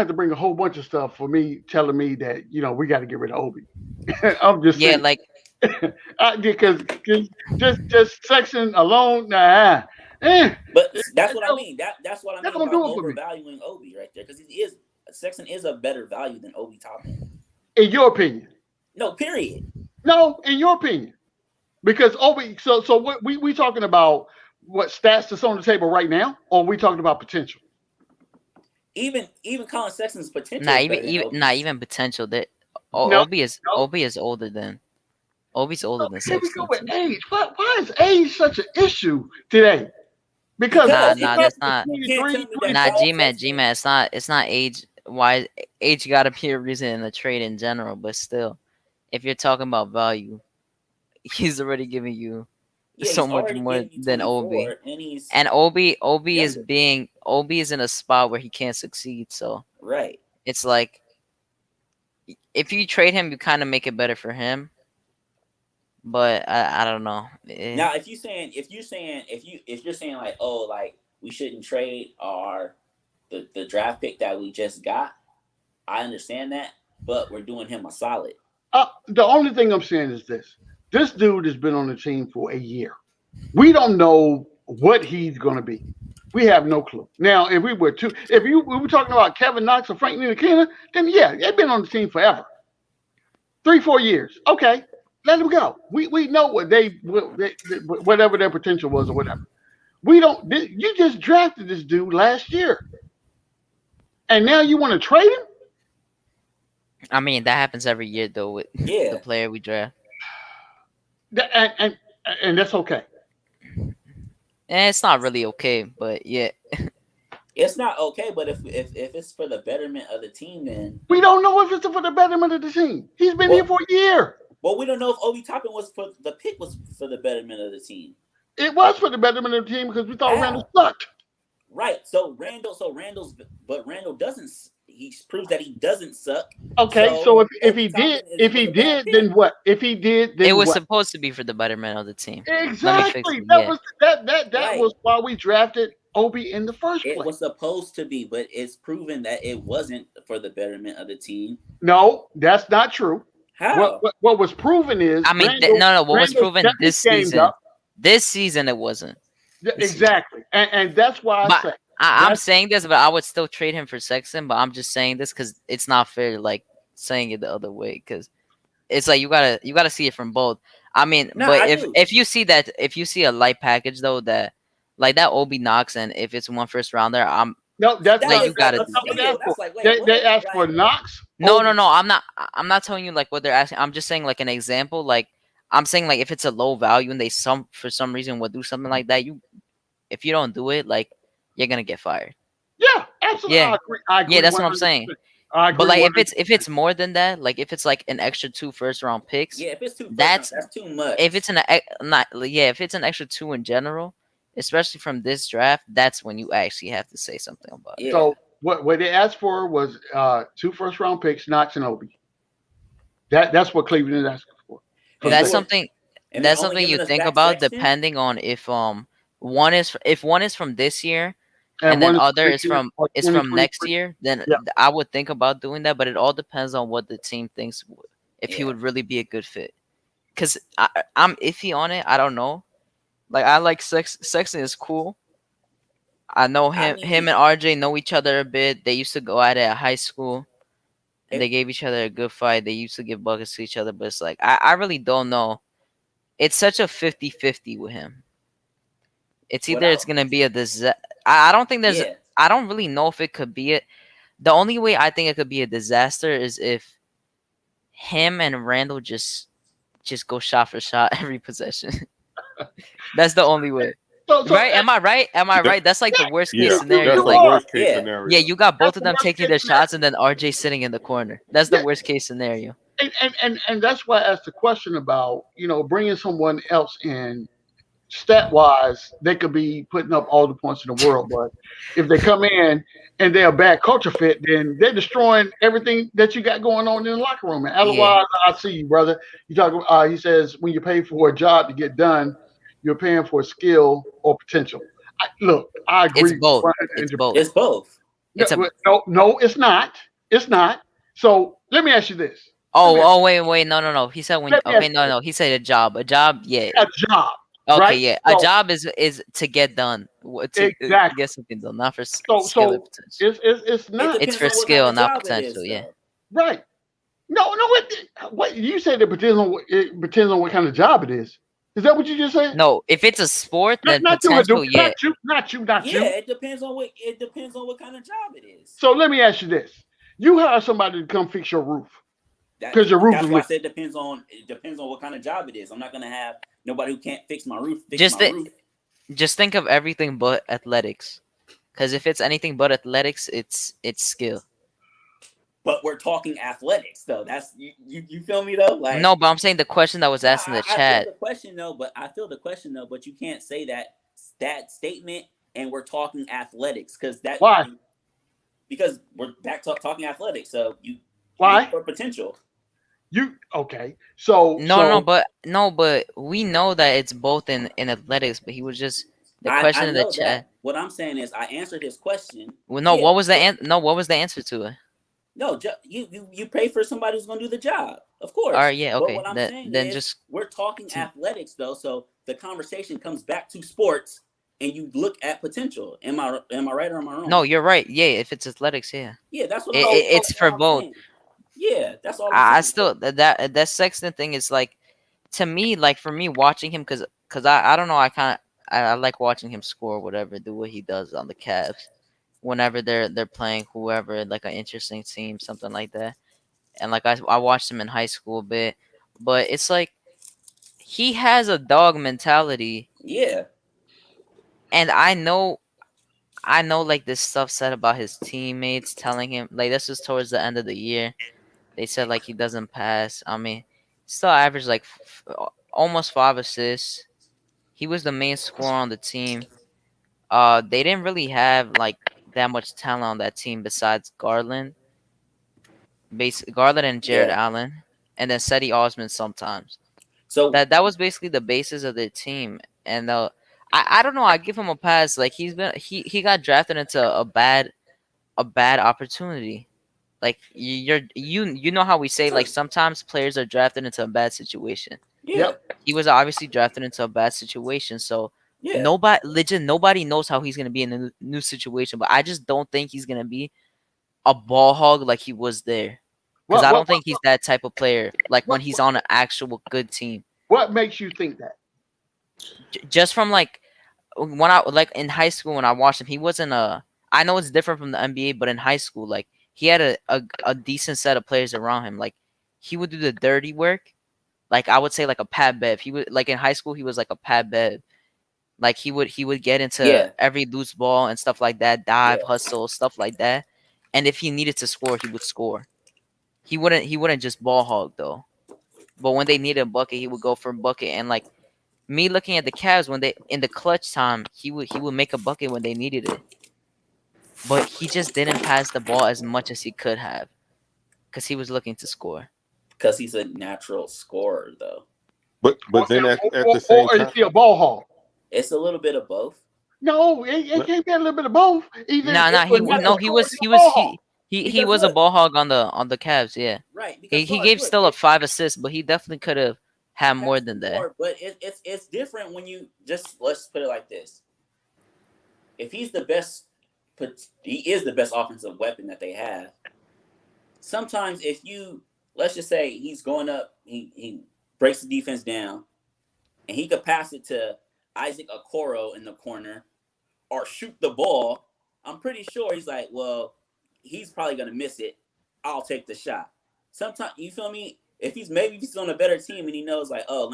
to bring a whole bunch of stuff for me telling me that we got to get rid of Obi. I'm just saying. like because just Sexton alone, nah. But that's what I mean. That's what I mean about overvaluing Obi right there, because Sexton is a better value than Obi Toppin. In your opinion? No, period. No, in your opinion. Because Obi, so what we talking about what stats that's on the table right now, or are we talking about potential? Even Collin Sexton's potential. Not even potential. That Obi is older than Obi's older than Sexton. Here we go with age. Why is age such an issue today? Because that's not. G-Man, it's not age. Why age got to be a reason in the trade in general, but still, if you're talking about value, he's already giving you so much more than Obi. And Obi is in a spot where he can't succeed. So right, it's like if you trade him, you kind of make it better for him. But I don't know. Now, if you're saying like, oh, like we shouldn't trade the draft pick that we just got, I understand that, but we're doing him a solid. The only thing I'm saying is this dude has been on the team for a year. We don't know what he's going to be. We have no clue. Now, if we were talking about Kevin Knox or Frank Ntilikina, then yeah, they've been on the team forever. 3-4 years. Okay, let them go. We know what whatever their potential was or whatever. We don't. You just drafted this dude last year, and now you want to trade him? I mean, that happens every year though with the player we draft. And that's okay. And it's not really okay, but yeah. It's not okay, but if it's for the betterment of the team, then we don't know if it's for the betterment of the team. He's been here for a year. Well, we don't know if Obi Toppin was for the pick was for the betterment of the team. It was for the betterment of the team because we thought Randall sucked. Right. So Randall doesn't. He proves that he doesn't suck. Okay, so if he did, then what? If he did, then it was what? supposed to be for the betterment of the team. Exactly. That was why we drafted Obi in the first place. It was supposed to be, but it's proven that it wasn't for the betterment of the team. No, that's not true. How? What was proven is what was proven this season? This season it wasn't. Exactly, and that's why I say. I'm saying this, but I would still trade him for Sexton. But I'm just saying this because it's not fair, like saying it the other way. Because it's like you gotta see it from both. I mean, if you see a light package though that like that Obi Knox, and if it's one first rounder, you gotta. They asked for Knox. No. I'm not telling you like what they're asking. I'm just saying like an example. Like I'm saying like if it's a low value and they for some reason would do something like that, if you don't do it, like you're gonna get fired. Yeah, absolutely. Yeah, I agree. Yeah, that's what I'm saying. But like if it's more than that, like if it's like an extra 2 first round picks, if it's 2 that's too much. If it's if it's an extra 2 in general, especially from this draft, that's when you actually have to say something about it. So what they asked for was 2 first round picks, Knox and Obi. That's what Cleveland is asking for. That's something. That's something you think about depending on if one is from this year. And then other is from next year, then I would think about doing that, but it all depends on what the team thinks if he would really be a good fit. Because I'm iffy on it. I don't know. Like I like Sexton is cool. I know him and RJ know each other a bit. They used to go at it at high school. And they gave each other a good fight. They used to give buckets to each other, but it's like I really don't know it's such a 50-50 with him. It's either Without, it's gonna be a disaster. I don't think there's. yeah, I don't really know if it could be it. The only way I think it could be a disaster is if him and Randall just go shot for shot every possession. That's the only way. So, Right? Am I right? Am I That- right? That's like the worst case Yeah, scenario. that's the Like, worst case Yeah. scenario. yeah, you got both That's of the them worst taking case their scenario. shots and then RJ sitting in the corner. That's the worst case scenario. And that's why I asked the question about, bringing someone else in. Stat wise, they could be putting up all the points in the world, but if they come in and they're a bad culture fit, then they're destroying everything that you got going on in the locker room. And otherwise, I see you, brother. You talk. He says when you pay for a job to get done, you're paying for skill or potential. Look, I agree. It's both. 100%. It's both. it's both. It's a No, it's not. It's not. So let me ask you this. wait, no. He said when Let me ask okay, no. He said a job. A job, yeah. A job. Okay, right? yeah. A So- job is to get done. To Exactly. get something done, not for So skill or potential. it's not It It's depends for on what skill, kind of not job it potential, is, yeah. though. right. No. What you said it depends on what kind of job it is. Is that what you just said? No, if it's a sport, then Not you, potential, Hadouken. yeah. Not you. Yeah, it depends on what kind of job it is. So let me ask you this: you hire somebody to come fix your roof because your roof That's is why I leaking. said it depends on what kind of job it is. I'm not gonna have nobody who can't fix my roof Just Just think of everything but athletics. Because if it's anything but athletics, it's skill. But we're talking athletics, though. That's you feel me though? Like No, but I'm saying the question that was asked in the I chat. feel the question though, but you can't say that statement and we're talking athletics Why? Because we're back to talking athletics. So you Why? look for potential. Okay? So but we know that it's both in athletics. But he was just the question I in the know chat. that. What I'm saying is I answered his question. Well, no, Yeah, what was the what was the answer to it? No, you pay for somebody who's gonna do the job, of course. All right, yeah, okay. But what I'm saying then is, just we're talking athletics though, so the conversation comes back to sports, and you look at potential. Am I right or am I wrong? no, you're right. Yeah, if it's athletics, yeah. Yeah, that's what It's for both. saying. Yeah, that's all. I I'm saying. still that Sexton thing is like, to me, like for me watching him, because I don't know, I like watching him score, whatever, do what he does on the Cavs whenever they're playing whoever, like an interesting team, something like that. And like I watched him in high school a bit, but it's like he has a dog mentality, Yeah, and I know like this stuff said about his teammates telling him, like, this was towards the end of the year. They said like he doesn't pass. I mean, still averaged like almost 5 assists. He was the main scorer on the team. They didn't really have like that much talent on that team besides Garland and Jared Allen, and then Seti Osman sometimes. So that was basically the basis of their team. And I don't know. I give him a pass. Like he got drafted into a bad opportunity. Like you know how we say, like, sometimes players are drafted into a bad situation. yeah, He was obviously drafted into a bad situation. So yeah. nobody knows how he's gonna be in a new situation. But I just don't think he's gonna be a ball hog like he was there. Because I don't think he's that type of player. Like when he's on an actual good team. What makes you think that? Just from like when I like in high school when I watched him, he wasn't a. I know it's different from the NBA, but in high school, like he had a decent set of players around him. Like he would do the dirty work. Like I would say like a Pat Bev. He would, like in high school he was like a Pat Bev. Like he would get into every loose ball and stuff like that, dive, hustle, stuff like that. And if he needed to score, he would score. He wouldn't just ball hog though. But when they needed a bucket, he would go for a bucket. And like me looking at the Cavs, when they in the clutch time, he would make a bucket when they needed it. But he just didn't pass the ball as much as he could have, because he was looking to score. Because he's a natural scorer, though. But then at the same time, is he a ball hog? It's a little bit of both. No, it can't be a little bit of both. He was a ball hog on the Cavs, yeah. Right. He gave still a 5 assists, but he definitely could have had more than that. But it's different when you let's put it like this. If he's the best, he is the best offensive weapon that they have. Sometimes if you, let's just say he's going up, he breaks the defense down, and he could pass it to Isaac Okoro in the corner or shoot the ball, I'm pretty sure he's like, well, he's probably gonna miss it. I'll take the shot. Sometimes, you feel me? If he's on a better team and he knows like, oh,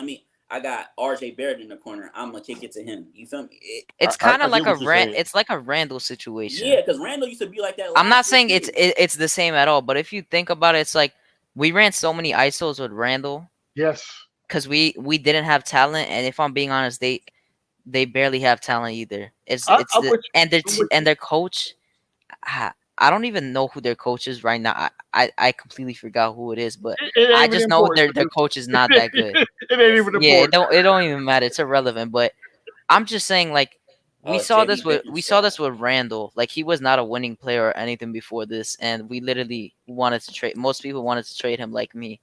I got RJ Barrett in the corner, I'm gonna kick it to him. You feel me? It's kind of like it's like a Randall situation. Yeah, because Randall used to be like that. I'm not saying it's the same at all, but if you think about it, it's like we ran so many ISOs with Randall. Yes. Because we didn't have talent, and if I'm being honest, they barely have talent either. And their coach, I don't even know who their coach is right now. I completely forgot who it is, but I just know their coach is not that good. It ain't even important. Yeah, it don't even matter. It's irrelevant. But I'm just saying, like, we saw this with Randall. Like, he was not a winning player or anything before this, and we literally wanted to trade. Most people wanted to trade him, like me.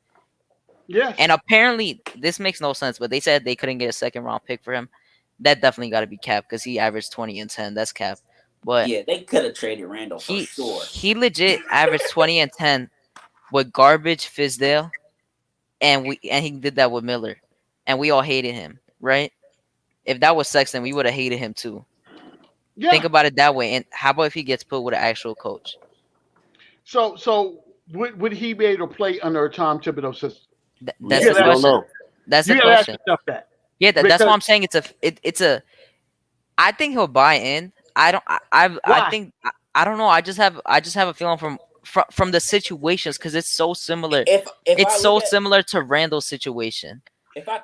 Yeah. And apparently, this makes no sense, but they said they couldn't get a second round pick for him. That definitely got to be cap because he averaged 20 and 10. That's cap. But yeah, they could have traded Randall for sure. He legit averaged 20 and 10 with garbage Fizdale, and he did that with Miller, and we all hated him, right? If that was Sexton, we would have hated him too. Yeah. Think about it that way. And how about if he gets put with an actual coach? So would he be able to play under a Tom Thibodeau system? That's the question. That's the question. Yeah, that's why I'm saying it's a. I think he'll buy in. I think I don't know. I just have a feeling from the situations because it's so similar. It's so similar to Randall's situation.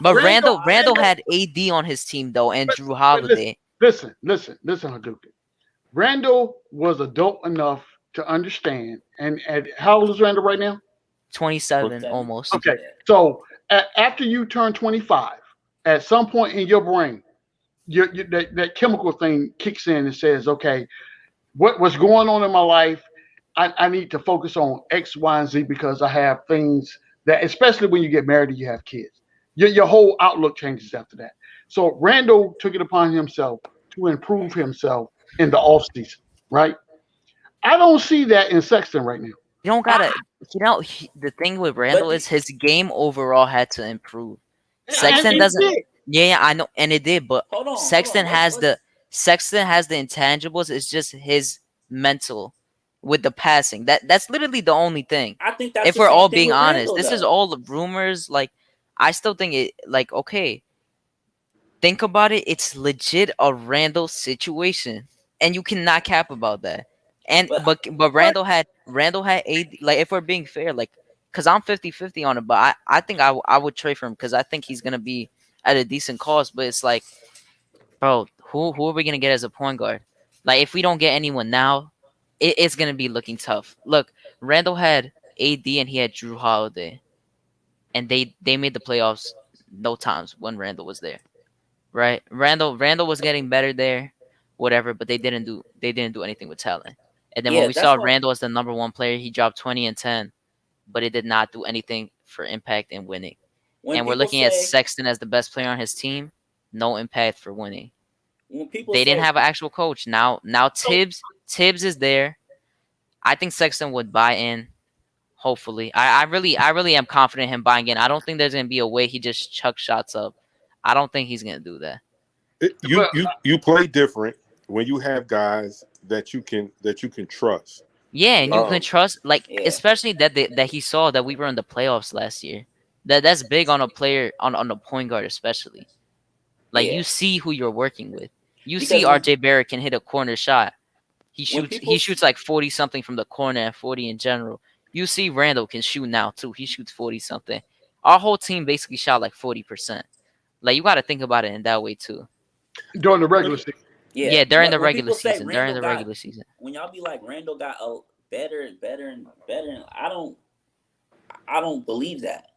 But Randall had AD on his team though, and Drew Holiday. Listen, Hadouken. Randall was adult enough to understand, and how old is Randall right now? 27 almost. Okay, so after you turn 25, at some point in your brain, that chemical thing kicks in and says, okay, what's going on in my life? I need to focus on X, Y, and Z because I have things that, especially when you get married and you have kids, your whole outlook changes after that. So Randall took it upon himself to improve himself in the offseason, right? I don't see that in Sexton right now. You don't gotta. The thing with Randall is his game overall had to improve. Sexton doesn't. Yeah, I know, and it did. But Sexton has the intangibles. It's just his mental with the passing. That's literally the only thing. I think that's if we're all being honest. This is all the rumors. Like, I still think it. Like, okay, think about it. It's legit a Randall situation, and you cannot cap about that. And but Randall had AD. Like, if we're being fair, like, because I'm 50-50 on it, but I think I would trade for him because I think he's gonna be at a decent cost. But it's like, bro, who are we gonna get as a point guard? Like, if we don't get anyone now, it's gonna be looking tough. Look, Randall had AD and he had Drew Holiday, and they made the playoffs no times when Randall was there, right? Randall was getting better there, whatever, but they didn't do anything with talent. And then when we saw Randall as the number one player, he dropped 20 and 10, but it did not do anything for impact and winning. And we're looking at Sexton as the best player on his team, no impact for winning. They didn't have an actual coach. Now Tibbs is there. I think Sexton would buy in. Hopefully, I really am confident in him buying in. I don't think there's gonna be a way he just chucks shots up. I don't think he's gonna do that. You play different when you have guys that you can trust. Yeah, and you can trust, like, especially that he saw that we were in the playoffs last year. That's big on a player on a point guard, especially. Like, you see who you're working with. You see RJ Barrett can hit a corner shot. He shoots like 40 something from the corner and 40 in general. You see Randall can shoot now too. He shoots 40 something. Our whole team basically shot like 40%. Like, you got to think about it in that way too. During the regular season. Yeah, during the regular season. During the regular season. When y'all be like Randall got better and better and better, I don't believe that.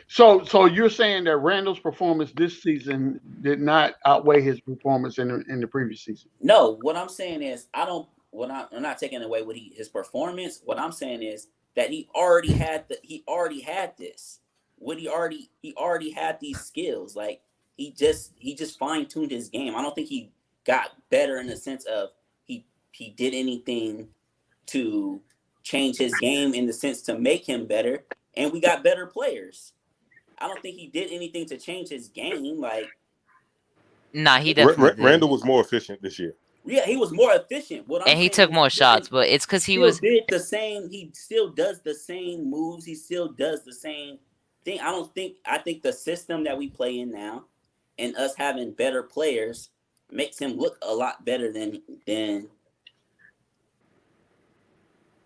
So you're saying that Randall's performance this season did not outweigh his performance in the previous season? No, what I'm saying is I'm not taking away his performance. What I'm saying is that he already had this. He already had these skills. Like, he just fine-tuned his game. I don't think he got better in the sense of he did anything to change his game in the sense to make him better, and we got better players. I don't think he did anything to change his game. Like, Nah, he definitely did. Randall was more efficient this year. Yeah, he was more efficient. And he took more shots, but it's because he did the same. He still does the same moves. He still does the same thing. I think the system that we play in now, and us having better players, makes him look a lot better than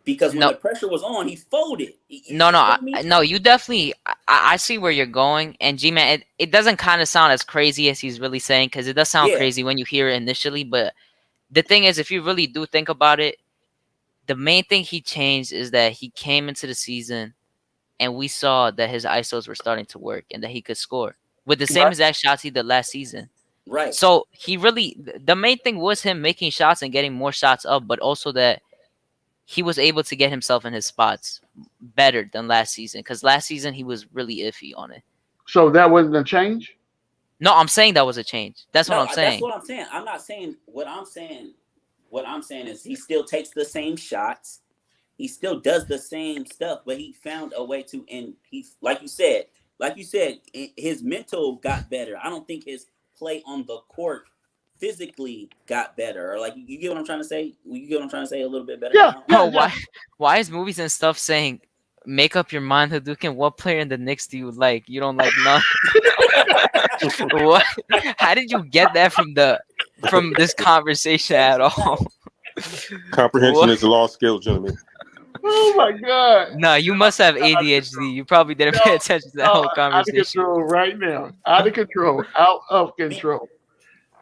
because when the pressure was on, he folded. No, you definitely. I see where you're going, and G-Man, it doesn't kind of sound as crazy as he's really saying, because it does sound crazy when you hear it initially. But the thing is, if you really do think about it, the main thing he changed is that he came into the season, and we saw that his ISOs were starting to work, and that he could score with the same exact shots he did last season. Right. So he really, the main thing was him making shots and getting more shots up, but also that he was able to get himself in his spots better than last season, because last season he was really iffy on it. So that wasn't a change? No, I'm saying that was a change. That's what I'm saying. That's what I'm saying. I'm not saying what I'm saying. What I'm saying is he still takes the same shots. He still does the same stuff, but he found a way to, and he's like you said, his mental got better. I don't think his play on the court physically got better, or like you get what I'm trying to say. You get what I'm trying to say a little bit better. Yeah. Now? Why is movies and stuff saying make up your mind, Hadouken? What player in the Knicks do you like? You don't like none. What? How did you get that from this conversation at all? Comprehension is a lost skill, gentlemen. Oh my God! No, you must have ADHD. You probably didn't pay attention to that whole conversation. Out of control right now. Out of control. Out of control.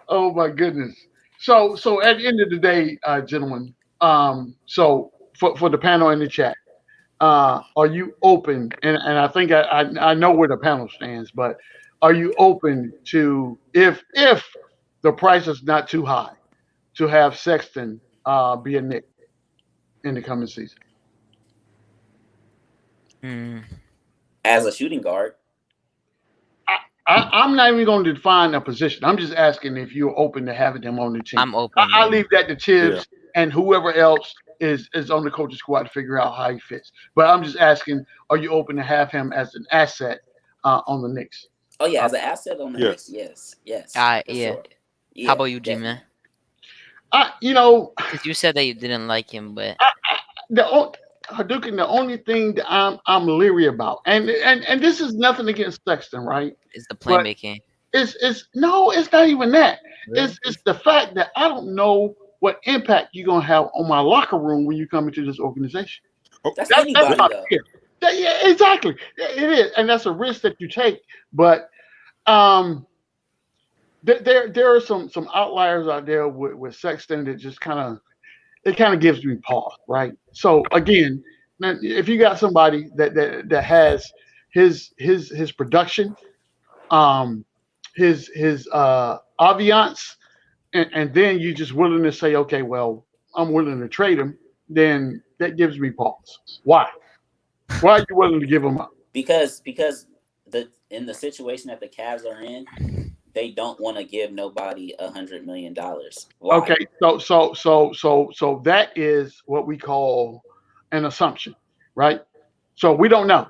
Oh my goodness. So at the end of the day, gentlemen, so for the panel in the chat, are you open? And I think I know where the panel stands, but are you open to, if the price is not too high, to have Sexton be a Knick in the coming season? As a shooting guard. I'm not even going to define a position. I'm just asking if you're open to having them on the team. I'm open. I leave that to Tibbs and whoever else is on the coaching squad to figure out how he fits. But I'm just asking, are you open to have him as an asset on the Knicks? Oh yeah, as an asset on the Knicks. Yes. Yeah. Sure. How about you, G-Man? Because you said that you didn't like him, but the only thing that I'm leery about, and this is nothing against Sexton, right? It's the playmaking. It's not even that. Really? It's the fact that I don't know what impact you're gonna have on my locker room when you come into this organization. That's anybody, though. Yeah, exactly. It is, and that's a risk that you take. But there are some outliers out there with Sexton that just kind of gives me pause, right? So again, if you got somebody that has his production, his aviance, and then you just willing to say, okay, well, I'm willing to trade him, then that gives me pause. Why? Why are you willing to give him up? Because in the situation that the Cavs are in, they don't want to give nobody $100 million. Why? Okay, so that is what we call an assumption, right? So we don't know.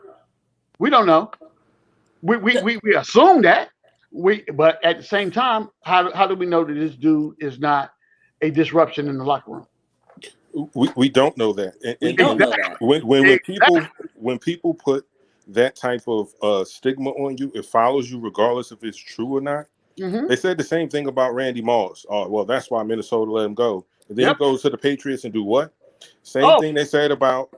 We assume that. But at the same time, how do we know that this dude is not a disruption in the locker room? We don't know that. We don't know that. When people put that type of stigma on you, it follows you regardless if it's true or not. Mm-hmm. They said the same thing about Randy Moss. Oh, well, that's why Minnesota let him go. And then he goes to the Patriots and do what? Same thing they said about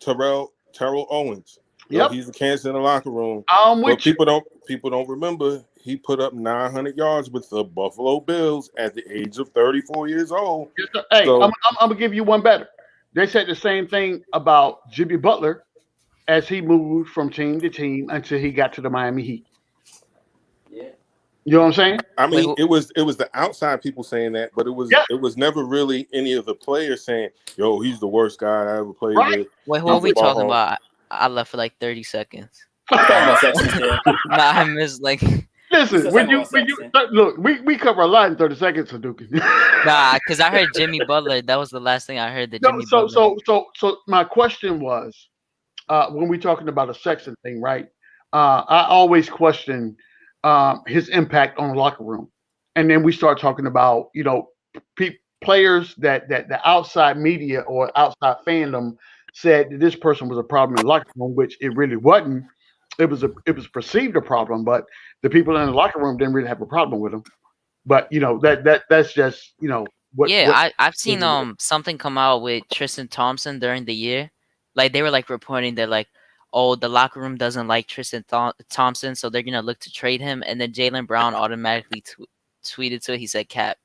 Terrell Owens. He's a cancer in the locker room. But people don't remember he put up 900 yards with the Buffalo Bills at the age of 34 years old. Hey, I'm gonna give you one better. They said the same thing about Jimmy Butler as he moved from team to team until he got to the Miami Heat. Yeah. You know what I'm saying? I mean, it was the outside people saying that, but it was never really any of the players saying, "Yo, he's the worst guy I ever played with." Wait, what are we talking about? I left for like 30 seconds. I missed like. Listen, when you look, we cover a lot in 30 seconds, Hadouken. Nah, because I heard Jimmy Butler. That was the last thing I heard. Butler. So my question was, when we're talking about a Sexton thing, right? I always question his impact on the locker room. and then we start talking about players that the outside media or outside fandom said that this person was a problem in the locker room, which it really wasn't. It was perceived a problem, but the people in the locker room didn't really have a problem with him. But that's just Yeah, what I've seen something come out with Tristan Thompson during the year. Like they were like reporting that like, oh, the locker room doesn't like Tristan Thompson, so they're gonna look to trade him. And then Jaylen Brown automatically tweeted to it. He said, "Cap."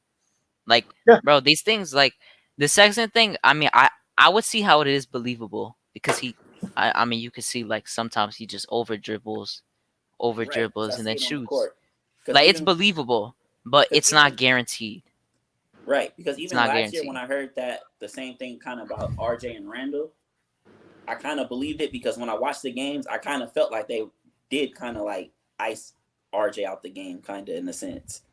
Like, yeah. bro, these things like the Sexton thing. I mean, I would see how it is believable because I mean, you could see like sometimes he just over dribbles, Right. So I and see then it on the shoots. court. Like it's believable, but it's not guaranteed. Right, because It's even not last year guaranteed. when I heard that the same thing kind of about RJ and Randall, I kind of believed it because when I watched the games, I kind of felt like they did kind of like ice RJ out the game, kind of in a sense.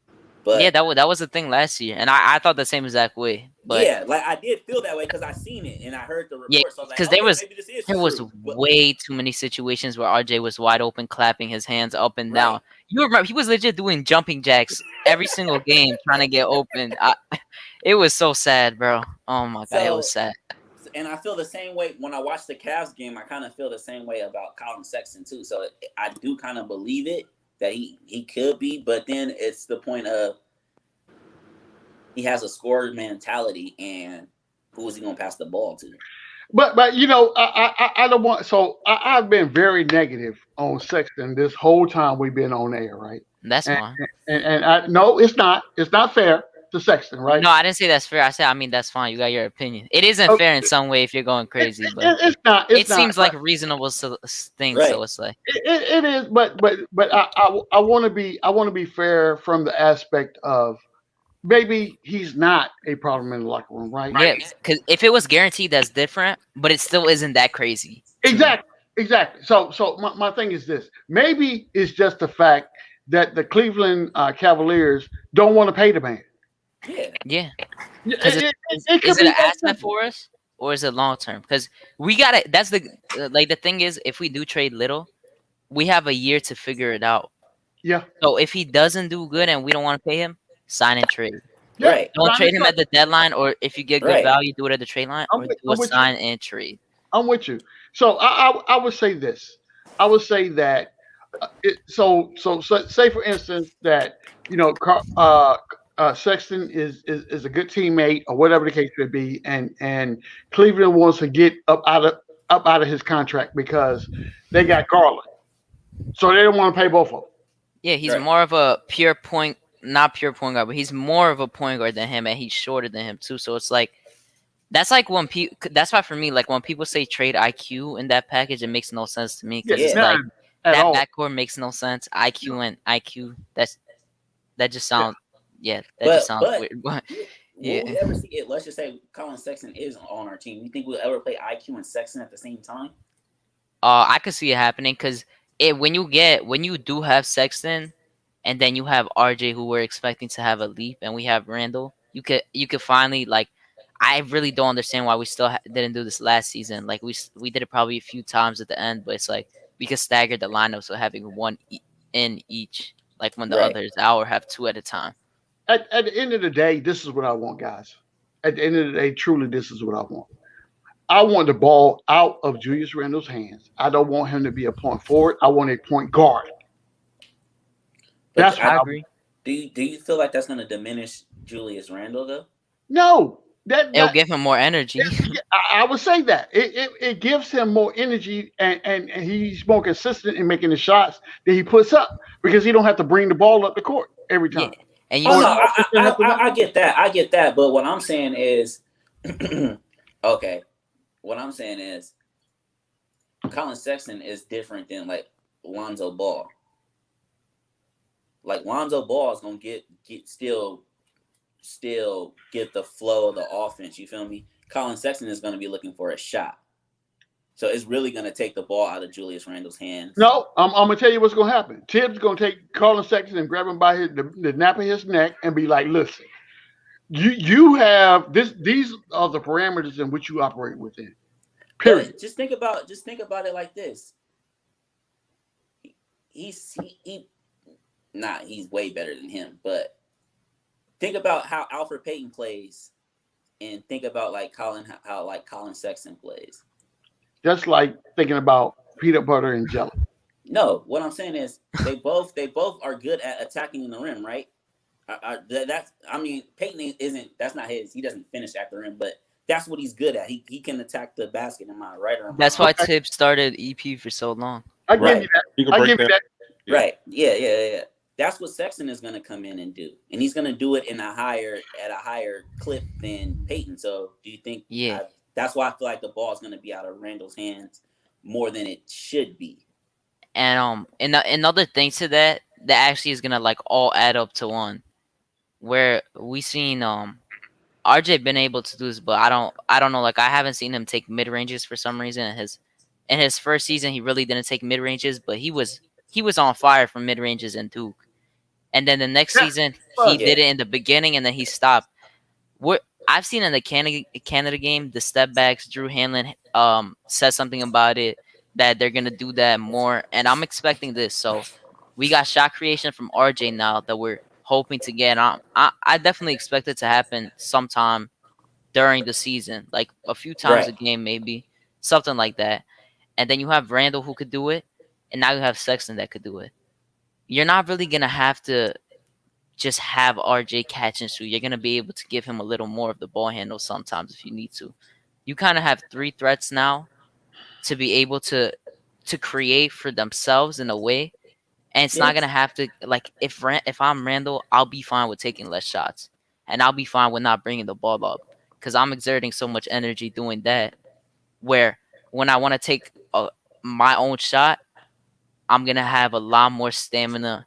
But yeah, that was the thing last year, and I thought the same exact way. But yeah, like I did feel that way because I seen it and I heard the yeah, report, so I was like, because okay, maybe this is there was true. But, way too many situations where RJ was wide open, clapping his hands up and down. right. You remember he was legit doing jumping jacks every single game trying to get open. It was so sad, bro. Oh my god, it was So, sad. and I feel the same way when I watch the Cavs game. I kind of feel the same way about Collin Sexton too. So I do kind of believe it that he could be, but then it's the point of he has a scorer mentality, and who is he going to pass the ball to? But I don't want. So I've been very negative on Sexton this whole time we've been on air, right? That's And fine. and I no, it's not. It's not fair to Sexton, right? No, I didn't say that's fair. I said I mean that's fine. You got your opinion. It isn't Oh, fair in some way if you're going crazy, but it's not. It's it not. seems like a reasonable thing. Right. So it's like It is, but I want to be fair from the aspect of maybe he's not a problem in the locker room, right? yeah, because if it was guaranteed, that's different. But it still isn't that crazy. Exactly. So my thing is this: maybe it's just the fact that the Cleveland Cavaliers don't want to pay the man. Yeah. Because Is it an asset for us or is it long term? Because we got to. That's the the thing is, if we do trade Little, we have a year to figure it out. Yeah. So if he doesn't do good and we don't want to pay him, sign and trade. Yeah. Right. Don't trade him at the deadline, or if you get good value, do it at the trade line, or do a sign and trade. I'm with you. So I would say this. I would say that. So say for instance that Sexton is a good teammate or whatever the case may be, and Cleveland wants to get up out of his contract because they got Garland, so they don't want to pay both of them. Yeah, he's more of a not pure point guard, but he's more of a point guard than him, and he's shorter than him too. So it's like that's like when people. That's why for me, like when people say trade IQ in that package, it makes no sense to me because it's like that backcourt makes no sense. IQ and IQ. That just sounds. Yeah, that just sounds weird. But will we ever see it? Let's just say Collin Sexton is on our team. You think we'll ever play IQ and Sexton at the same time? I could see it happening because when you do have Sexton, and then you have RJ who we're expecting to have a leap, and we have Randall, you could finally like. I really don't understand why we still didn't do this last season. Like we did it probably a few times at the end, but it's like we could stagger the lineup so having one in each, like when the others out, or have two at a time. At the end of the day, this is what I want, guys. At the end of the day, truly, this is what I want. I want the ball out of Julius Randle's hands. I don't want him to be a point forward. I want a point guard. That's I agree. Do you feel like that's going to diminish Julius Randle though? No. It'll give him more energy. I would say that it gives him more energy, and he's more consistent in making the shots that he puts up because he don't have to bring the ball up the court every time. Yeah. And I get that. I get that. But what I'm saying is, okay, what I'm saying is, Collin Sexton is different than like Lonzo Ball. Like Lonzo Ball is gonna get still get the flow of the offense. You feel me? Collin Sexton is going to be looking for a shot. So it's really going to take the ball out of Julius Randle's hands. No, I'm going to tell you what's going to happen. Tibbs going to take Collin Sexton and grab him by the nape of his neck and be like, listen, you have this. These are the parameters in which you operate within. Period. But just think about it like this. He's way better than him, but think about how Alfred Payton plays, and think about like how like Collin Sexton plays. Just like thinking about peanut butter and jelly. No, what I'm saying is they both are good at attacking in the rim, right? I mean, Peyton isn't. That's not his. He doesn't finish at the rim, but that's what he's good at. He can attack the basket. Am I right or am I That's wrong? why Okay, Tibbs started EP for so long. I give Right, you that. You can I break give you that. that. Yeah. right. Yeah. That's what Sexton is going to come in and do, and he's going to do it at a higher clip than Peyton. So, do you think? Yeah. That's why I feel like the ball is going to be out of Randall's hands more than it should be. And another thing to that actually is gonna like all add up to one, where we seen RJ been able to do this, but I don't know, like I haven't seen him take mid ranges for some reason. In his first season, he really didn't take mid ranges, but he was on fire from mid ranges in Duke. And then the next Yeah, season, he but did it in the beginning, and then he stopped. What I've seen in the Canada game, the step backs, Drew Hanlon said something about it that they're gonna do that more, and I'm expecting this. So we got shot creation from RJ now that we're hoping to get. I definitely expect it to happen sometime during the season, like a few times a Right. game, maybe something like that. And then you have Randall who could do it, and now you have Sexton that could do it. You're not really gonna have to just have RJ catch and shoot. You're gonna be able to give him a little more of the ball handle sometimes if you need to. You kind of have three threats now to be able to create for themselves in a way, and it's not Yes. gonna have to like if I'm Randall, I'll be fine with taking less shots, and I'll be fine with not bringing the ball up because I'm exerting so much energy doing that. Where when I want to take my own shot, I'm gonna have a lot more stamina,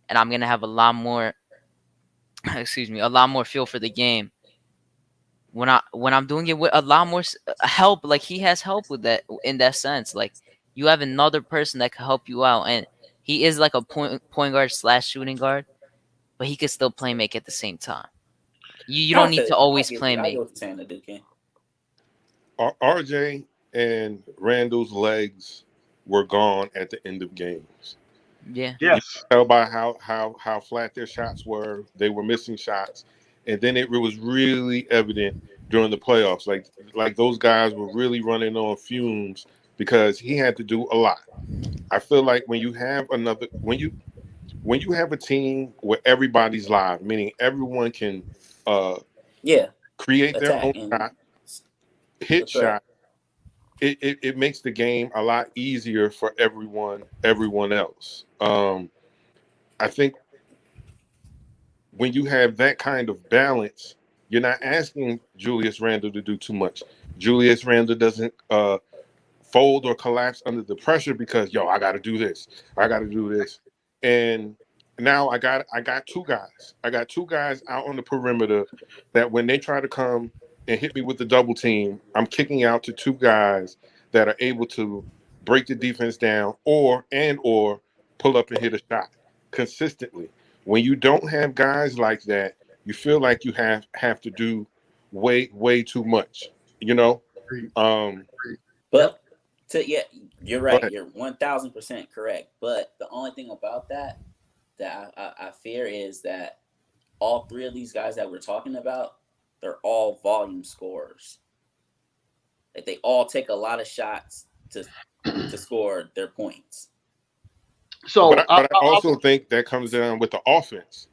and I'm gonna have a lot more excuse me, a lot more feel for the game when I'm doing it with a lot more help. Like he has help with that in that sense. Like you have another person that can help you out, and he is like a point guard slash shooting guard, but he can still play make at the same time. You I don't need feel to you. I always get play you. I get make. what you're saying, Duke. RJ and Randall's legs were gone at the end of games. Yeah, You yes. tell by how flat their shots were. They were missing shots, and then it was really evident during the playoffs. Like those guys were really running on fumes because he had to do a lot. I feel like when you have a team where everybody's live, meaning everyone can uh, Yeah, create their attack own and shot, hit the threat. shot, it makes the game a lot easier for everyone else. I think when you have that kind of balance, you're not asking Julius Randle to do too much. Julius Randle doesn't fold or collapse under the pressure because I got to do this, I got to do this, and now I got two guys. I got two guys out on the perimeter that when they try to come and hit me with the double team, I'm kicking out to two guys that are able to break the defense down or pull up and hit a shot consistently. When you don't have guys like that, you feel like you have to do way too much. You know. Um, Yep. But yeah, you're Go right. ahead. You're 1,000% correct. But the only thing about that I fear is that all three of these guys that we're talking about, they're all volume scorers. Like they all take a lot of shots to score their points. But So I also think that comes down with the offense.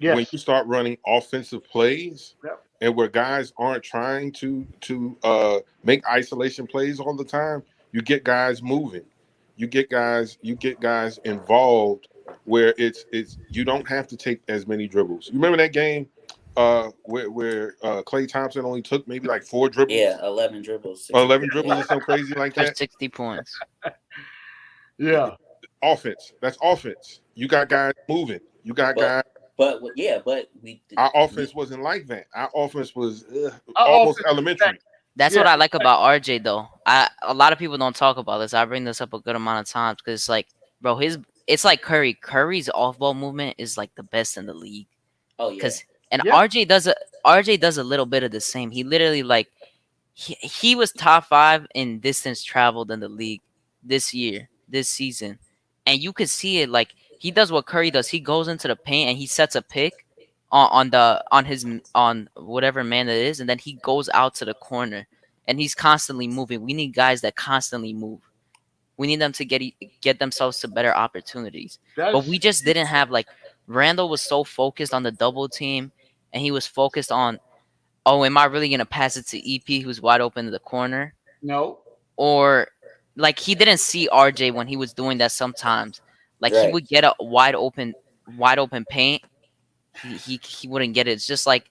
When yes. you start running offensive plays Yep. and where guys aren't trying to make isolation plays all the time, you get guys moving. You get guys involved where it's you don't have to take as many dribbles. You remember that game where Klay Thompson only took maybe like 4 dribbles, Yeah, 11 dribbles, or 60. 11 dribbles Yeah, or something crazy like for that. 60 points. Yeah. Offense. That's offense. You got guys moving. You got but guys. but Our we offense wasn't like that. Our offense was Our almost offense is back. elementary. That's Yeah. what I like about RJ though. A lot of people don't talk about this. I bring this up a good amount of times because it's like, bro, it's like Curry. Curry's off ball movement is like the best in the league. oh yeah. Cause and Yeah. RJ does a little bit of the same. He literally like he was top 5 in distance traveled in the league this season, and you could see it. Like he does what Curry does. He goes into the paint and he sets a pick on whatever man it is, and then he goes out to the corner, and he's constantly moving. We need guys that constantly move. We need them to get themselves to better opportunities. But we just didn't have like Randall was so focused on the double team, and he was focused on, oh, am I really gonna pass it to EP who's wide open in the corner? No. Or like he didn't see RJ when he was doing that sometimes. Like he would get a wide open paint. He wouldn't get it. It's just like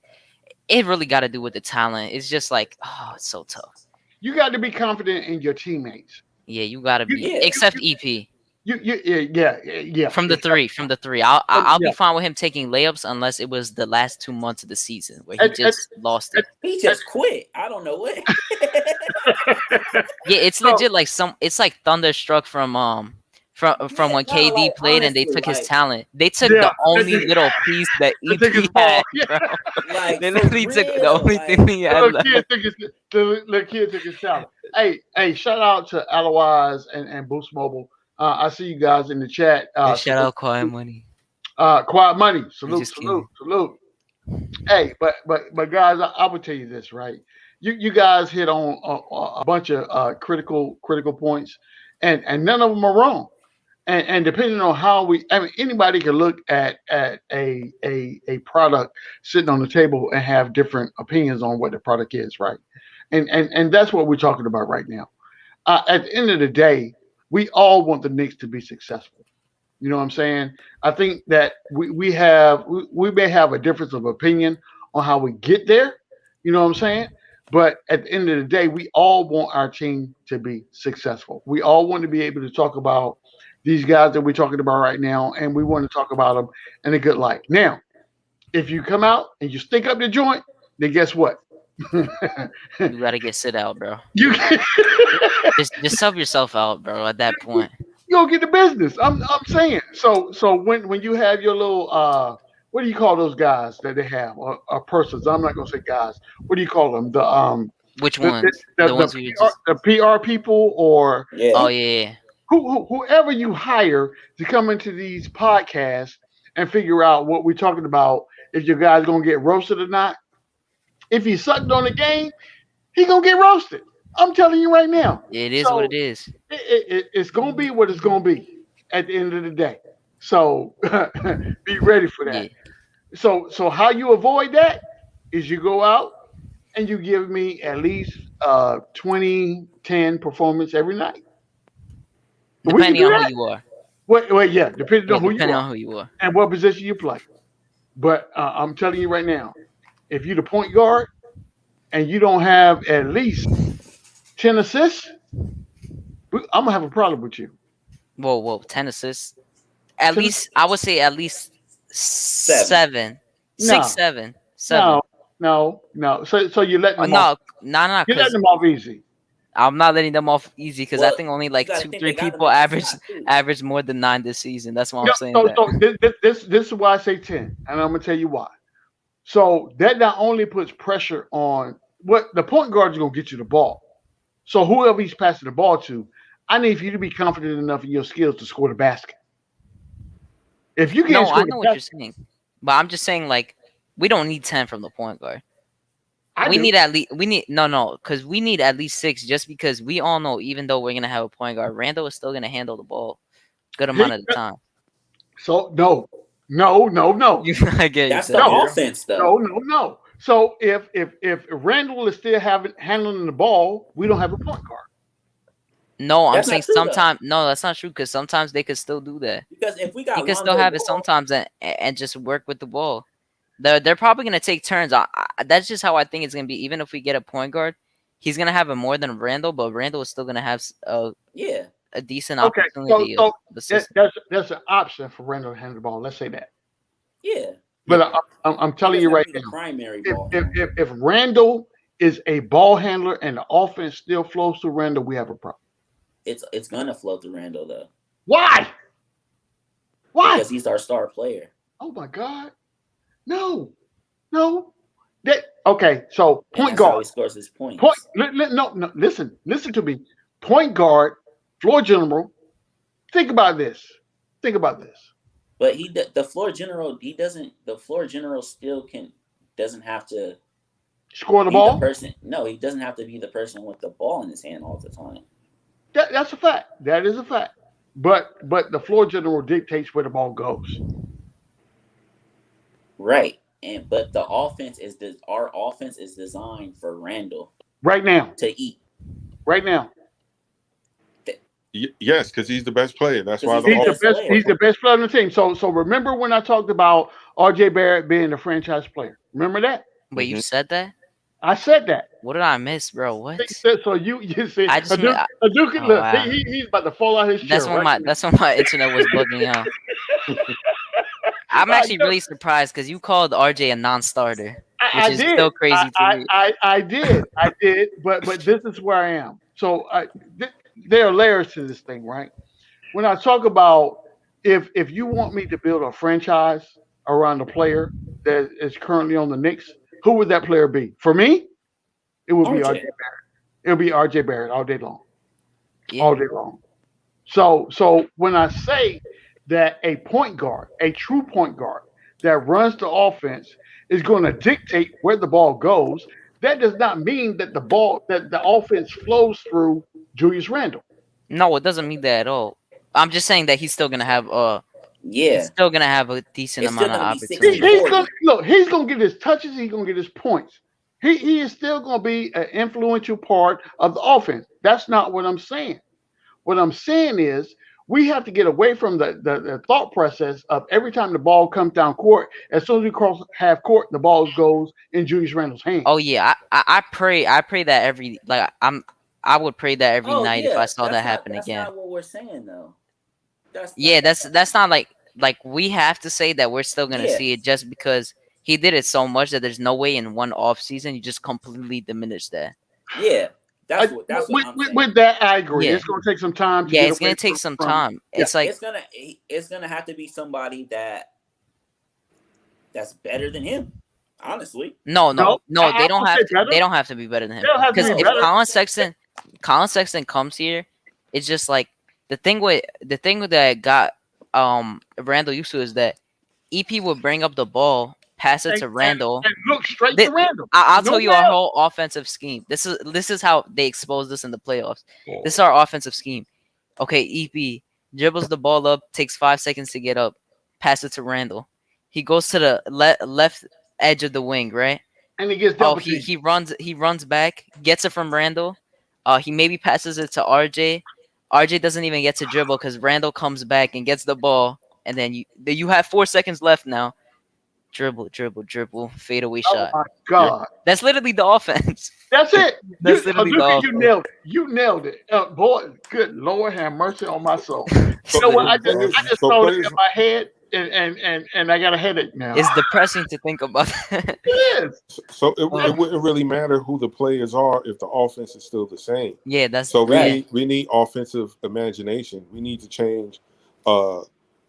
it really got to do with the talent. It's just like, oh, it's so tough. You got to be confident in your teammates. Yeah, you got to be. Except EP. Yeah. From the three. I'll be fine with him taking layups unless it was the last 2 months of the season where he just lost it. He just quit. I don't know what. Yeah, it's legit like it's like Thunderstruck from when KD like, played, honestly, and they took his like, talent. They took the only little piece that EP had, bro. Like, They literally took the real, only like, thing he had. The kid took his talent. Hey, shout out to Alois and Boost Mobile. I see you guys in the chat. Shout out Quiet Money. Quiet Money. Salute. Hey, but guys, I would tell you this, right? You guys hit on a bunch of critical points, and none of them are wrong. And depending on how anybody can look at a product sitting on the table and have different opinions on what the product is, right? And that's what we're talking about right now. At the end of the day, we all want the Knicks to be successful. You know what I'm saying? I think that we may have a difference of opinion on how we get there. You know what I'm saying? But at the end of the day, we all want our team to be successful. We all want to be able to talk about these guys that we're talking about right now, and we want to talk about them in a good light. Now, if you come out and you stick up the joint, then guess what? You gotta get sit out, bro. You just sub yourself out, bro. At that point, you don't get the business. I'm saying. So when you have your little what do you call those guys that they have or persons? I'm not gonna say guys. What do you call them? The which ones? The ones the PR people or oh yeah. Whoever you hire to come into these podcasts and figure out what we're talking about, if your guy's gonna get roasted or not. If he sucked on the game, he gonna get roasted. I'm telling you right now. It is what it is. It's gonna be what it's gonna be at the end of the day. So be ready for that. Yeah. So how you avoid that is you go out and you give me at least 20-10 performance every night. Depending on who you are. Depending on who you are and what position you play. But I'm telling you right now, if you're the point guard and you don't have at least 10 assists, I'm gonna have a problem with you. Whoa, 10 assists. At least I would say at least 7. 6, 7. No. So you're letting them off. No. You're letting them off easy. I'm not letting them off easy because I think only like 2-3 people average more than 9 this season. That's why I'm saying that. This is why I say 10, and I'm gonna tell you why. So that not only puts pressure on what the point guard is gonna get you the ball. So whoever he's passing the ball to, I need for you to be confident enough in your skills to score the basket. If you can't I know what you're saying, but I'm just saying like we don't need 10 from the point guard. We need at least because we need at least 6 just because we all know even though we're gonna have a point guard, Randall is still gonna handle the ball good amount of the time. So no. I get That's the offense though. No. So if Randall is still handling the ball, we don't have a point guard. No, I'm saying sometimes. No, that's not true because sometimes they could still do that. Because if we got, you can still have it sometimes and just work with the ball. They're probably gonna take turns. That's just how I think it's gonna be. Even if we get a point guard, he's gonna have it more than Randall, but Randall is still gonna have a decent opportunity. So that's an option for Randall to handle the ball. Let's say that. Yeah. But I'm telling you right now, if Randall is a ball handler and the offense still flows through Randall, we have a problem. It's gonna flow through Randall though. Why? Because he's our star player. Oh my God. No. So point guard. How he scores his points. No. Listen to me. Point guard, floor general. Think about this. But But the floor general, he doesn't. The floor general still doesn't have to Score the be the ball. person. No, he doesn't have to be the person with the ball in his hand all the time. That's a fact. That is a fact. But the floor general dictates where the ball goes. Right. But our offense is designed for Randall Right now. to eat. Right now. Yes, because he's the best player. That's why He's the best player on the team. So remember when I talked about RJ Barrett being the franchise player? Remember that? Wait, you said that? I said that. What did I miss, bro? What? So you said I just Hadouken, look, wow. he's about to fall out his chair. That's when my internet was bugging out. I'm actually really surprised because you called RJ a non-starter, which is still crazy to me. I did, but this is where I am. So there are layers to this thing, right? When I talk about if you want me to build a franchise around a player that is currently on the Knicks, who would that player be? For me, it would be RJ Barrett. It would be RJ Barrett all day long. Yeah. All day long. So when I say that a point guard, a true point guard that runs the offense is going to dictate where the ball goes, that does not mean that the offense flows through Julius Randle. No, it doesn't mean that at all. I'm just saying that he's still gonna have he's still gonna have a decent amount of opportunity. He's gonna get his touches, he's gonna get his points. He is still gonna be an influential part of the offense. That's not what I'm saying. What I'm saying is we have to get away from the thought process of every time the ball comes down court, as soon as we cross half court, the ball goes in Julius Randle's hands. Oh yeah, I pray that I would pray that every night if I saw that happen again. That's not what we're saying though. That's not like we have to say that we're still gonna see it just because he did it so much that there's no way in one off season you just completely diminish that. Yeah. That's what I'm saying. With that, I agree. Yeah. It's going to take some time. It's going to take some time. It's like it's going to have to be somebody that's better than him. Honestly, no, they don't have to. They don't have to be better than him. Because if Collin Sexton comes here, it's just like the thing that got Randall used to is that EP would bring up the ball, pass it to Randall, and look straight to Randall. I'll tell you our whole offensive scheme. This is how they exposed us in the playoffs. Oh. This is our offensive scheme. Okay, EP dribbles the ball up, takes 5 seconds to get up, pass it to Randall. He goes to the left edge of the wing, right? And he gets double teamed. He runs back, gets it from Randall. He maybe passes it to RJ. RJ doesn't even get to dribble because Randall comes back and gets the ball, and then you have 4 seconds left now. Dribble, fade away shot. Oh my God, that's literally the offense. That's it. That's literally the offense. You nailed it, boy. Good Lord, have mercy on my soul. You know what? I just saw it in my head, and I got a headache now. It's depressing to think about that. It is. So it wouldn't really matter who the players are if the offense is still the same. Yeah, that's so we need offensive imagination. We need to change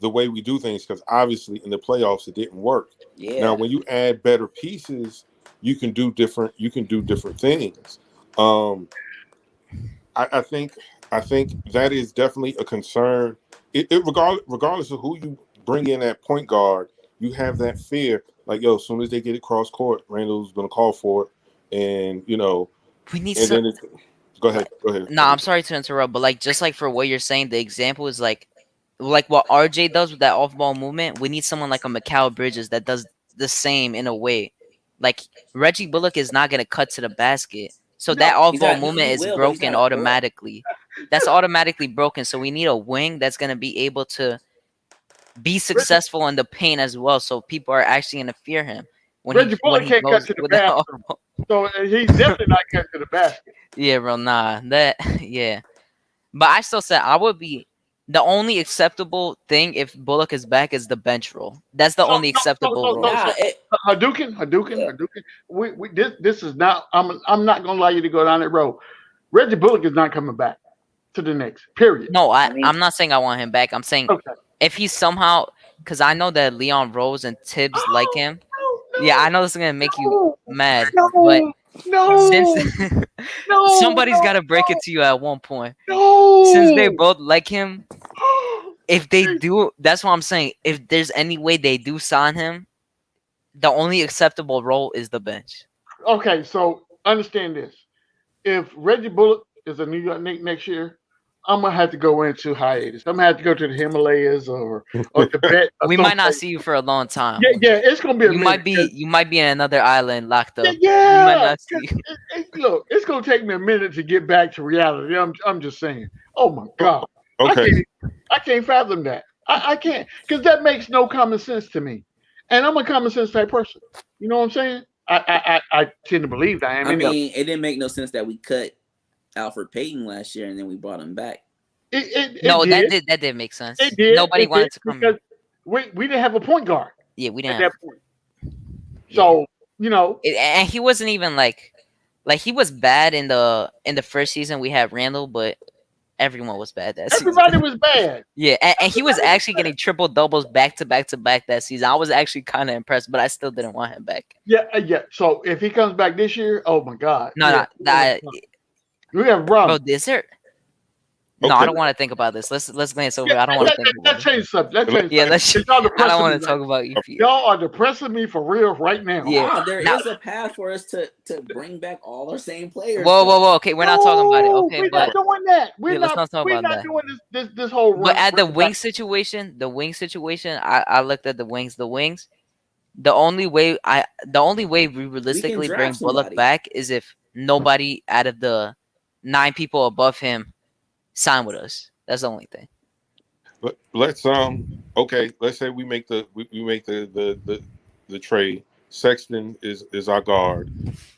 the way we do things because obviously in the playoffs it didn't work. Yeah. Now when you add better pieces, you can do different things. I think that is definitely a concern. Regardless of who you bring in at point guard, you have that fear. Like, yo, as soon as they get it cross court, Randall's gonna call for it, and we need. Go ahead. No, I'm sorry to interrupt, but just for what you're saying, the example is like what RJ does with that off-ball movement. We need someone like a Mikal Bridges that does the same in a way. Like Reggie Bullock is not gonna cut to the basket, so that off-ball movement is broken automatically. That's automatically broken. So we need a wing that's gonna be able to be successful in the paint as well, so people are actually gonna fear him. Reggie Bullock can't cut to the basket, so he's definitely not cutting to the basket. Yeah, bro, nah, yeah. But I still said I would be. The only acceptable thing if Bullock is back is the bench roll. That's the only acceptable role. Hadouken. This is not. I'm not gonna allow you to go down that road. Reggie Bullock is not coming back to the Knicks. Period. No, I'm not saying I want him back. I'm saying if he somehow, because I know that Leon Rose and Tibbs like him. Yeah, I know this is gonna make you mad, but since somebody's got to break it to you at one point. Since they both like him, if they do, that's what I'm saying. If there's any way they do sign him, the only acceptable role is the bench. Okay, so understand this. If Reggie Bullock is a New York Knicks next year, I'm gonna have to go into hiatus. I'm gonna have to go to the Himalayas or Tibet. Or We might not someplace. see you for a long time. Yeah, it's gonna be a You minute. might be in another island locked up. Yeah, We might not see you. Look, it's gonna take me a minute to get back to reality. I'm just saying. Oh my God, Okay. I can't fathom that. I can't, because that makes no common sense to me. And I'm a common sense type person. You know what I'm saying? I tend to believe that. I mean, it didn't make no sense that we cut Alfred Payton last year and then we brought him back. That did make sense. It did. Nobody wanted to come because we didn't have a point guard. Yeah, we didn't at that point. So and he wasn't even like he was bad in the first season. We had Randall, but everyone was bad that season. Everybody was bad. Yeah, and he was actually getting triple doubles back to back to back that season. I was actually kind of impressed, but I still didn't want him back. Yeah. So if he comes back this year, oh my God. No, we have a problem. Bro, is there? No, I don't want to think about this. Let's glance over. I don't want to think about it. Let's change subject. I don't want to talk about EP. Y'all are depressing me for real right now. Yeah, there is a path for us to bring back all our same players. Whoa. Okay, we're not talking about it. Okay, we're not doing that. We're not talking about that. Doing this whole run. But at the wing situation, I looked at the wings. The only way we realistically bring Bullock back is if nobody out of the 9 people above him sign with us. That's the only thing. Let's let's say we make the trade. Sexton is our guard.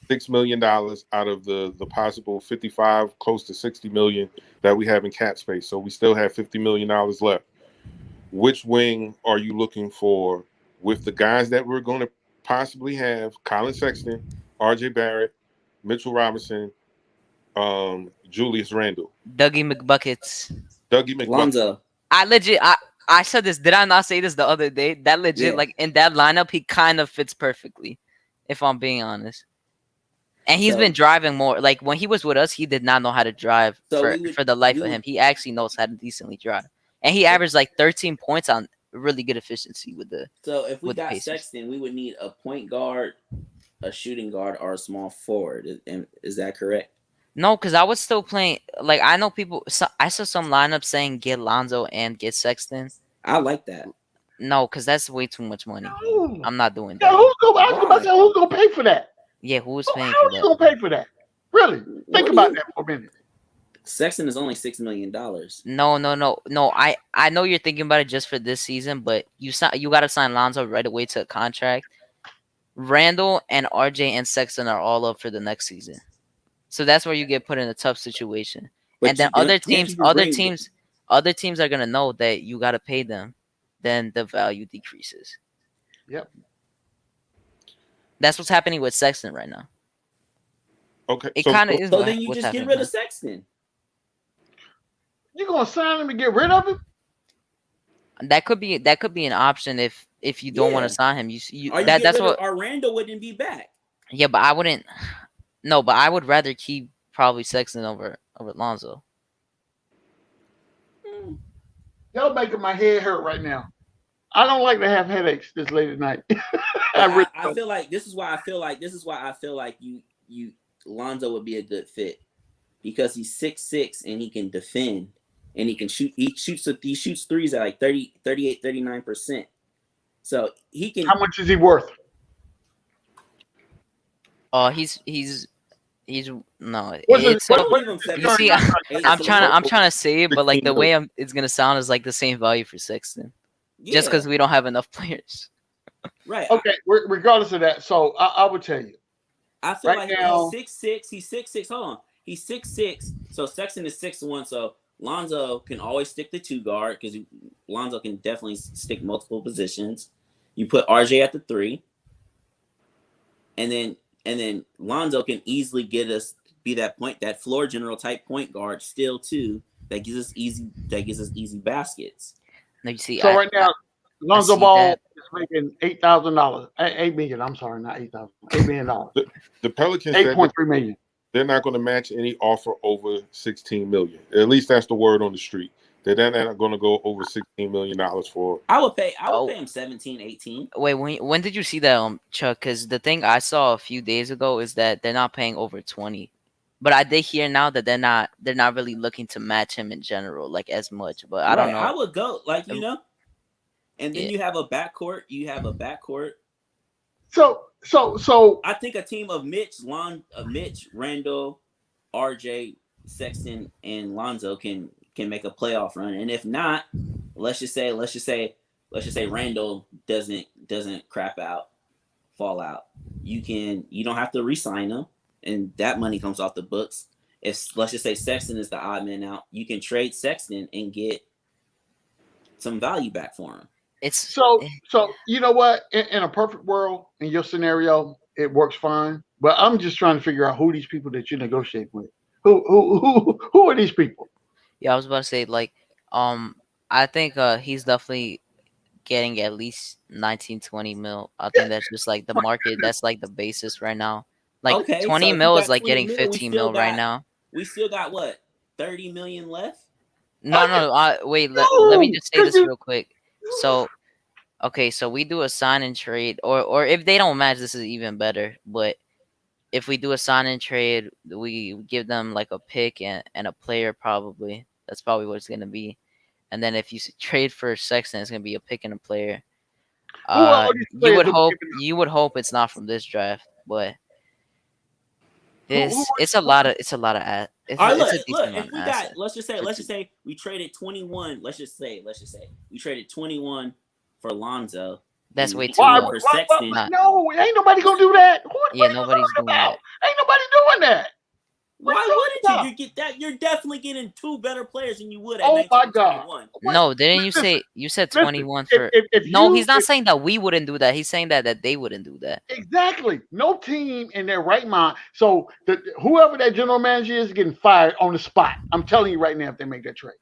$6 million out of the possible 55, close to 60 million that we have in cap space. So we still have $50 million left. Which wing are you looking for with the guys that we're going to possibly have? Collin Sexton, RJ Barrett, Mitchell Robinson, Julius Randle, Dougie McBuckets, Lonzo. I said this. Did I not say this the other day? That legit, like in that lineup, he kind of fits perfectly, if I'm being honest. And he's been driving more. Like when he was with us, he did not know how to drive for the life of him. He actually knows how to decently drive, and he averaged like 13 points on really good efficiency with the. So if we got Sexton, we would need a point guard, a shooting guard, or a small forward. Is that correct? No, because I was still playing. Like I know people. I saw some lineups saying get Lonzo and get Sexton. I like that. No, because that's way too much money. No. I'm not doing that. Yeah, who's gonna pay for that? Yeah, who's paying for that? Who's gonna pay for that? Really? Think about that for a minute. Sexton is only $6 million. No. I know you're thinking about it just for this season, but you got to sign Lonzo right away to a contract. Randall and RJ and Sexton are all up for the next season. So that's where you get put in a tough situation. But and then other teams are gonna know that you gotta pay them, then the value decreases. Yep. That's what's happening with Sexton right now. Okay. It kind of is. So then you just get rid of Sexton. You gonna sign him and get rid of him? That could be an option if you don't want to sign him. That's what our Randall wouldn't be back. Yeah, but I wouldn't. No, but I would rather keep probably Sexton over Lonzo. Y'all making my head hurt right now. I don't like to have headaches this late at night. I feel like this is why I feel like you Lonzo would be a good fit because he's 6'6" and he can defend and he can shoot. He shoots threes at like 38, 39%. So he can. How much is he worth? He's no. You see, I'm trying to say it, but like the way it's gonna sound is like the same value for Sexton, just because we don't have enough players. Right. Okay. Regardless of that, so I would tell you. I feel right like now, he's 6'6". He's 6'6". Hold on. He's 6'6". So Sexton is 6'1". So Lonzo can always stick the 2 guard because Lonzo can definitely stick multiple positions. You put RJ at the 3, and then Lonzo can easily be that floor general type point guard still too that gives us easy baskets. Now you see, so right now Lonzo Ball is making $8,000. $8 million. I'm sorry, not $8,000. $8 million. The Pelicans $8.3 million. They're not going to match any offer over $16 million. At least that's the word on the street. They're not going to go over $16 million for. I would pay Oh. him 17, 18. Wait, when did you see that, Chuck? Because the thing I saw a few days ago is that they're not paying over 20. But I did hear now that they're not really looking to match him in general like as much. But I don't know. I would go like and then Yeah. you have a backcourt. So I think a team of Mitch, Randall, RJ, Sexton, and Lonzo can make a playoff run. And if not, let's just say Randall doesn't crap out, fall out. You don't have to re-sign him, and that money comes off the books. If let's just say Sexton is the odd man out, you can trade Sexton and get some value back for him. So you know what? In a perfect world, in your scenario, it works fine. But I'm just trying to figure out who these people that you negotiate with. Who are these people? Yeah, I was about to say like, I think he's definitely getting at least 19-20 mil. I think that's just like the market. That's like the basis right now. Like Okay, 20 so mil if is you like got getting 20 mil, 15 mil right now. We still got what, 30 million left? No. Wait. Let me just say this real quick. So, okay, so we do a sign and trade, or if they don't match, this is even better. But if we do a sign and trade, we give them like a pick and a player probably. That's probably what it's gonna be. And then if you trade for Sexton, it's gonna be a pick and a player. You would hope it's not from this draft, but it's a lot of it's a decent If we got asset. let's just say we traded 21. Let's just say we traded 21 for Lonzo. That's way too low. For Sexton. No, ain't nobody gonna do that. Yeah, nobody's doing that. Ain't nobody doing that. Why wouldn't you? You get that? You're definitely getting two better players than you would at 19 my God. 21. No, didn't you say you said 21 for? He's not saying that we wouldn't do that. He's saying that they wouldn't do that. Exactly. No team in their right mind. So whoever that general manager is getting fired on the spot. I'm telling you right now, if they make that trade.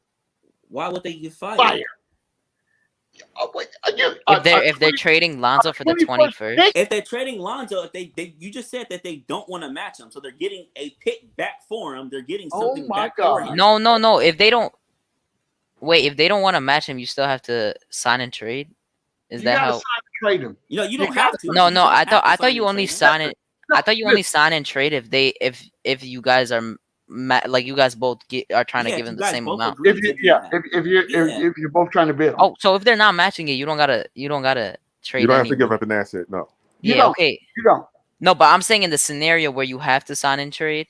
Why would they get fired? Fire. If they're trading Lonzo for the 21st, if they're trading Lonzo, if they you just said that they don't want to match him, so they're getting a pick back for him. They're getting something back for him. No. If they don't want to match him, you still have to sign and trade. Is that how? Trade him. You don't have to. No. I thought you only sign it. I thought you only sign and trade if you guys are like you guys both are trying to give him the same amount. If you're both trying to bid. Oh, so if they're not matching it, you don't gotta trade. You don't have to give up an asset. No. Yeah. Okay. You don't. No, but I'm saying in the scenario where you have to sign and trade,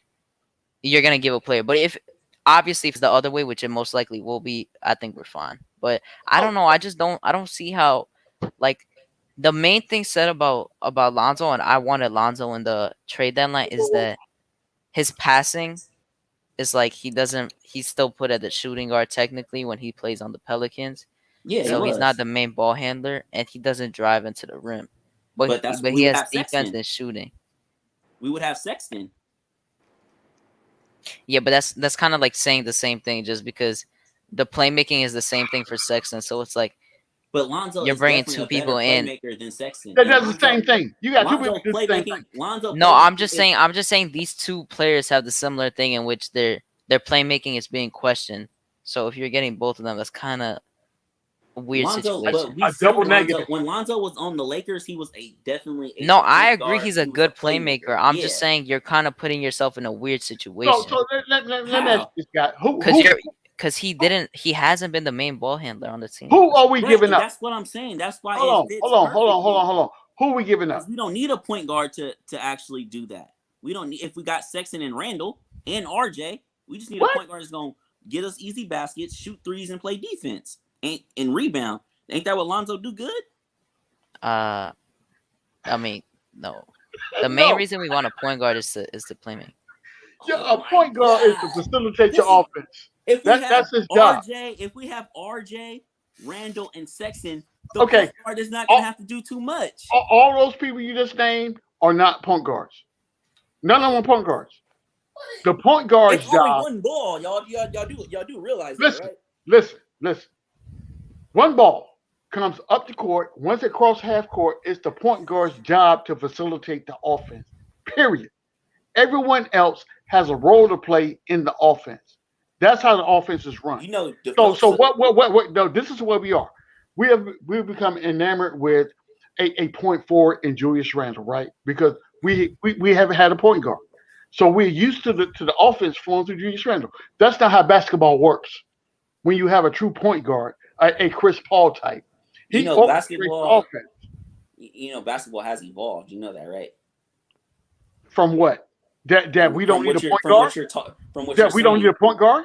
you're gonna give a player. But if it's the other way, which it most likely will be, I think we're fine. But I don't know. I don't see how, like, the main thing said about Lonzo, and I wanted Lonzo in the trade deadline, is that his passing is like he's still put at the shooting guard technically when he plays on the Pelicans. Yeah. So he's not the main ball handler, and he doesn't drive into the rim. But he has defense and shooting. We would have Sexton. Yeah, but that's kind of like saying the same thing, just because the playmaking is the same thing for Sexton. So it's like, but Lonzo, you're bringing two people in. Than Sexton. That does the same thing. You got two people playmaking. I'm just saying these two players have the similar thing in which their playmaking is being questioned. So if you're getting both of them, that's kind of a weird situation. A double negative. When Lonzo was on the Lakers, he was definitely. No, I agree. He's a good playmaker. I'm just saying you're kind of putting yourself in a weird situation. So let me ask this guy. Because he hasn't been the main ball handler on the team. Who are we giving up? That's what I'm saying. That's why. Hold on. Who are we giving up? We don't need a point guard to actually do that. We don't need, if we got Sexton and Randall and RJ, we just need a point guard that's gonna get us easy baskets, shoot threes, and play defense and rebound. Ain't that what Lonzo do good? I mean, no. The main reason we want a point guard is to play me. Yeah, a point guard is to facilitate your offense. That's his job. If we have RJ, Randall, and Sexton, the point guard is not going to have to do too much. All those people you just named are not point guards. None of them are point guards. The point guard's it's job. only one ball, y'all do realize that, right? Listen. One ball comes up the court. Once it crosses half court, it's the point guard's job to facilitate the offense. Period. Everyone else has a role to play in the offense. That's how the offense is run. You know, So what? No, this is where we are. We've become enamored with a point forward in Julius Randle, right? Because we haven't had a point guard, so we're used to the offense flowing through Julius Randle. That's not how basketball works. When you have a true point guard, a Chris Paul type, he orchestrates the offense. You know, basketball has evolved. You know that, right? From what? That we don't need a point guard. From what that we don't need a point guard.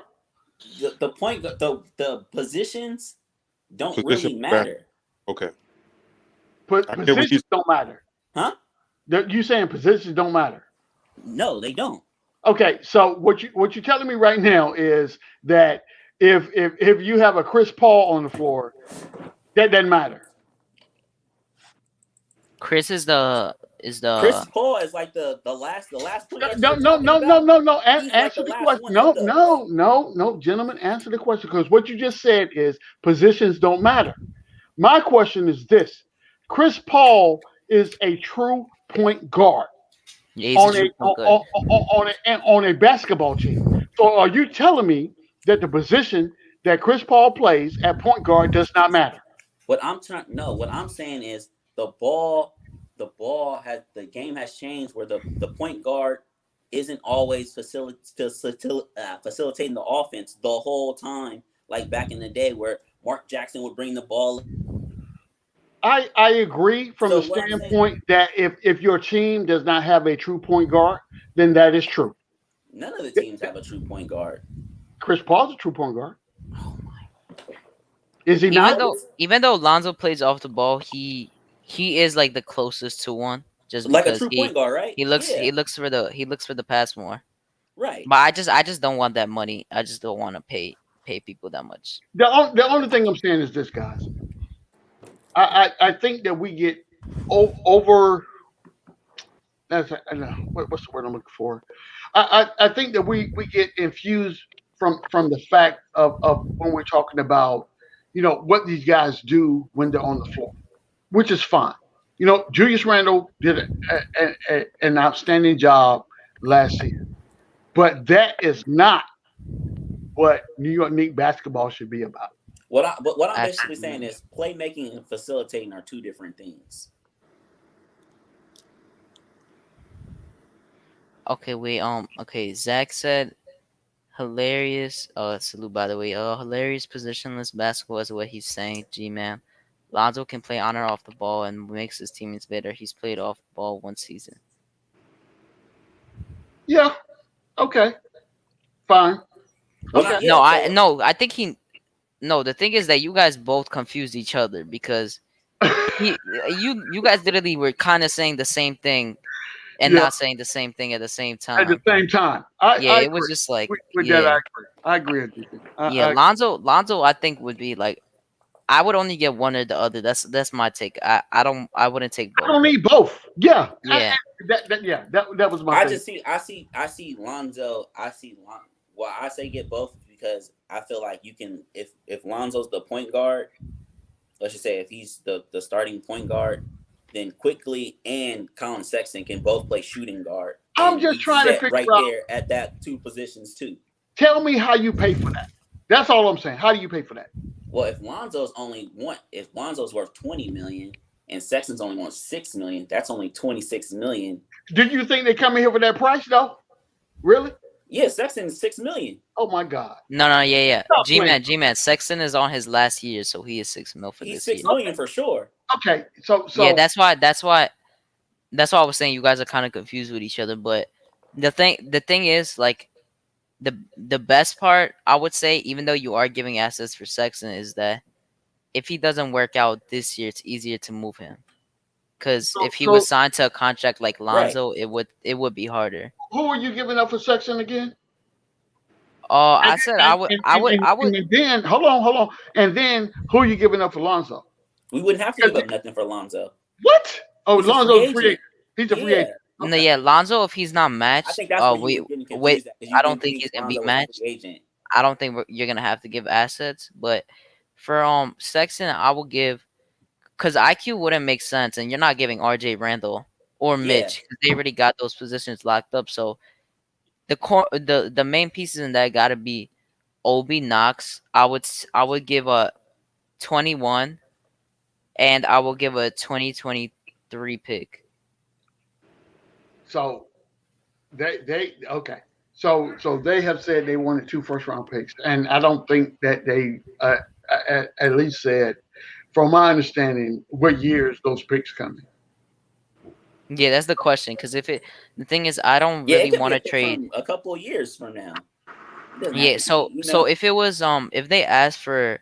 The positions don't really matter. Okay. Positions don't matter. Huh? You saying positions don't matter? No, they don't. Okay, so what you're telling me right now is that if you have a Chris Paul on the floor, that doesn't matter. Chris Paul is like the last point. No. Answer the question. No, gentlemen, answer the question, because what you just said is positions don't matter. My question is this: Chris Paul is a true point guard on a basketball team. So are you telling me that the position that Chris Paul plays at point guard does not matter? What I'm saying is the game has changed where the point guard isn't always facilitating the offense the whole time, like back in the day where Mark Jackson would bring the ball. I agree from the standpoint that if your team does not have a true point guard, then that is true. None of the teams have a true point guard. Chris Paul's a true point guard. Oh my! Is he not? Even though Lonzo plays off the ball, he is like the closest to one. Just like because a true point guard, right? He looks for the pass more. Right. But I just don't want that money. I just don't want to pay people that much. The only thing I'm saying is this, guys. I think that we get over. What's the word I'm looking for? I think that we get infused from the fact of when we're talking about, what these guys do when they're on the floor, which is fine. Julius Randle did an outstanding job last season, but that is not what New York Knicks basketball should be about. What I'm basically saying is playmaking and facilitating are two different things. Okay, wait. Okay, Zach said, hilarious. Salute, by the way. Hilarious positionless basketball is what he's saying. G-man. Lonzo can play on or off the ball and makes his teammates better. He's played off the ball one season. Yeah. Okay. Fine. Okay. I think he. No, the thing is that you guys both confused each other because you guys literally were kind of saying the same thing and not saying the same thing at the same time. At the same time. It was just like I agree with you. Lonzo I think would be like, I would only get one or the other. That's my take. I wouldn't take both. I don't need both. Yeah. Yeah. That was my thing. I see Lonzo. Well, I say get both because I feel like you can, if Lonzo's the point guard, let's just say if he's the starting point guard, then Quickly and Collin Sexton can both play shooting guard. I'm just trying to figure out there at that two positions too. Tell me how you pay for that. That's all I'm saying. How do you pay for that? Well, if Lonzo's worth $20 million and Sexton's only worth $6 million, that's only $26 million. Did you think they come in here for that price though? Really? Yeah, Sexton is $6 million. Oh my God. No, yeah. G-man. Sexton is on his last year, so he is $6 million for this year. He's $6 million for sure. Okay, so yeah, that's why I was saying you guys are kind of confused with each other. But the thing is, like, the best part I would say, even though you are giving assets for Sexton, is that if he doesn't work out this year, it's easier to move him. Because if he was signed to a contract like Lonzo, it would be harder. Who are you giving up for Sexton again? I said I would. And then hold on. And then who are you giving up for Lonzo? We wouldn't have to give up nothing for Lonzo. What? Oh, Lonzo's free agent. He's a free agent. Okay. No, yeah, Lonzo. If he's not matched, I think that's I don't think he's gonna be matched. I don't think you're gonna have to give assets. But for Sexton, I will give, because IQ wouldn't make sense, and you're not giving RJ Randall or Mitch because they already got those positions locked up. So the main pieces in that gotta be Obi Knox, I would give a 21, and I will give a 2023 pick. So they okay. So they have said they wanted 2 first-round picks, and I don't think that they at least said, from my understanding, what years those picks coming. Yeah, that's the question. Because the thing is, I don't Yeah, it really could be want a to pick trade. from a couple of years from now. It doesn't have Yeah, to be, so if it was if they asked for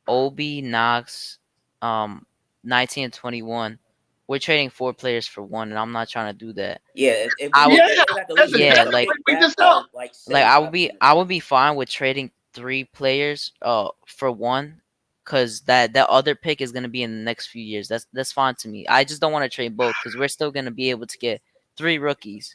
Obi Knox, 19 and 21, we're trading 4 players for one, and I'm not trying to do that. Yeah, if we I would, did Yeah, that, it would have to at least that's be yeah, like a exactly like what big we back just or saw. like 75%. I would be fine with trading 3 players for one, because that other pick is gonna be in the next few years. That's fine to me. I just don't want to trade both because we're still gonna be able to get 3 rookies,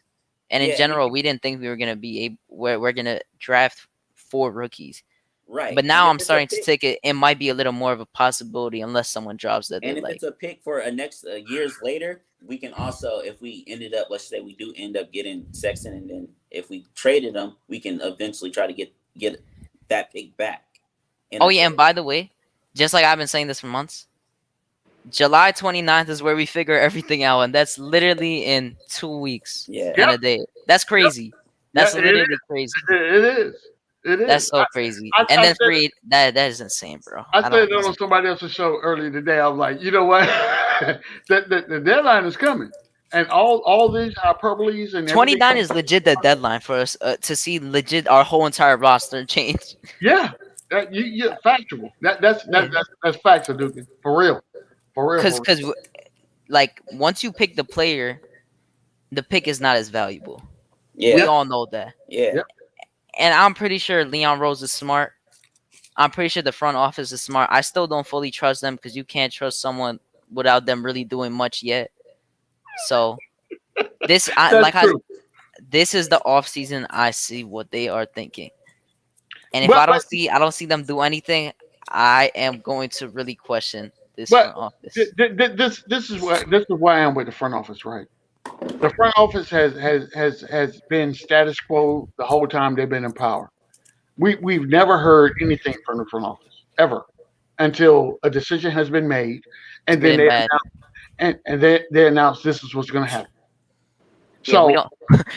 and in Yeah, general, we didn't think we were gonna be able, we're gonna draft 4 rookies. right. But And now if I'm it's a starting to pick, take it. It might be a little more of a possibility unless someone drops that they and if like. it's a pick for a next years later, we can also, if we ended up, let's say we do end up getting Sexton, and then if we traded him, we can eventually try to get that pick back. Oh yeah, and by the way, just like I've been saying this for months, July 29th is where we figure everything out, and that's literally in 2 weeks Yeah. and Yep. a day. That's crazy. That's Yeah, literally crazy. it is. It That's is. so crazy. I, And I then said that is insane, bro. I I said don't. that on somebody else's show earlier today. I was like, you know what? The deadline is coming, and all these hyperboles and everything. 29 is legit the deadline for us to see legit our whole entire roster change. Yeah, that you factual. That's facts, Duke. For real, for real, for real. Because like once you pick the player, the pick is not as valuable. Yeah. We all know that. Yeah. Yep. And I'm pretty sure Leon Rose is smart. I'm pretty sure the front office is smart. I still don't fully trust them because you can't trust someone without them really doing much yet. So this True. this is the off season. I see what they are thinking. And if But I don't see them do anything, I am going to really question this but front office. this is where I am with the front office, right? The front office has been status quo the whole time they've been in power. We've never heard anything from the front office ever until a decision has been made, and then Getting bad. they announce this is what's going to happen. Yeah, So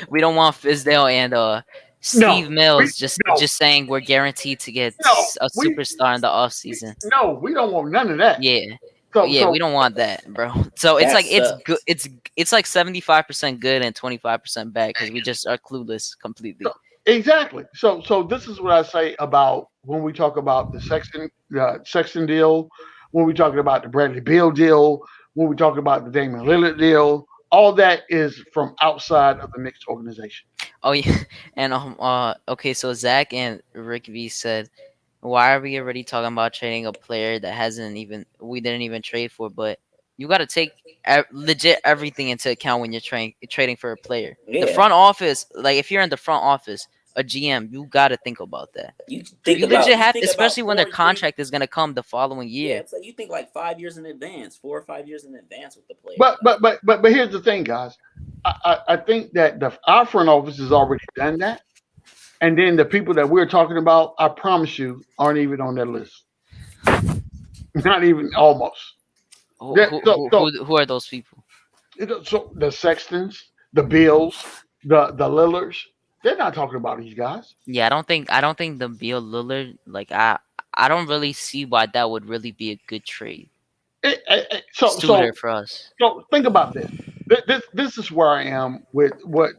we don't want Fizdale and Steve Mills just saying we're guaranteed to get a superstar in the off season. No, we don't want none of that. Yeah. So We don't want that, bro. So it's That like it's sucks. good. It's like 75% good and 25% bad because we just are clueless completely. Exactly. So this is what I say about when we talk about the Sexton deal, when we talking about the Bradley Beal deal, when we talk about the Damian Lillard deal. All that is from outside of the Knicks organization. Oh yeah, and okay, so Zach and Rick V said, why are we already talking about trading a player that we didn't even trade for? But you got to take legit everything into account when you're trading for a player. Yeah. The front office, like if you're in the front office, a GM, you got to think about that. You legit have, think especially when their 4 years. contract is gonna come the following year. Yeah, so you think like 5 years in advance, 4 or 5 years in advance with the player. But here's the thing, guys. I think that our front office has already done that, and then the people that we're talking about, I promise you, aren't even on that list. Not even almost. Who are those people? So the Sextons, the Bills, the Lillards, they're not talking about these guys. Yeah, I don't think the Beal Lillard, like I don't really see why that would really be a good trade. So for us. So think about this. This is where I am with what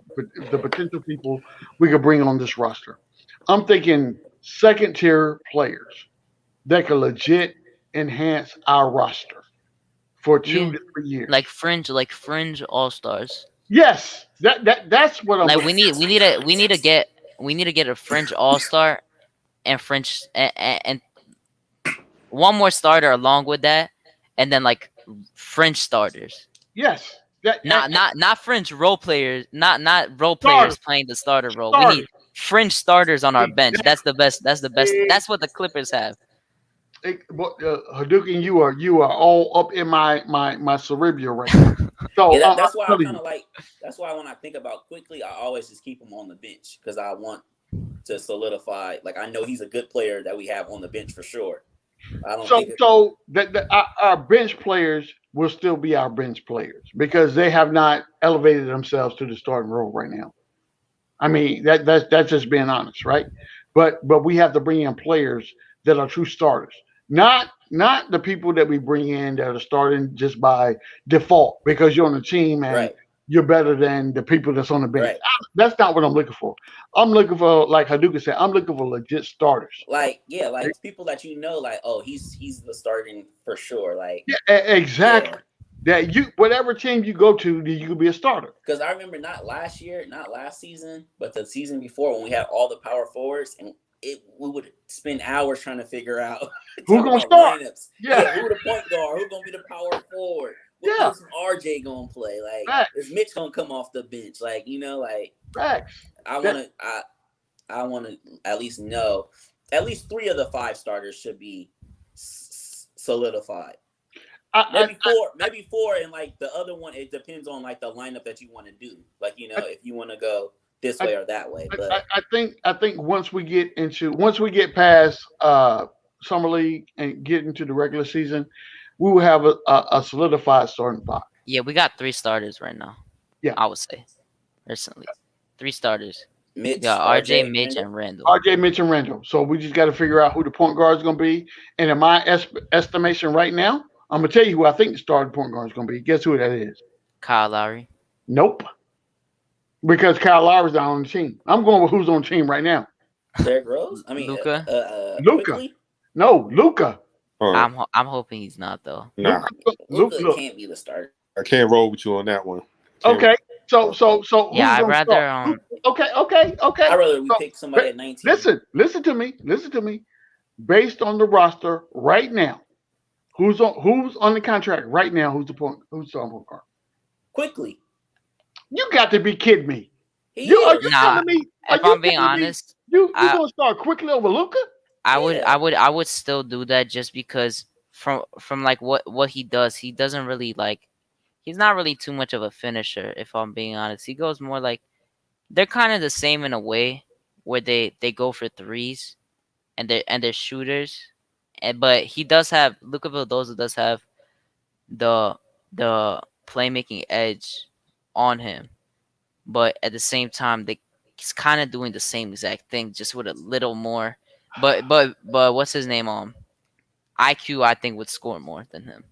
the potential people we could bring on this roster. I'm thinking second tier players that could legit enhance our roster for 2 to 3 years. Like fringe all stars. Yes, that's what I'm. Like we need to get a fringe all star and fringe and one more starter along with that, and then like fringe starters. Yes. Not fringe role players, not role players playing the starter role. We need fringe starters on our bench. That's the best. That's what the Clippers have. Hadouken, you are all up in my cerebral right now. So yeah, that's why I kind of like. That's why when I think about quickly, I always just keep them on the bench because I want to solidify. Like, I know he's a good player that we have on the bench for sure. I don't So, think it, so our bench players will still be our bench players because they have not elevated themselves to the starting role right now. I mean, that's just being honest, right? But we have to bring in players that are true starters, not the people that we bring in that are starting just by default because you're on the team and right, you're better than the people that's on the bench. right. That's not what I'm looking for. I'm looking for, like Haduka said, I'm looking for legit starters. Like, yeah, like people that like, oh, he's the starting for sure. Like, Yeah, yeah. exactly. That you, whatever team you go to, you could be a starter. Because I remember not last season, but the season before when we had all the power forwards and we would spend hours trying to figure out Who's talk gonna about start? lineups. Yeah, Who the point guard? Who gonna be the power forward? What yeah. position RJ gonna play? Like, Facts, is Mitch gonna come off the bench? Like, like facts. I That, wanna I wanna at least know at least 3 of the 5 starters should be solidified. Maybe four, and like the other one, it depends on like the lineup that you want to do. Like, if you want to go this way or that way. But I think once we get past summer league and get into the regular season, we will have a solidified starting five. Yeah, we got 3 starters right now. Yeah, I would say recently 3 starters. Mitch, Yeah, RJ, RJ, Mitch, Randall. and Randall. RJ, Mitch, and Randall. So we just got to figure out who the point guard is going to be. And in my estimation right now, I'm gonna tell you who I think the starting point guard is going to be. Guess who that is? Kyle Lowry. Nope. Because Kyle Lowry's not on the team. I'm going with who's on the team right now. Derrick Rose. I mean, Luka. Luka. No, Luka. I'm hoping he's not though. Nah, Luka can't be the starter. I can't roll with you on that one. Okay. So yeah, I'd rather Okay. I'd rather we pick somebody at 19. Listen to me. Based on the roster right now, who's on the contract right now? Who's on point guard? Quickly. You got to be kidding me. Are you telling me? If I'm being honest, you gonna start quickly over Luka? I would still do that just because from like what he does, he doesn't really like. He's not really too much of a finisher, if I'm being honest. He goes more like they're kind of the same in a way, where they go for threes, and they're shooters, but he does have Luka Vildoza does have the playmaking edge on him, but at the same time he's kind of doing the same exact thing, just with a little more. But what's his name? IQ I think would score more than him.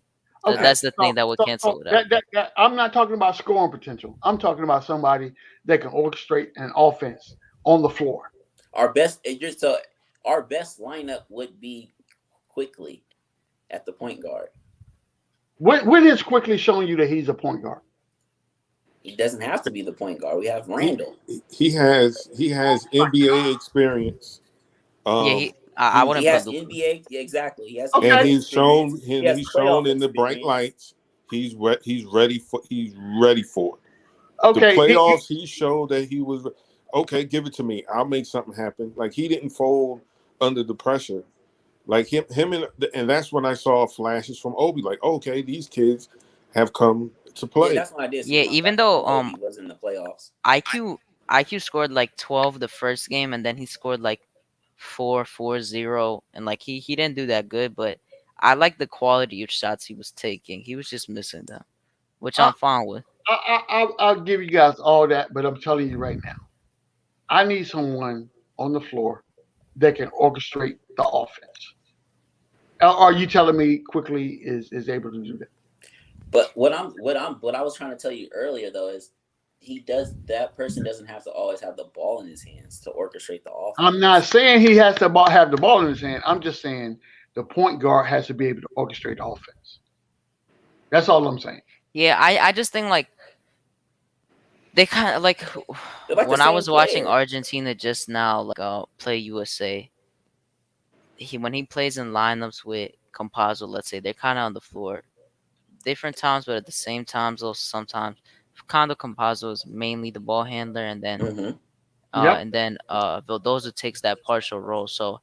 Okay. That's the thing that would cancel it out. I'm not talking about scoring potential. I'm talking about somebody that can orchestrate an offense on the floor. Our best lineup would be Quickly at the point guard. When is Quickly showing you that he's a point guard? He doesn't have to be the point guard. We have Randall. He has NBA experience. I wouldn't. He has NBA. Yeah, exactly. He has. Okay. And he's shown playoff in the bright lights. He's ready for it. Okay. The playoffs, he showed that he was okay. Give it to me. I'll make something happen. Like, he didn't fold under the pressure. Like him, and that's when I saw flashes from Obi. Like, okay, these kids have come to play. Yeah, that's when I did. Yeah, even though Obi was in the playoffs. IQ scored like 12 the first game, and then he scored like 4-0, and like he didn't do that good, but I like the quality of shots he was taking. He was just missing them, which I'm fine with. I'll give you guys all that, but I'm telling you right now, I need someone on the floor that can orchestrate the offense. Are you telling me Quickly is able to do that? But what I was trying to tell you earlier though is that person doesn't have to always have the ball in his hands to orchestrate the offense. I'm not saying he has to have the ball in his hand. I'm just saying the point guard has to be able to orchestrate the offense. That's all I'm saying. Yeah, I just think like they kind of like when I was watching Argentina just now, like play USA. When he plays in lineups with Campazzo, let's say, they're kind of on the floor, different times, but at the same times, also sometimes Kondo Campazzo is mainly the ball handler, and then Vildoza takes that partial role. So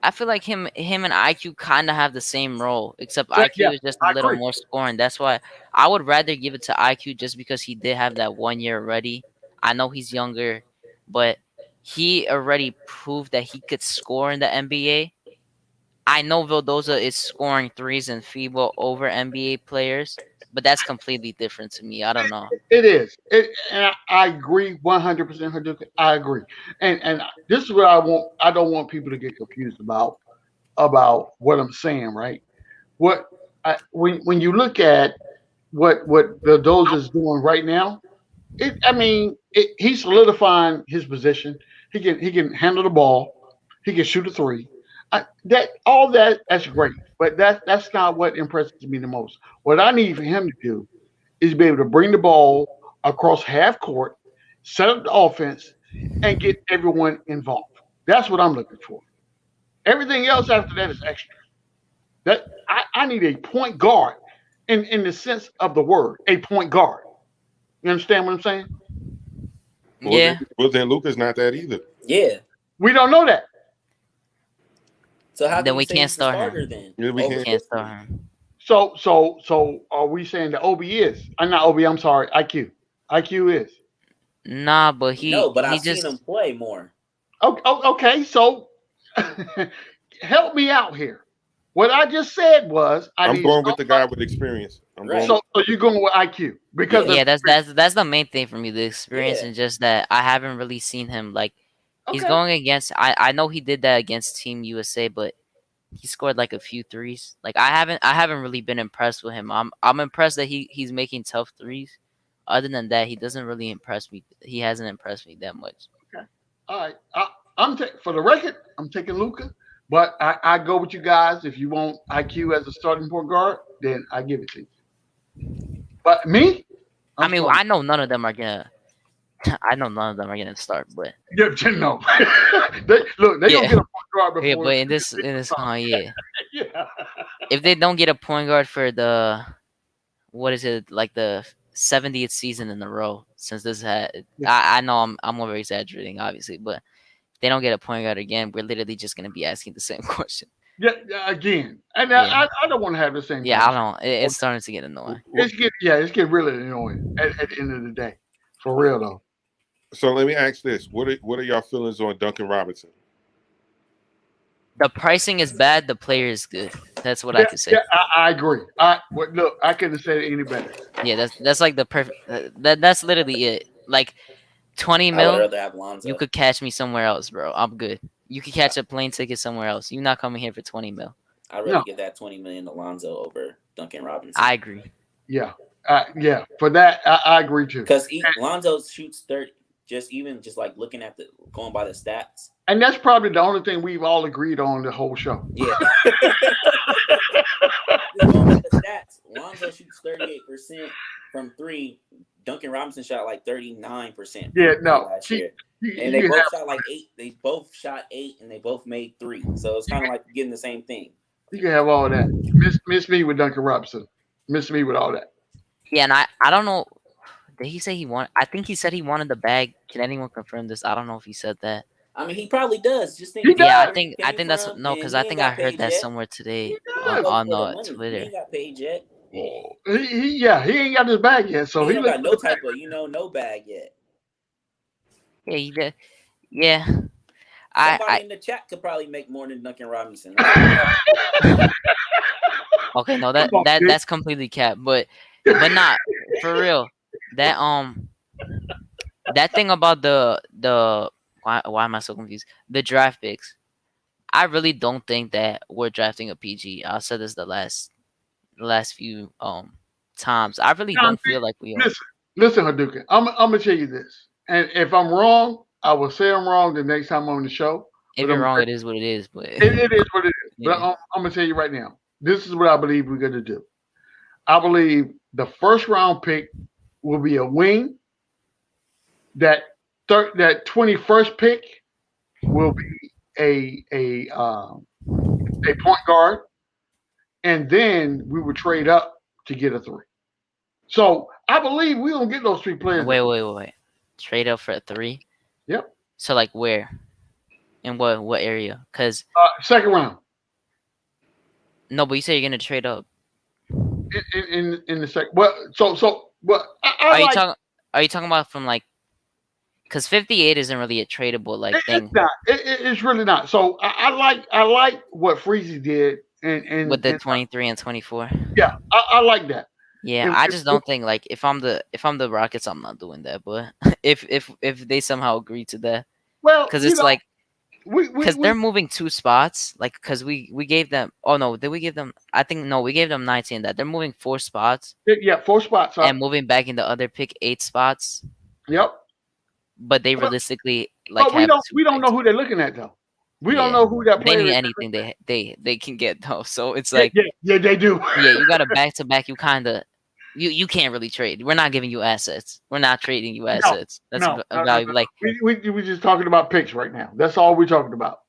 I feel like him and IQ kind of have the same role, except IQ is just a little more scoring. That's why I would rather give it to IQ, just because he did have that 1 year already. I know he's younger, but he already proved that he could score in the NBA. I know Vildoza is scoring threes in FIBA over NBA players, but that's completely different to me. I don't know. It is. And I agree 100%. Haduka. I agree. And this is what I want. I don't want people to get confused about what I'm saying. Right. When you look at what Vildoza is doing right now, he's solidifying his position. He can handle the ball. He can shoot a three. That's great, but that's not what impresses me the most. What I need for him to do is be able to bring the ball across half court, set up the offense, and get everyone involved. That's what I'm looking for. Everything else after that is extra. I need a point guard in the sense of the word, a point guard. You understand what I'm saying? Yeah. Well, then Luka's not that either. Yeah. We don't know that. So how Then can we you say can't he's the start starter him. then? Yeah, we Over can't start Luka? him. So are we saying that Ob is? I'm not Ob. I'm sorry. IQ. IQ is. Nah, but No, but he I've just seen him play more. Okay. So help me out here. What I just said was I'm going with the guy with experience. Right. So you're going with IQ because yeah, of that's the main thing for me, the experience, Yeah. and just that I haven't really seen him like he's Okay. going against. I know he did that against Team USA, but he scored like a few threes. Like I haven't really been impressed with him. I'm impressed that he's making tough threes. Other than that, he doesn't really impress me. He hasn't impressed me that much. Okay. All right. For the record, I'm taking Luca, but I go with you guys. If you want IQ as a starting point guard, then I give it to you. But me, I mean, I know none of them are gonna. I know none of them are gonna start, but yeah, no. They gonna get a point guard before. Yeah, but in this yeah. Yeah. If they don't get a point guard for the what is it, like the 70th season in a row since this had I know I'm over exaggerating obviously, but if they don't get a point guard again, we're literally just gonna be asking the same question. Yeah, again, and Yeah. I don't want to have the same. Yeah, I don't. It's starting to get annoying. It's getting really annoying at the end of the day, for real though. So let me ask this: What are y'all feelings on Duncan Robinson? The pricing is bad. The player is good. That's what I can say. Yeah, I agree. Look, I couldn't say it any better. Yeah, that's like the perfect. That's literally it. Like 20 I would mil, rather have Lonzo. you could catch me somewhere else, bro. I'm good. You could catch a plane ticket somewhere else. You're not coming here for 20 mil. I'd rather give that 20 million to Lonzo over Duncan Robinson. I agree. Yeah, for that, I agree too. Because Lonzo shoots 30. Just like looking at going by the stats. And that's probably the only thing we've all agreed on the whole show. Yeah. Just going by the stats, Lonzo shoots 38% from three. Duncan Robinson shot like 39%. Yeah, no. Last year. And they both shot like 8. They both shot 8 and they both made 3. So it's kind of like getting the same thing. You can have all that. Miss me with Duncan Robinson. Miss me with all that. Yeah, and I don't know. Did he say he wanted? I think he said he wanted the bag. Can anyone confirm this? I don't know if he said that. I mean, he probably does. Just think. Yeah, I think that's because I think I heard that somewhere today on Twitter. He ain't got paid yet. He ain't got his bag yet, so he ain't got no type of no bag yet. Yeah, he did. Yeah. Somebody in the chat could probably make more than Duncan Robinson. Okay, no, that's completely capped, but not for real. That that thing about the why am I so confused? The draft picks. I really don't think that we're drafting a PG. I said this the last few times. I really don't feel like we are. Listen, Hadouken. I'm gonna tell you this, and if I'm wrong, I will say I'm wrong the next time I'm on the show. If you're wrong, it is what it is. But it is what it is. Yeah. But I'm gonna tell you right now. This is what I believe we're gonna do. I believe the first round pick will be a wing. That 21st pick will be a point guard, and then we will trade up to get a 3. So I believe we don't get those 3 players. Wait. Trade up for a 3? Yep. So like where? In what area? Because second round. No, but you say you're gonna trade up. In the second. Well, so what? Are you talking about from like? because 58 isn't really a tradable like It's thing not. It's really not. So I like what Freezy did, with the and 23 and 24. yeah, I like that. Yeah, And, I just don't think like if I'm the Rockets, I'm not doing that. But if they somehow agree to that, well, because it's like because we they're moving 2 spots, like because we gave them. Oh no, did we give them? I think no, we gave them 19. That they're moving 4 spots yeah, 4 spots and up. moving back in the other pick 8 spots. Yep. But they But, realistically like but we have don't two we don't picks. know who they're looking at though. We don't Yeah, know who that they player need is. anything they can get though. So it's Yeah, like yeah, they do. yeah, you got a back to back. You kind of you can't really trade. We're not giving you assets. We're not trading you No, assets. That's no, a no, no, value. no. Like We just talking about picks right now. That's all we're talking about.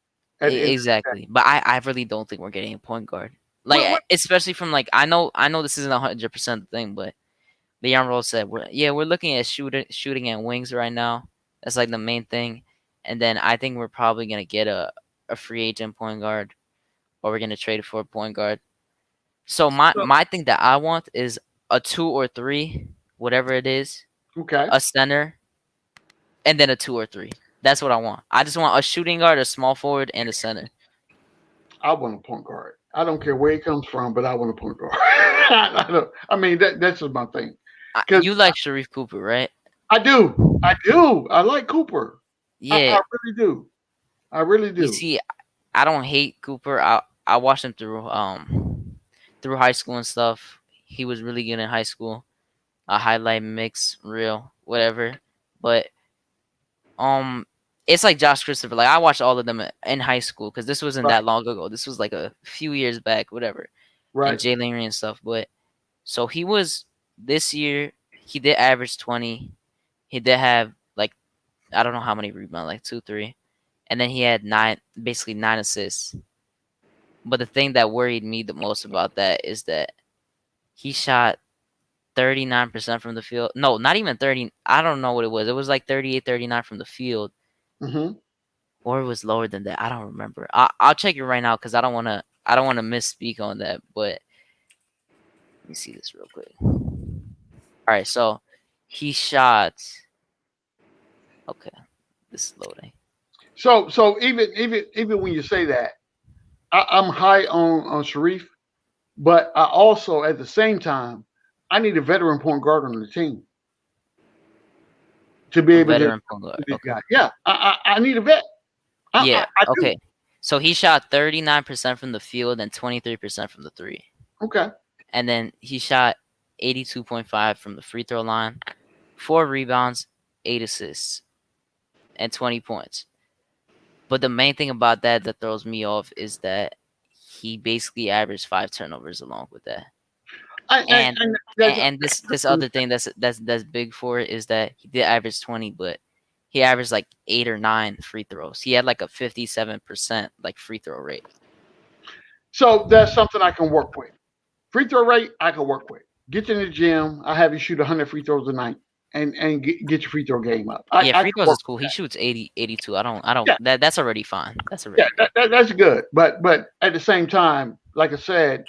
At the end of the day. exactly. But I really don't think we're getting a point guard. Like What- what- especially from like I know this isn't 100% the thing, but Leon Rose said we're looking at shooting and wings right now. That's like the main thing. And then I think we're probably gonna get a free agent point guard, or we're gonna trade for a point guard. So so- my thing that I want is a 2 or 3, whatever it is, Okay. a center, and then a 2 or 3. That's what I want. I just want a shooting guard, a small forward, and a center. I want a point guard. I don't care where he comes from, but I want a point guard. I mean, that's just my thing. 'Cause You like Sharif Cooper, right? I do. I like Cooper. Yeah. I really do. I really do. You see, I don't hate Cooper. I watched him through high school and stuff. He was really good in high school. A highlight mix, reel, whatever. But it's like Josh Christopher. Like I watched all of them in high school because this wasn't that long ago. This was like a few years back, whatever. Right. And Jalen Green and stuff. But so he was this year. He did average 20. He did have like I don't know how many rebounds, like 2, 3, and then he had basically 9 assists. But the thing that worried me the most about that is that he shot 39% from the field. No, not even 30. I don't know what it was. It was like 38, 39 from the field. Mm-hmm. Or it was lower than that. I don't remember. I'll check it right now because I don't want to misspeak on that. But let me see this real quick. All right, so he shot. Okay, this is loading. So even when you say that, I'm high on Sharif, but I also at the same time I need a veteran point guard on the team to be able to. Okay. Yeah, I need a vet. Yeah. I do. Okay. So he shot 39% from the field and 23% from the three. Okay. And then he shot 82.5 from the free throw line, 4 rebounds, 8 assists, and 20 points. But the main thing about that throws me off is that he basically averaged 5 turnovers along with that. And this other thing that's big for it is that he did average 20, but he averaged like 8 or 9 free throws. He had like a 57% like free throw rate. So that's something I can work with. Free throw rate, I can work with. Get you in the gym. I have you shoot 100 free throws a night and get your free throw game up. Free throws is cool. He shoots 80, 82. I don't. Yeah. That's already fine. That's already that's good. But at the same time, like I said,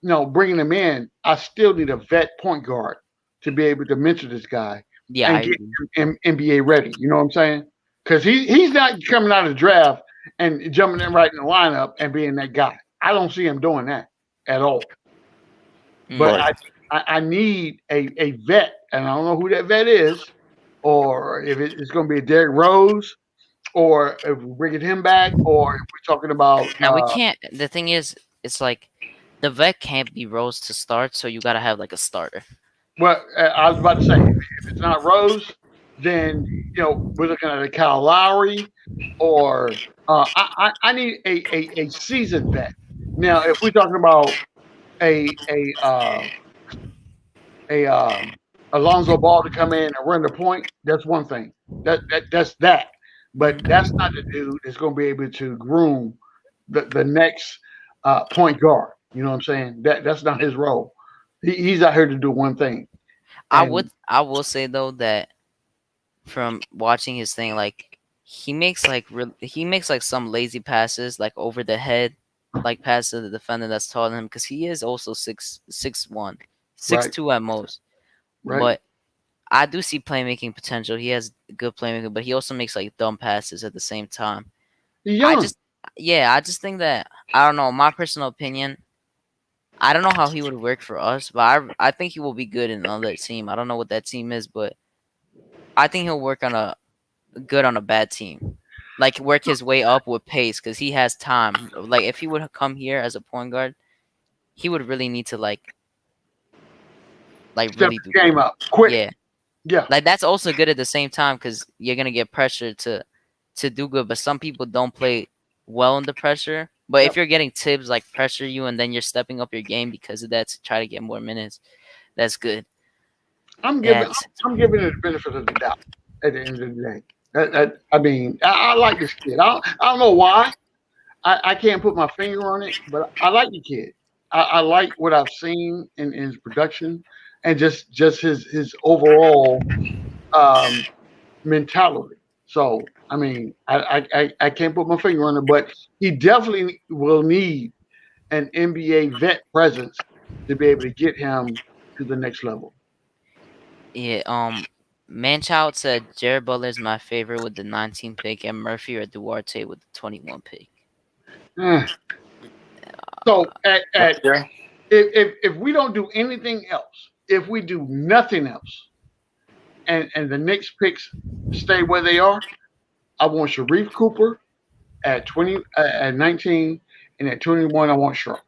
bringing him in, I still need a vet point guard to be able to mentor this guy. Yeah, and get him NBA ready. You know what I'm saying? Because he's not coming out of the draft and jumping in right in the lineup and being that guy. I don't see him doing that at all. But I need a vet, and I don't know who that vet is, or if it's going to be a Derrick Rose, or if we're bringing him back, or if we're talking about. Now we can't. The thing is, it's like the vet can't be Rose to start, so you got to have like a starter. Well, I was about to say, if it's not Rose, then we're looking at a Kyle Lowry, or I need a seasoned vet. Now, if we're talking about a Alonzo Ball to come in and run the point, that's one thing. That's that. But that's not the dude that's going to be able to groom the next point guard. You know what I'm saying? That's not his role. He's out here to do one thing. And I will say though that from watching his thing, like he makes like some lazy passes, like over the head, like pass to the defender that's taller than him, because he is also 6'1", 6'2" at most. Right. But I do see playmaking potential. He has good playmaking, but he also makes like dumb passes at the same time. He's I young. just, yeah, I just think that I don't know. My personal opinion, I don't know how he would work for us, but I think he will be good in another team. I don't know what that team is, but I think he'll work on a good on a bad team, like work his way up with pace because he has time. Like if he would come here as a point guard, he would really need to like Step really do the game good. up quick. Yeah, Yeah. like that's also good at the same time because you're gonna get pressure to do good. But some people don't play well under pressure. But if Yep. you're getting tips like pressure you and then you're stepping up your game because of that to try to get more minutes, that's good. I'm giving That's I'm giving it the benefit of the doubt at the end of the day. I mean, I like this kid. I don't know why. I can't put my finger on it, but I like the kid. I like what I've seen in his production and just his overall um, mentality. So I mean, I can't put my finger on it, but he definitely will need an NBA vet presence to be able to get him to the next level. yeah. Manchild said Jared Butler is my favorite with the 19 pick and Murphy or Duarte with the 21 pick. Eh. So Yeah. if we don't do anything else, if we do nothing else, and the Knicks picks stay where they are, I want Sharif Cooper at at 19, and at 21 I want Sharp.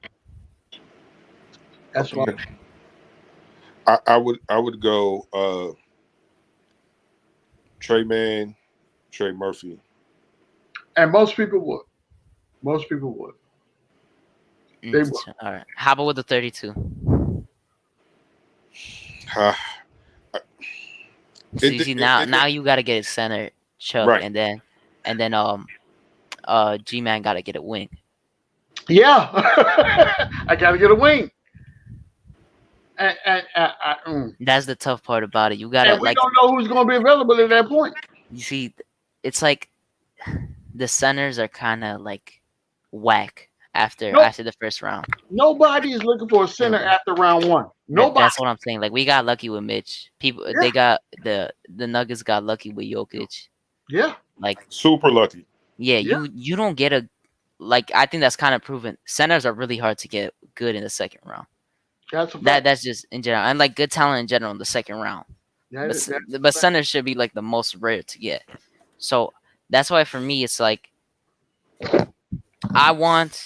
That's what. Okay. I would go Trey Man, Trey Murphy. And most people would. Most people would. They would. All right. How about with the 32? Uh, So you see now you gotta get a center Chuck Right. and then G-Man gotta get a wing. Yeah, I got to get a wing. That's the tough part about it. You gotta And we like don't know who's going to be available at that point. you see, it's like the centers are kind of like whack after Nope. the first round. Nobody is looking for a center after round one. Nobody. That's what I'm saying. Like we got lucky with Mitch. People they got the Nuggets got lucky with Jokic. Yeah. Like Super lucky. yeah, Yeah. you don't get a like I think that's kind of proven. Centers are really hard to get good in the second round. That's a fact. That's just in general, and like good talent in general in the second round. But centers should be like the most rare to get. So that's why for me it's like I want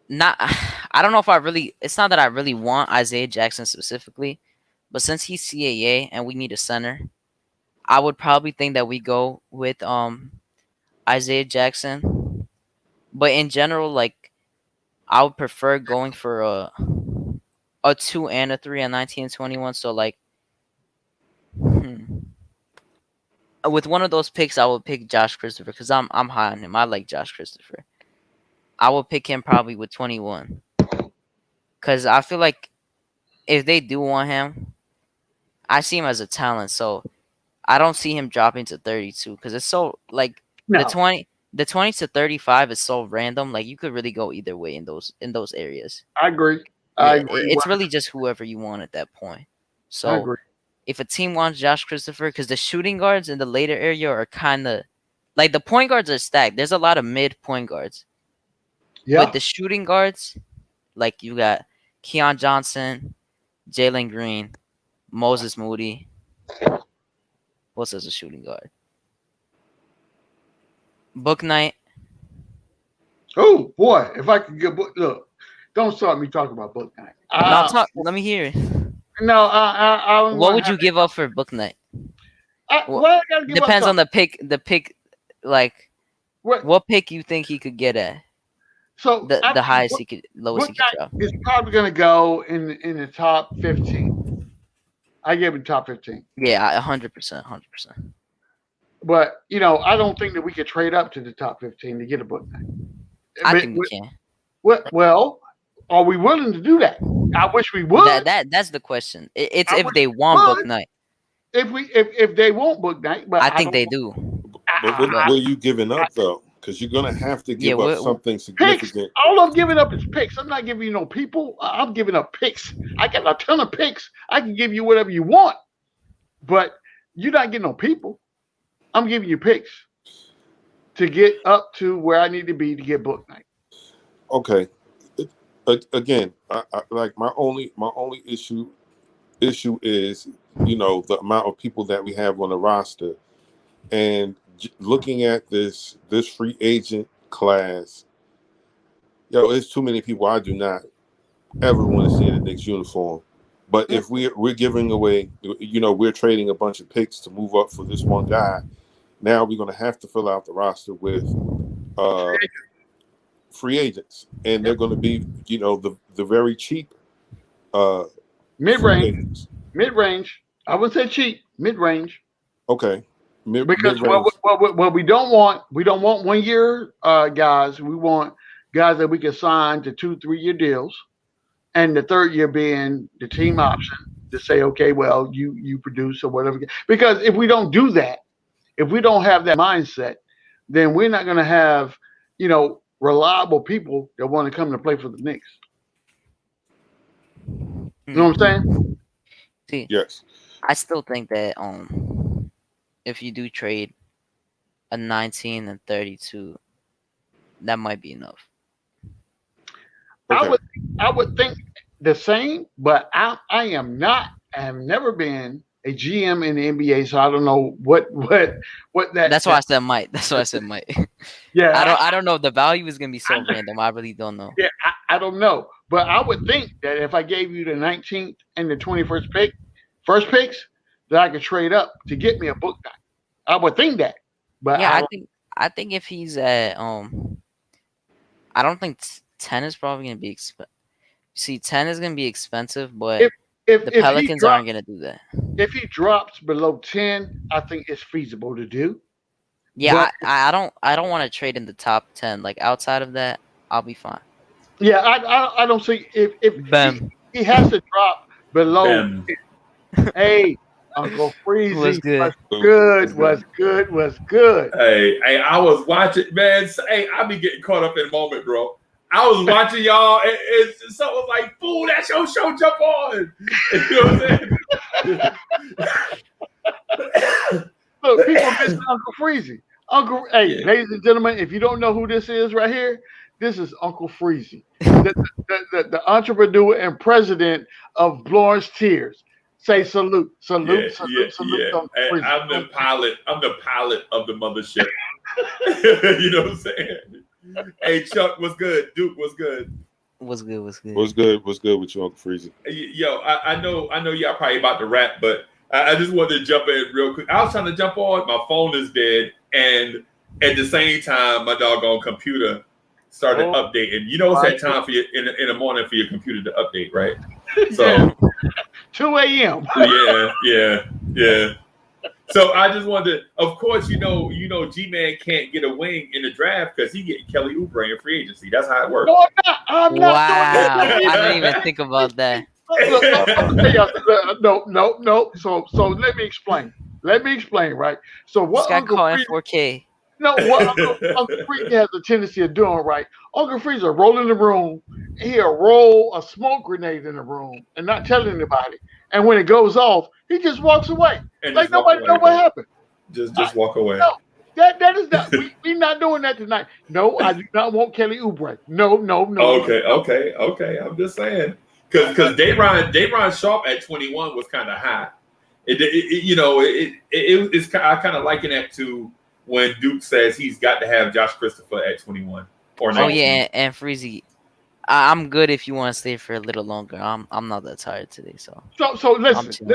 not. I don't know if I really. It's not that I really want Isaiah Jackson specifically, but since he's CAA and we need a center, I would probably think that we go with Isaiah Jackson. But in general, like I would prefer going for a 2 and a 3 at 19 and 21. So like with one of those picks, I would pick Josh Christopher because I'm high on him. I like Josh Christopher. I would pick him probably with 21 because I feel like if they do want him, I see him as a talent. So I don't see him dropping to 32 because it's so like No. the 20 to 35 is so random. Like you could really go either way in those areas. I agree. Yeah, I agree. it's really just whoever you want at that point. I So agree. if a team wants Josh Christopher, because the shooting guards in the later area are kind of like the point guards are stacked. There's a lot of mid point guards, Yeah. but the shooting guards, like you got Keon Johnson, Jalen Green, Moses Moody. What's as a shooting guard? Book Knight. Oh boy, if I could get look, don't start me talking about Book Night. Let me hear it. No, I don't What wanna would you have- give up for Book Night? what I gotta give Depends up on the pick. The pick, like what. what pick you think he could get at. So The I think highest Book- he could, lowest he Book could Night drop. is probably going to go in the top 15. I gave him top 15. Yeah, 100%, 100%. But I don't think that we could trade up to the top 15 to get a Book Night. I think we can. Well, are we willing to do that? I wish we would. That's the question. It's I if wish they we want Book would. Night. If they won't Book Night, but I think don't- they do. But what are you giving up though? Because you're gonna have to give up something Picks. significant. All I'm giving up is picks. I'm not giving you no people. I'm giving up picks. I got a ton of picks. I can give you whatever you want. but you're not getting no people. I'm giving you picks to get up to where I need to be to get book night. Okay. Again, I like my only issue is, you know, the amount of people that we have on the roster, and looking at this free agent class. Yo, it's too many people I do not ever want to see in the Knicks uniform. But if we're giving away, you know, we're trading a bunch of picks to move up for this one guy. Now we're going to have to fill out the roster with free agents, and they're going to be, you know, the very cheap mid-range. I would say cheap, mid-range. Okay. Because what we don't want 1 year guys. We want guys that we can sign to 2-3 year deals, and the third year being the team option to say, okay, well, you produce or whatever. Because if we don't do that, if we don't have that mindset, then we're not going to have, you know, reliable people that want to come to play for the Knicks. You know what I'm saying? See, yes. I still think that if you do trade a 19 and 32, that might be enough. Okay. I would think the same, but I have never been a GM in the NBA, so I don't know what that. That's why I said might. That's why I said might. Yeah, I don't know. The value is gonna be so random. I really don't know. Yeah, I don't know, but I would think that if I gave you the 19th and the 21st first picks, that I could trade up to get me a book night. I would think that, but yeah, I think if he's at I don't think 10 is probably gonna be expensive. See, 10 is gonna be expensive, but if the Pelicans aren't gonna do that. If he drops below 10, I think it's feasible to do. Yeah, I don't want to trade in the top 10. Like outside of that, I'll be fine. Yeah, I don't see if he has to drop below. Hey, Uncle Freezy was good. Hey, I was watching, man. Hey, I be getting caught up in the moment, bro. I was watching y'all, and someone was like, "Fool, that's your show, jump on!" You know what I'm saying? Look, people miss Uncle Freezy. Hey, ladies and gentlemen, if you don't know who this is right here, this is Uncle Freezy, the entrepreneur and president of Blorange Tears. Say salute. Hey, I'm the pilot of the mothership. You know what I'm saying? Hey, Chuck, what's good? Duke, what's good? What's good with you, Uncle Freezy? Yo, I know y'all probably about to wrap, but I just wanted to jump in real quick. I was trying to jump on. My phone is dead, and at the same time, my doggone computer started updating. You know, it's that time for you in the morning for your computer to update, right? So 2 a.m. Yeah. So I just wanted to, of course, you know, G-Man can't get a wing in the draft because he getting Kelly Oubre in free agency. That's how it works. No, I'm not I didn't even think about that. No. So let me explain. Right. So what? This guy calling 4K. No, what Uncle Freezy has a tendency of doing, right? Uncle Freezy will roll in the room, he'll roll a smoke grenade in the room and not tell anybody. And when it goes off, he just walks away. And like nobody know what happened. Just walk away. No, that is not. We're not doing that tonight. No, I do not want Kelly Oubre. No. Okay. I'm just saying. Because Day'Ron Sharpe at 21 was kind of high. I kind of liken that to when Duke says he's got to have Josh Christopher at 21 or 19. Oh yeah, and Freezy, I'm good if you want to stay for a little longer. I'm not that tired today, so. So listen.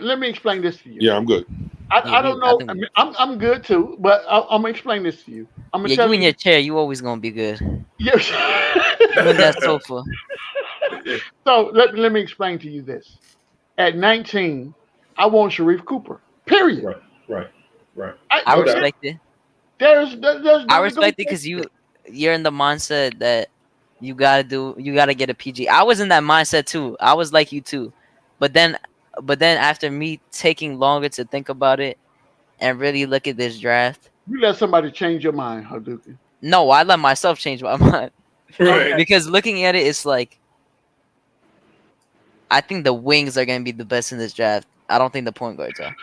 Let me explain this to you. Yeah, I'm good. I don't know. I'm good too, but I'm gonna explain this to you. I'm gonna tell you in your chair. You always gonna be good. Yeah. With that sofa. So let me explain to you this. At 19, I want Sharif Cooper. Period. Right. I respect it. I respect it because you're in the mindset that you gotta get a PG. I was in that mindset too. I was like you too, but then after me taking longer to think about it and really look at this draft, you let somebody change your mind, Hadouken. No, I let myself change my mind. Right. Because looking at it, it's like I think the wings are gonna be the best in this draft. I don't think the point guards are.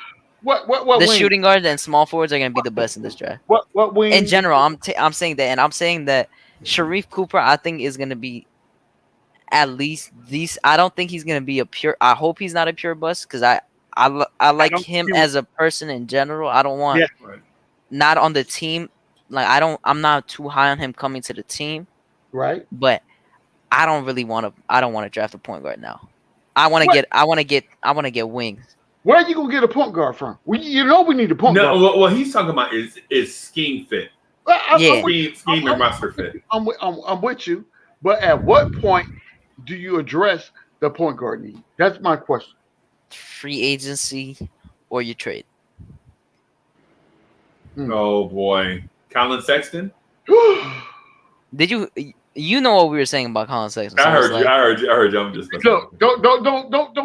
What The wing? shooting guards and small forwards are going to be the best in this draft. What wing? In general, I'm saying that, and I'm saying that Sharif Cooper, I think, is going to be at least these. I don't think he's going to be a pure. I hope he's not a pure bust because I like him as a person in general. I don't want not on the team. Like I'm not too high on him coming to the team. Right. But I don't want to draft a point guard now. I want to get wings. Where are you gonna get a point guard from? We need a point guard. No, what he's talking about is scheme fit. Scheme and roster fit. I'm with you, but at what point do you address the point guard need? That's my question. Free agency or you trade. Oh boy, Collin Sexton. Did you know what we were saying about Collin Sexton? So I heard you. I'm just don't.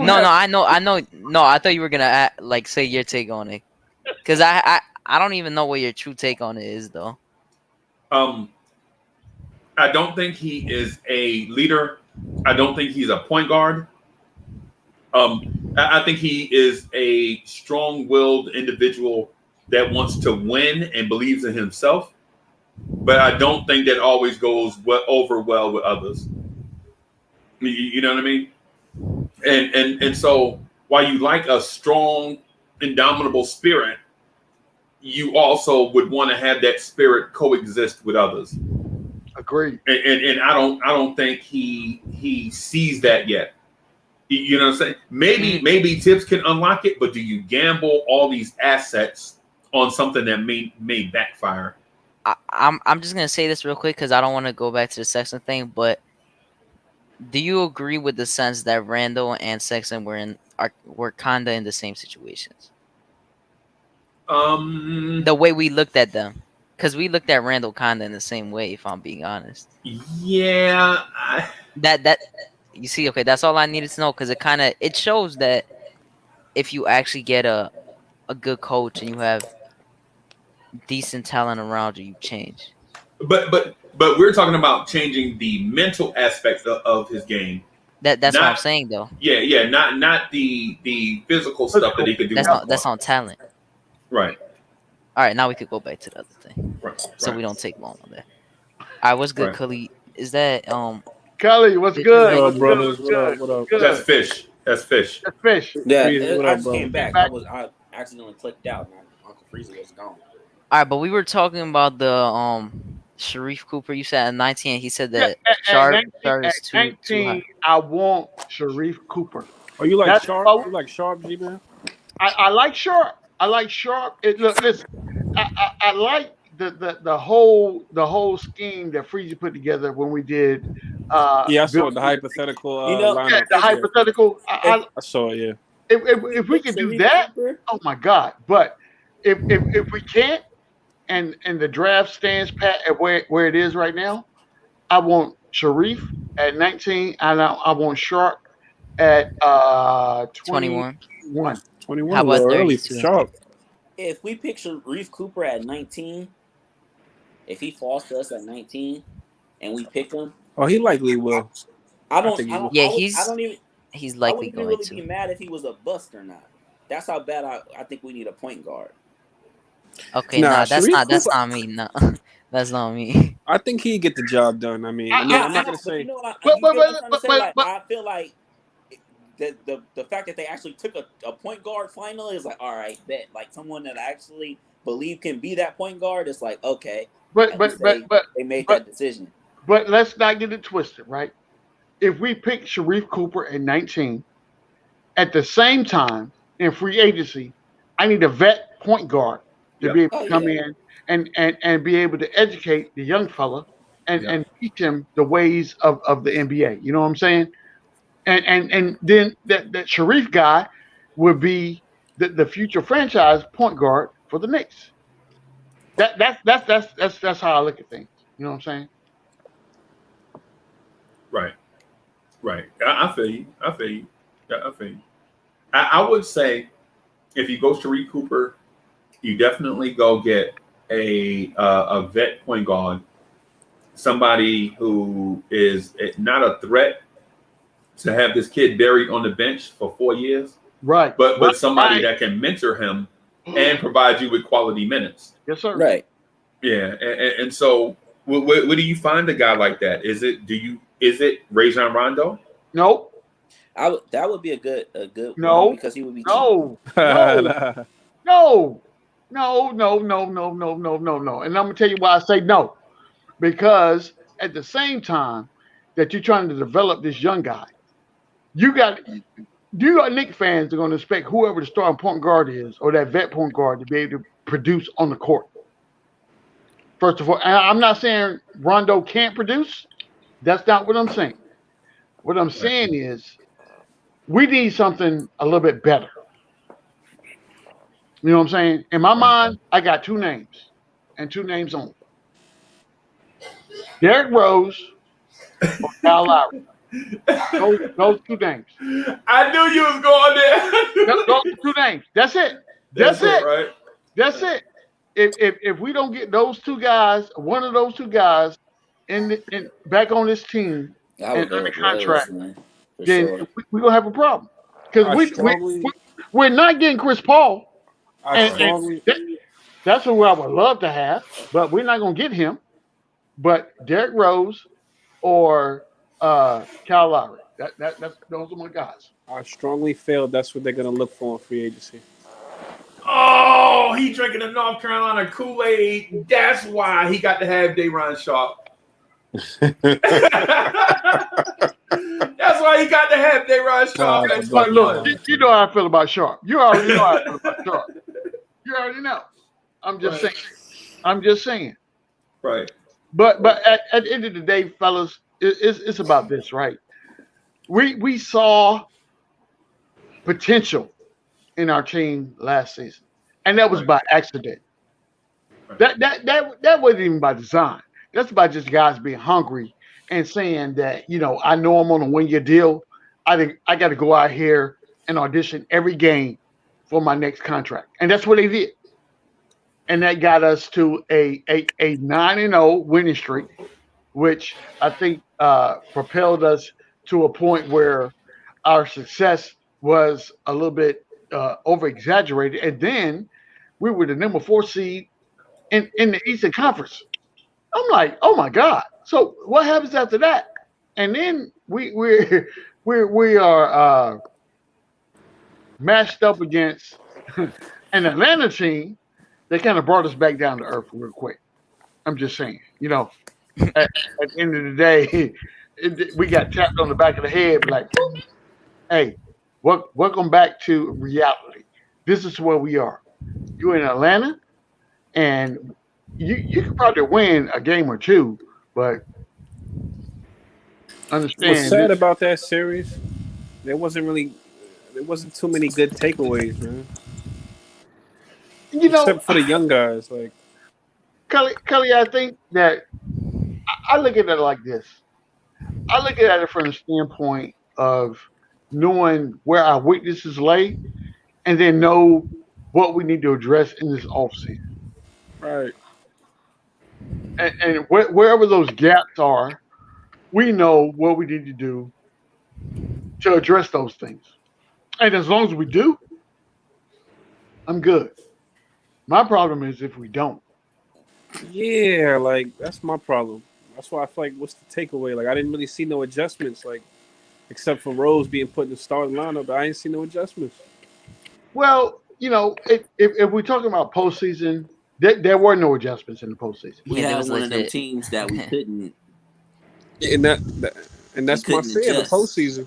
No, I know. No, I thought you were gonna say your take on it, because I don't even know what your true take on it is though. I don't think he is a leader. I don't think he's a point guard. I think he is a strong-willed individual that wants to win and believes in himself. But I don't think that always goes over well with others. You know what I mean? And so while you like a strong, indomitable spirit, you also would want to have that spirit coexist with others. Agreed. And I don't think he sees that yet. You know what I'm saying? Maybe Tibbs can unlock it, but do you gamble all these assets on something that may backfire? I'm just gonna say this real quick because I don't want to go back to the Sexton thing, but do you agree with the sense that Randall and Sexton were kinda in the same situations? The way we looked at them, because we looked at Randall kinda in the same way, if I'm being honest. Yeah. That you see, okay, that's all I needed to know because it shows that if you actually get a good coach and you have decent talent around you change. But we're talking about changing the mental aspect of his game. That's what I'm saying though. Yeah, not the physical stuff that he could do. That's on talent. Right. All right, now we could go back to the other thing. Right. So we don't take long on that. All right, what's good, Khalid? Is that Kelly, what's good? What up, brothers? What up? That's fish. That's fish. Yeah, What I up, just bro? came back. I accidentally clicked out, and Uncle Freezer was gone. All right, but we were talking about the Sharif Cooper. You said at 19, he said that Sharp is too high. I want Sharif Cooper. Oh, you like That's Sharp? how- You like Sharp, G-Man? I like Sharp. I like Sharp. Listen, I like the whole scheme that Freezy put together when we did. Yeah, I saw the hypothetical. The hypothetical. I saw it. Yeah. If we could do that, oh my God! But if we can't, and the draft stands pat at where it is right now, I want Sharif at 19, and I want Sharp at 21. 21. How about early 32? Sharp? If we pick Sharif Cooper at 19, if he falls to us at 19, and we pick him, Oh, he likely will. He's likely I wouldn't going really to. be mad if he was a bust or not. That's how bad I think we need a point guard. Okay, that's not me. No, that's not me. I think he get the job done. I mean, I'm not gonna say. You know what I feel like the fact that they actually took a point guard finally is like, all right, bet, like someone that I actually believe can be that point guard. It's like, okay, but they made that decision. But let's not get it twisted, right? If we pick Sharif Cooper at 19, at the same time in free agency, I need a vet point guard to be able to come in and be able to educate the young fella and teach him the ways of the NBA. You know what I'm saying? And then that Sharif guy would be the future franchise point guard for the Knicks. That's how I look at things. You know what I'm saying? Right. I feel you. I would say if you go Sharif Cooper, you definitely go get a vet point guard, somebody who is not a threat to have this kid buried on the bench for 4 years. Right. but somebody Right. that can mentor him and provide you with quality minutes. Yes, sir. Right. Yeah, and so where do you find a guy like that? Is it Rajon Rondo? Nope. That would be a good No. one because he would be cheap. No. No. No. No. No. No. No. No. No. No. No. And I'm gonna tell you why I say no. Because at the same time that you're trying to develop this young guy, you got Knicks fans are going to expect whoever the starting point guard is or that vet point guard to be able to produce on the court. First of all, and I'm not saying Rondo can't produce. That's not what I'm saying. What I'm saying is we need something a little bit better. You know what I'm saying? In my mind, I got two names and two names only. Derrick Rose or Kyle Lowry. Those two names. I knew you was going there. Those two names. That's it. That's it. Right? That's it. If we don't get those two guys, one of those two guys, in back on this team and under contract, then we're gonna have a problem. Because we're not getting Chris Paul. That's who I would love to have, but we're not gonna get him. But Derrick Rose or Kyle Lowry. Those are my guys. I strongly feel that's what they're gonna look for in free agency. Oh, he drinking the North Carolina Kool-Aid. That's why he got to have Day'Ron Sharp. That's why he got to have Day'Ron Sharp. But look, you know how I feel about Sharp. You already know how I feel about Sharp. You already know. I'm just saying. I'm just saying. Right. But at the end of the day, fellas, it's about this, right? We saw potential in our team last season, and that was by accident. That wasn't even by design. That's about just guys being hungry and saying that, I know I'm on a one-year deal. I think I got to go out here and audition every game for my next contract, and that's what they did. And that got us to a 9-0 winning streak, which I think propelled us to a point where our success was a little bit over-exaggerated. And then we were the number 4 seed in the Eastern Conference. I'm like, oh my God. So what happens after that? And then we are matched up against an Atlanta team that kind of brought us back down to earth real quick. I'm just saying, at the end of the day, we got tapped on the back of the head, like, hey, welcome back to reality. This is where we are. You're in Atlanta, and you could probably win a game or two, but understand. What's sad about that series, there wasn't too many good takeaways, man. Except for the young guys, like Kelly, I think that I look at it like this. I look at it from the standpoint of knowing where our weaknesses lay, and then know what we need to address in this offseason. Right. And wherever those gaps are, we know what we need to do to address those things. And as long as we do, I'm good. My problem is if we don't. Yeah, like that's my problem. That's why I feel like what's the takeaway? Like I didn't really see no adjustments, like except for Rose being put in the starting lineup. I didn't see no adjustments. Well, if we're talking about postseason, there were no adjustments in the postseason. We had one of them teams that we couldn't. And that's my say in the postseason.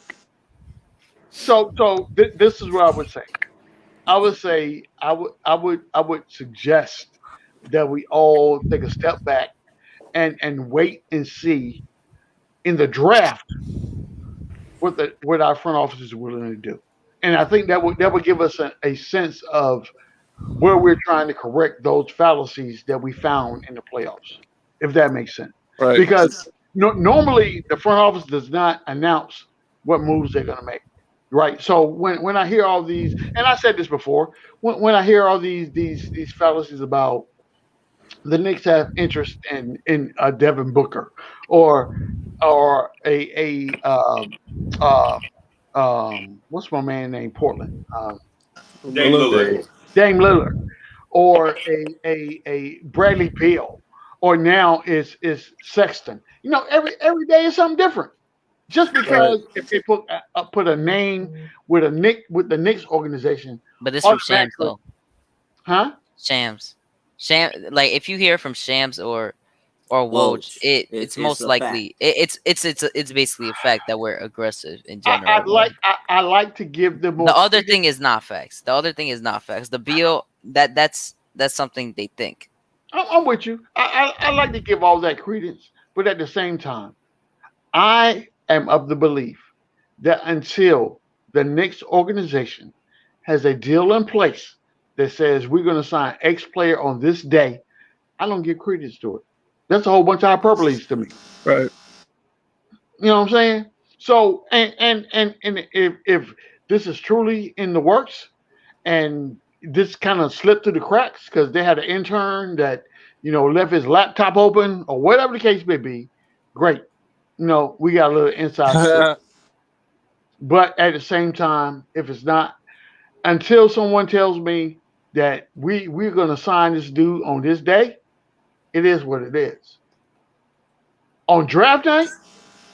So this is what I would say. I would suggest that we all take a step back and wait and see in the draft what our front office is willing to do. And I think that would give us a sense of where we're trying to correct those fallacies that we found in the playoffs, if that makes sense. Right. Because normally the front office does not announce what moves they're going to make. Right. So when I hear all these, and I said this before, when I hear all these fallacies about the Knicks have interest in Devin Booker or a what's my man named Portland? Dame Lillard. Dame Lillard, or a Bradley Beal, or now is Sexton. Every day is something different. Just because if they put a name with the Knicks organization, But this from Shams automatically, though. huh? Shams. Like if you hear from Shams or Woj, Woj. it's most a likely it's basically a fact that we're aggressive in I, general. I like to give them more. The other thing is not facts. The Beal that's something they think. I'm with you. I like to give all that credence, but at the same time, I am of the belief that until the Knicks organization has a deal in place that says we're going to sign X player on this day, I don't give credence to it. That's a whole bunch of hyperboles to me. Right. You know what I'm saying? So, and if this is truly in the works, and this kind of slipped through the cracks because they had an intern that left his laptop open or whatever the case may be, great. We got a little inside scoop. But at the same time, if it's not, until someone tells me that we're going to sign this dude on this day, it is what it is. On draft night,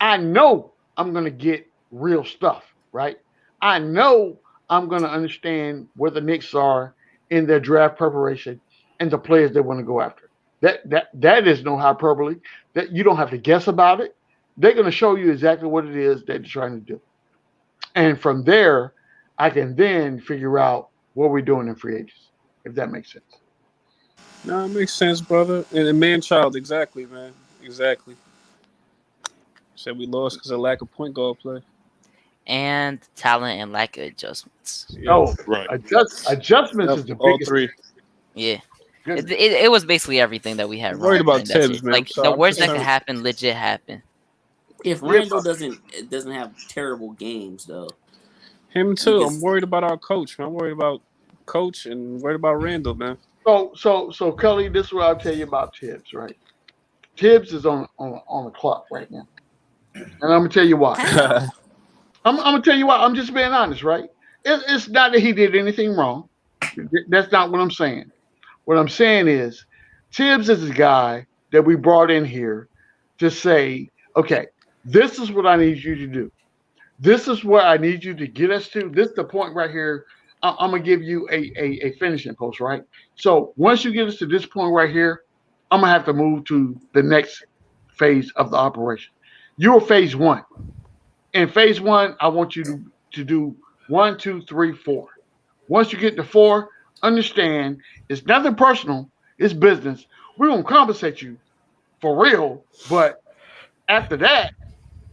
I know I'm going to get real stuff, right? I know I'm going to understand where the Knicks are in their draft preparation and the players they want to go after. That is no hyperbole. That you don't have to guess about it. They're going to show you exactly what it is that they're trying to do. And from there, I can then figure out what we're doing in free agents, if that makes sense. No, it makes sense, brother. And a man-child, exactly, man. Exactly. Said we lost because of lack of point guard play. And talent and lack of adjustments. Yeah. Oh, Right. adjustments is the all biggest. three. Yeah. It was basically everything that we had I'm worried wrong about playing that Tibbs, shit. man. Like So the I'm worst that concerned. could happen legit happened. If Randall doesn't have terrible games though. Him too. Because- I'm worried about our coach, man. I'm worried about coach and worried about Randall, man. So Kelly, this is what I'll tell you about Tibbs, right? Tibbs is on the clock right now, and I'm gonna tell you why. I'm gonna tell you why. I'm just being honest, right? It's not that he did anything wrong. That's not what I'm saying. What I'm saying is, Tibbs is a guy that we brought in here to say, okay, this is what I need you to do. This is where I need you to get us to. This is the point right here. I'm gonna give you a finishing post, right? So once you get us to this point right here, I'm gonna have to move to the next phase of the operation. You are phase one. In phase one, I want you to do 1, 2, 3, 4. Once you get to 4, understand it's nothing personal, it's business. We're gonna compensate you for real, but after that,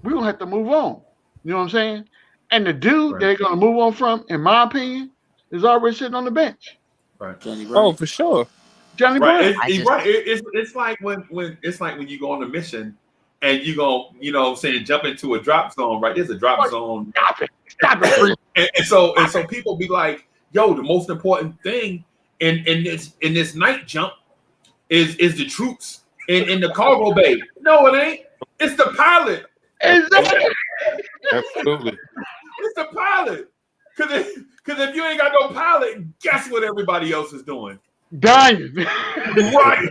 we're gonna have to move on. You know what I'm saying? And the dude they're gonna move on from, in my opinion, is already sitting on the bench. Right. Johnny Brown. Oh, for sure. Johnny Right. Brown. It's like when you go on a mission and you go, jump into a drop zone, right? There's a drop zone. Stop it. And so people be like, yo, the most important thing in this night jump is the troops in the cargo bay. No, it ain't. It's the pilot. Exactly. Absolutely. It's the pilot. Because if you ain't got no pilot, guess what everybody else is doing? Dying. Right.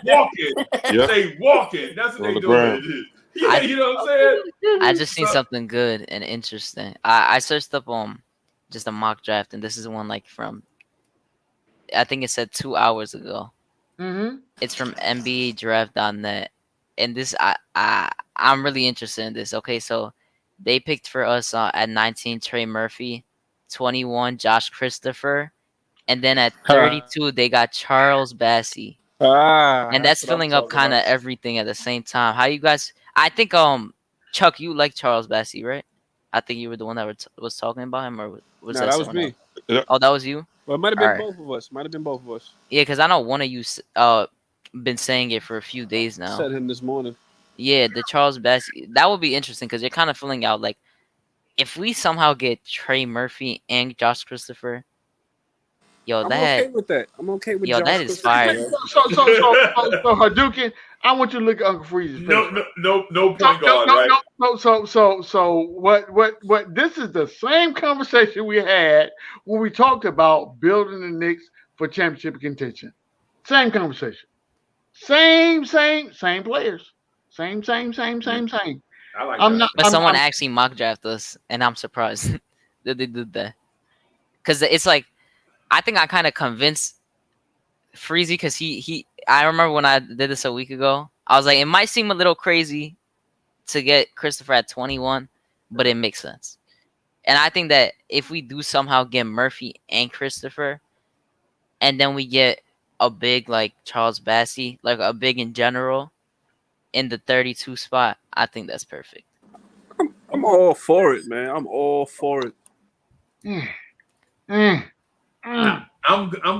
Walking. Yep. They walking. That's what On they the ground. doing. Yeah, you know what I'm saying? I just seen something good and interesting. I searched up just a mock draft, and this is one like from I think it said 2 hours ago. Mm-hmm. It's from NBADraft.net, and this I'm really interested in this. Okay, so they picked for us at 19 Trey Murphy, 21 Josh Christopher, and then at 32 they got Charles Bassey. And that's filling up kind of everything at the same time. How you guys? I think Chuck, you like Charles Bassey, right? I think you were the one that was talking about him, or was No, that was me. Else? Oh, that was you. Well, it might have been both of us. Might have been both of us. Yeah, because I know one of you been saying it for a few days now. Said him this morning. Yeah, the Charles Bassey. That would be interesting because you're kind of filling out like if we somehow get Trey Murphy and Josh Christopher, Yo, I'm that okay with that. I'm okay with yo, Josh that is Christopher. fire. Yo. So Hadouken, I want you to look at Uncle Freeze's face. No point guard, right? So what? This is the same conversation we had when we talked about building the Knicks for championship contention. Same conversation. Same players. Same. I like I'm that. not. But someone I'm actually mock draft us, and I'm surprised that they did that. Because it's like, I think I kind of convinced Freezy because he. I remember when I did this a week ago. I was like, it might seem a little crazy to get Christopher at 21, but it makes sense. And I think that if we do somehow get Murphy and Christopher, and then we get a big like Charles Bassey, like a big in general, in the 32 spot, I think that's perfect. I'm all for it, man. I'm all for it. I'm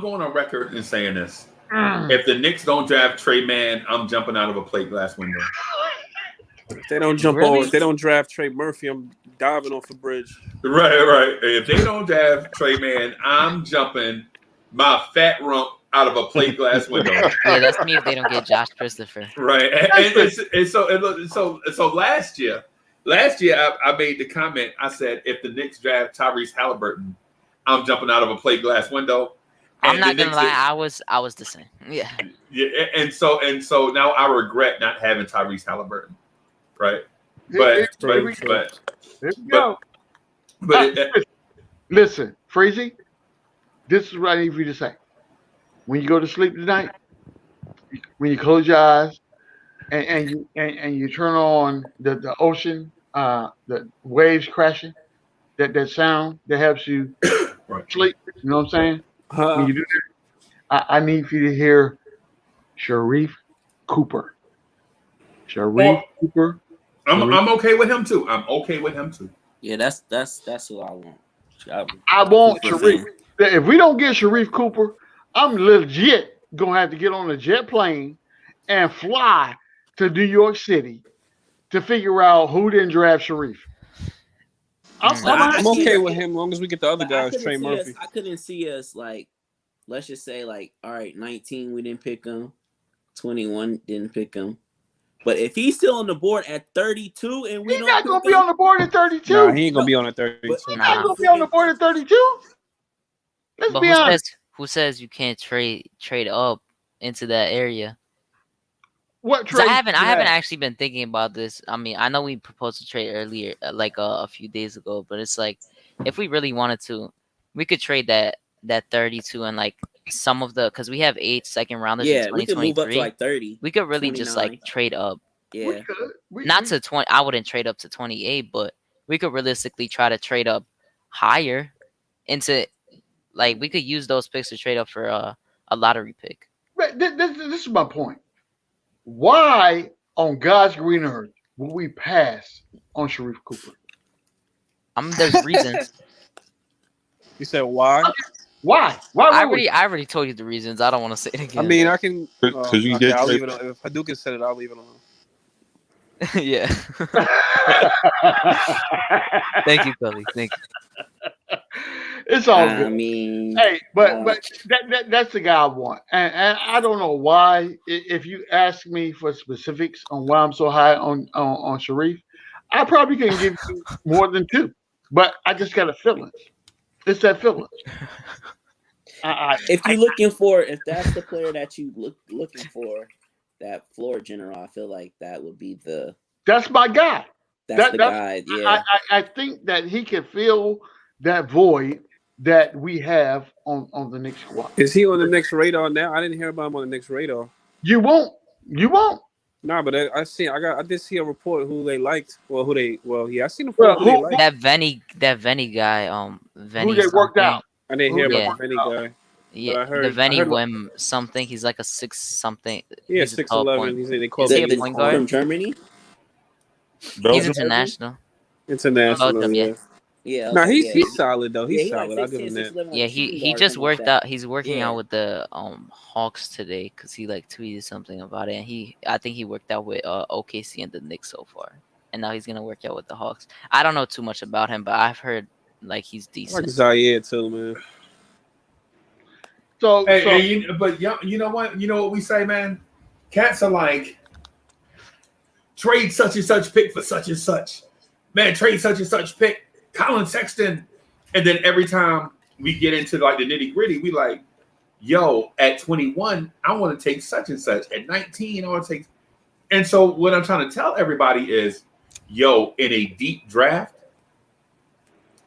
going on record and saying this. If the Knicks don't draft Trey Mann, I'm jumping out of a plate glass window. If they don't jump Really? on, if they don't draft Trey Murphy, I'm diving off a bridge. Right. If they don't draft Trey Mann, I'm jumping my fat rump out of a plate glass window. Yeah, that's me if they don't get Josh Christopher. Right. And so last year I made the comment. I said if the Knicks draft Tyrese Halliburton, I'm jumping out of a plate glass window. I'm not gonna lie, I was the same. Yeah. And so now I regret not having Tyrese Halliburton. Right. But listen, Freezy, this is what I need for you to say. When you go to sleep tonight, when you close your eyes and you turn on the ocean, the waves crashing, that sound that helps you sleep. You know what I'm saying? When you do that, I need for you to hear Sharif Cooper. Cooper. I'm okay with him too. Yeah, that's who I want. I want Sharif. If we don't get Sharif Cooper, I'm legit gonna have to get on a jet plane and fly to New York City to figure out who didn't draft Sharif. I'm okay with him as long as we get the other guys, Trey Murphy. I couldn't see us like, let's just say like, all right, 19 we didn't pick him, 21 didn't pick him. But if he's still on the board at 32 and he's not gonna be on the board at 32. Nah, he ain't gonna be on at 32. He's not gonna be on the board at 32. Let's be honest. Who says you can't trade up into that area? What trade? I haven't actually been thinking about this. I mean, I know we proposed to trade earlier, like a few days ago, but it's like if we really wanted to, we could trade that 32 and like some of the, because we have 8 second rounders in 2023. We could move up to like 30. We could really 29. just like trade up. Yeah. Not to 20. I wouldn't trade up to 28, but we could realistically try to trade up higher into, like, we could use those picks to trade up for a lottery pick. This is my point. Why on God's green earth would we pass on Sharif Cooper? There's reasons. You said why? Why? I already told you the reasons. I don't want to say it again. I mean, I can. Because you can get. I'll leave it. If Hadouken said it, I'll leave it alone. Yeah. Thank you, Cully. Thank you. It's all good. I mean, hey, but that's the guy I want, and I don't know why. If you ask me for specifics on why I'm so high on Sharif, I probably can give you more than 2, but I just got a feeling. It's that feeling. If that's the player that you looking for, that floor general, I feel like that would be that's my guy. That's the guy. Yeah, I think that he can fill that void that we have on the Knicks squad. Is he on the Knicks radar now? I didn't hear about him on the Knicks radar. You won't. Nah, but I did see a report who they liked. I seen a report who they liked. That Venny guy, Venny who they worked out. I didn't hear about the Venny guy. Yeah, the Venny Wim something. He's like a 6 something. Yeah, 6'11". They call him a point guard from Germany. He's international. International, yeah. Yeah. Nah, he's solid though. He's solid. Like I'll give him that. Yeah, he just worked out. He's working out with the Hawks today because he like tweeted something about it. And I think he worked out with OKC and the Knicks so far, and now he's gonna work out with the Hawks. I don't know too much about him, but I've heard like he's decent. I like Zaire too, man. But you know what? You know what we say, man? Cats are like, trade such and such pick for such and such. Man, trade such and such pick. Collin Sexton. And then every time we get into like the nitty gritty, we like, yo, at 21, I want to take such and such. At 19, I want to take. And so what I'm trying to tell everybody is, yo, in a deep draft,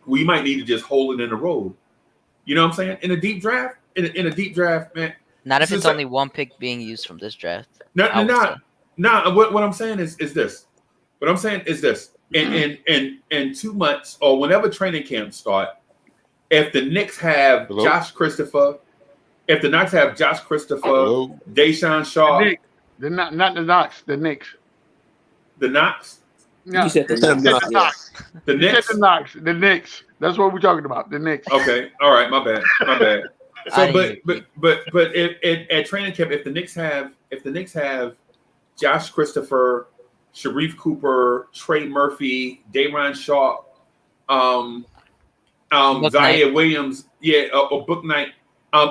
we might need to just hold it in the road. You know what I'm saying? In a deep draft, man. Not if it's only one pick being used from this draft. No. What I'm saying is this. What I'm saying is this. In 2 months or whenever training camp start, if the Knicks have Josh Christopher, Deshaun Shaw, not the Knox, the Knicks. The Knox? No, You said the Knicks. The Knicks? The Knicks. That's what we're talking about. The Knicks. Okay. All right. My bad. So, but if at training camp, if the Knicks have Josh Christopher, Sharif Cooper, Trey Murphy, Day'Ron Shaw, Zaire Williams, or Book Knight,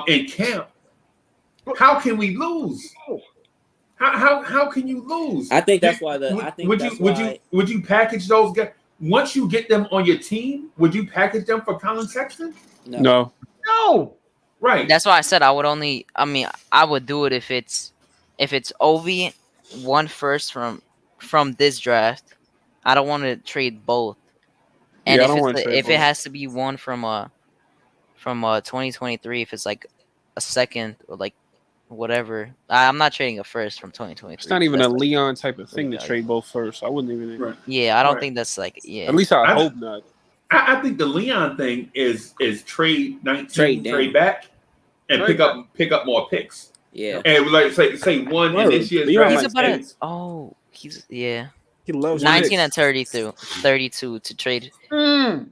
in camp, how can we lose? How can you lose? I think that's why would you package those guys once you get them on your team? Would you package them for Collin Sexton? No. Right. That's why I said I would only. I mean, I would do it if it's Ovi, one first from this draft. I don't want to trade both. And if it has to be one from 2023, if it's like a second or like whatever, I'm not trading a first from 2023. It's not even a Leon type of thing to trade both first. I wouldn't even. Right. Yeah, I don't think that's like. Yeah. At least I hope not. I think the Leon thing is trade 19, trade back, and pick up more picks. Yeah, and like say one in this year's draft. He loves 19 and 32 to trade. Oh,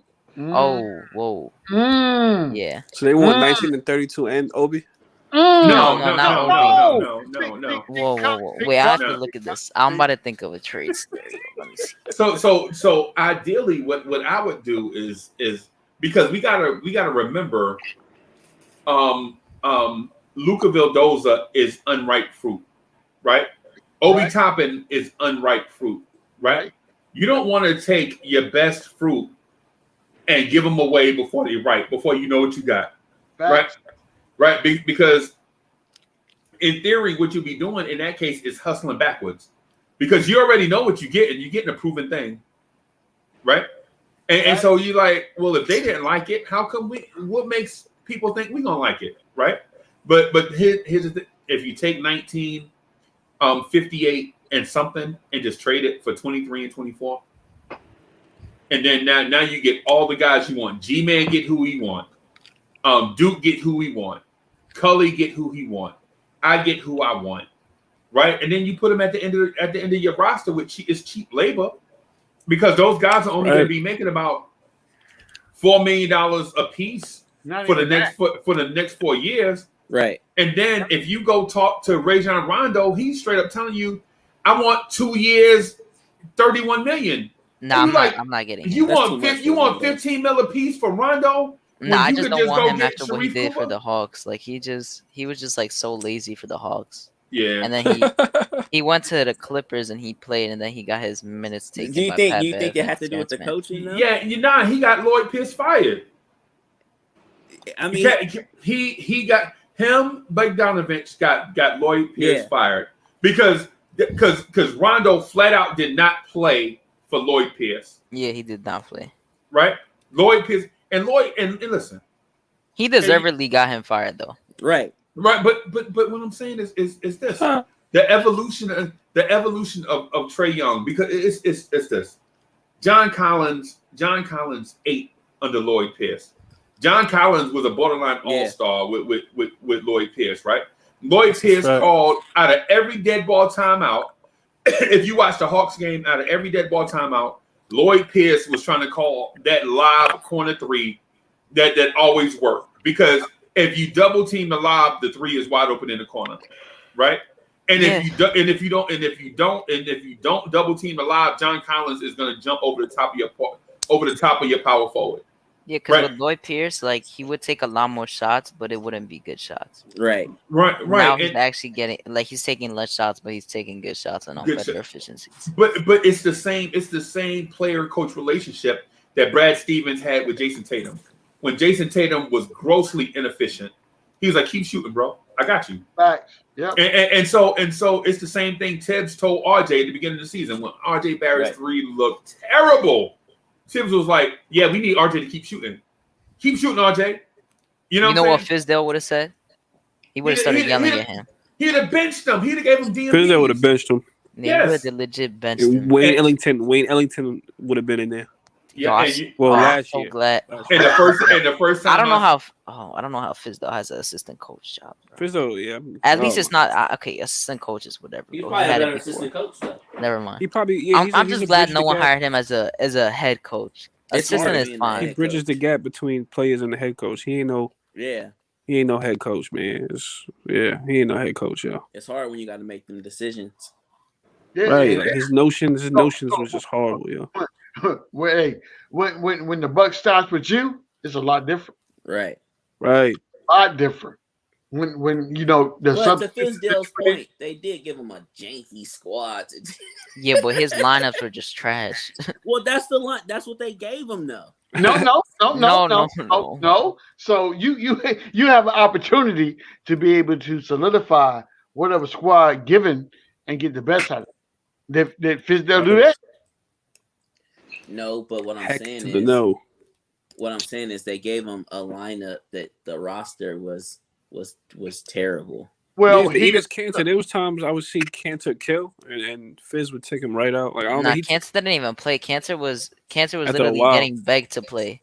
whoa. Yeah. So they want 19 and 32 and Obi? No. Whoa. Wait, I have to look at this. I'm about to think of a trade scenario. Let me see. So ideally, what I would do is because we gotta remember, Luka Vildoza is unripe fruit, right? Obi Toppin is unripe fruit, right? You don't want to take your best fruit and give them away before they ripe, before you know what you got, right? Right, because in theory, what you'll be doing in that case is hustling backwards, because you already know what you get, and you're getting a proven thing, right? And so you're like, well, if they didn't like it, how come what makes people think we're gonna like it, right? But here's the thing: if you take 19, 58 and something, and just trade it for 23 and 24, and then now you get all the guys you want. G-Man get who he want. Duke get who he want. Cully get who he want. I get who I want, right? And then you put them at the end of your roster, which is cheap labor, because those guys are only going to be making about $4 million a piece for the next 4 years, right? And then if you go talk to Rajon Rondo, he's straight up telling you, "I want 2 years, $31 million." No, I'm not getting it. You want 15 mil a piece for Rondo? No, I just don't want him after what he did for the Hawks. Like he was just like so lazy for the Hawks. Yeah. And then he went to the Clippers and he played, and then he got his minutes taken. Do you think it has to do with the coaching? Though? Yeah, he got Lloyd Pierce fired. I mean, he got him. Bogdanovich got Lloyd Pierce fired because Rondo flat out did not play for Lloyd Pierce. Yeah, he did not play. Right, Lloyd Pierce. And listen, he deservedly got him fired though. Right. But what I'm saying is this: the evolution of Trae Young, because it's this. John Collins ate under Lloyd Pierce. John Collins was a borderline all-star with Lloyd Pierce, right? Lloyd Pierce called out of every dead ball timeout. If you watch the Hawks game, out of every dead ball timeout, Lloyd Pierce was trying to call that live corner three that always worked, because if you double team the lob, the three is wide open in the corner, right? And if you don't double team the lob, John Collins is going to jump over the top of your power forward, Yeah, because Right. with Lloyd Pierce, like he would take a lot more shots, but it wouldn't be good shots. Right. Now he's And actually getting like he's taking less shots, but he's taking good shots and on good better shot. efficiencies. But it's the same player coach relationship that Brad Stevens had with Jason Tatum. When Jason Tatum was grossly inefficient, he was like, "Keep shooting, bro. I got you." Facts. Yep. And so it's the same thing Tibbs told RJ at the beginning of the season when RJ Barrett's three looked terrible. Tibbs was like, "Yeah, we need RJ to keep shooting. Keep shooting, RJ." You know what Fizdale would have said? He would have started yelling at him. He'd have benched him. He'd have gave him DMV. Fizdale would have benched him. Yeah, he would have legit benched him. Wayne Ellington would have been in there. Yeah, last I'm year. glad. And the first time I don't know how Fizdale has an assistant coach job. Fizdale, yeah. At least it's not okay. Assistant coaches, whatever. He's bro. probably He had a it better before. assistant coach though. Never mind. He probably. Yeah, I'm just glad no one hired him as a head coach. It's Assistant hard is being fine. He bridges the gap between players and the head coach. He ain't no head coach, man. He ain't no head coach, y'all. It's hard when you got to make them decisions. Yeah, Right. Like his notions was just horrible, yo. When the buck starts with you, it's a lot different. Right. Right. A lot different. When you know the But sub. to Fizdale's point, they did give him a janky squad. Yeah, but his lineups were just trash. Well, that's the line. That's what they gave him, though. No. So you have an opportunity to be able to solidify whatever squad given and get the best out of it. Did Fizdale do that? No, but what I'm saying is they gave him a lineup that the roster was terrible. Well, yeah, he was Cantor. There was times I would see Cantor kill, and Fizz would take him right out. Like I don't know. Cantor didn't even play. Cantor was After a literally while. getting begged to play,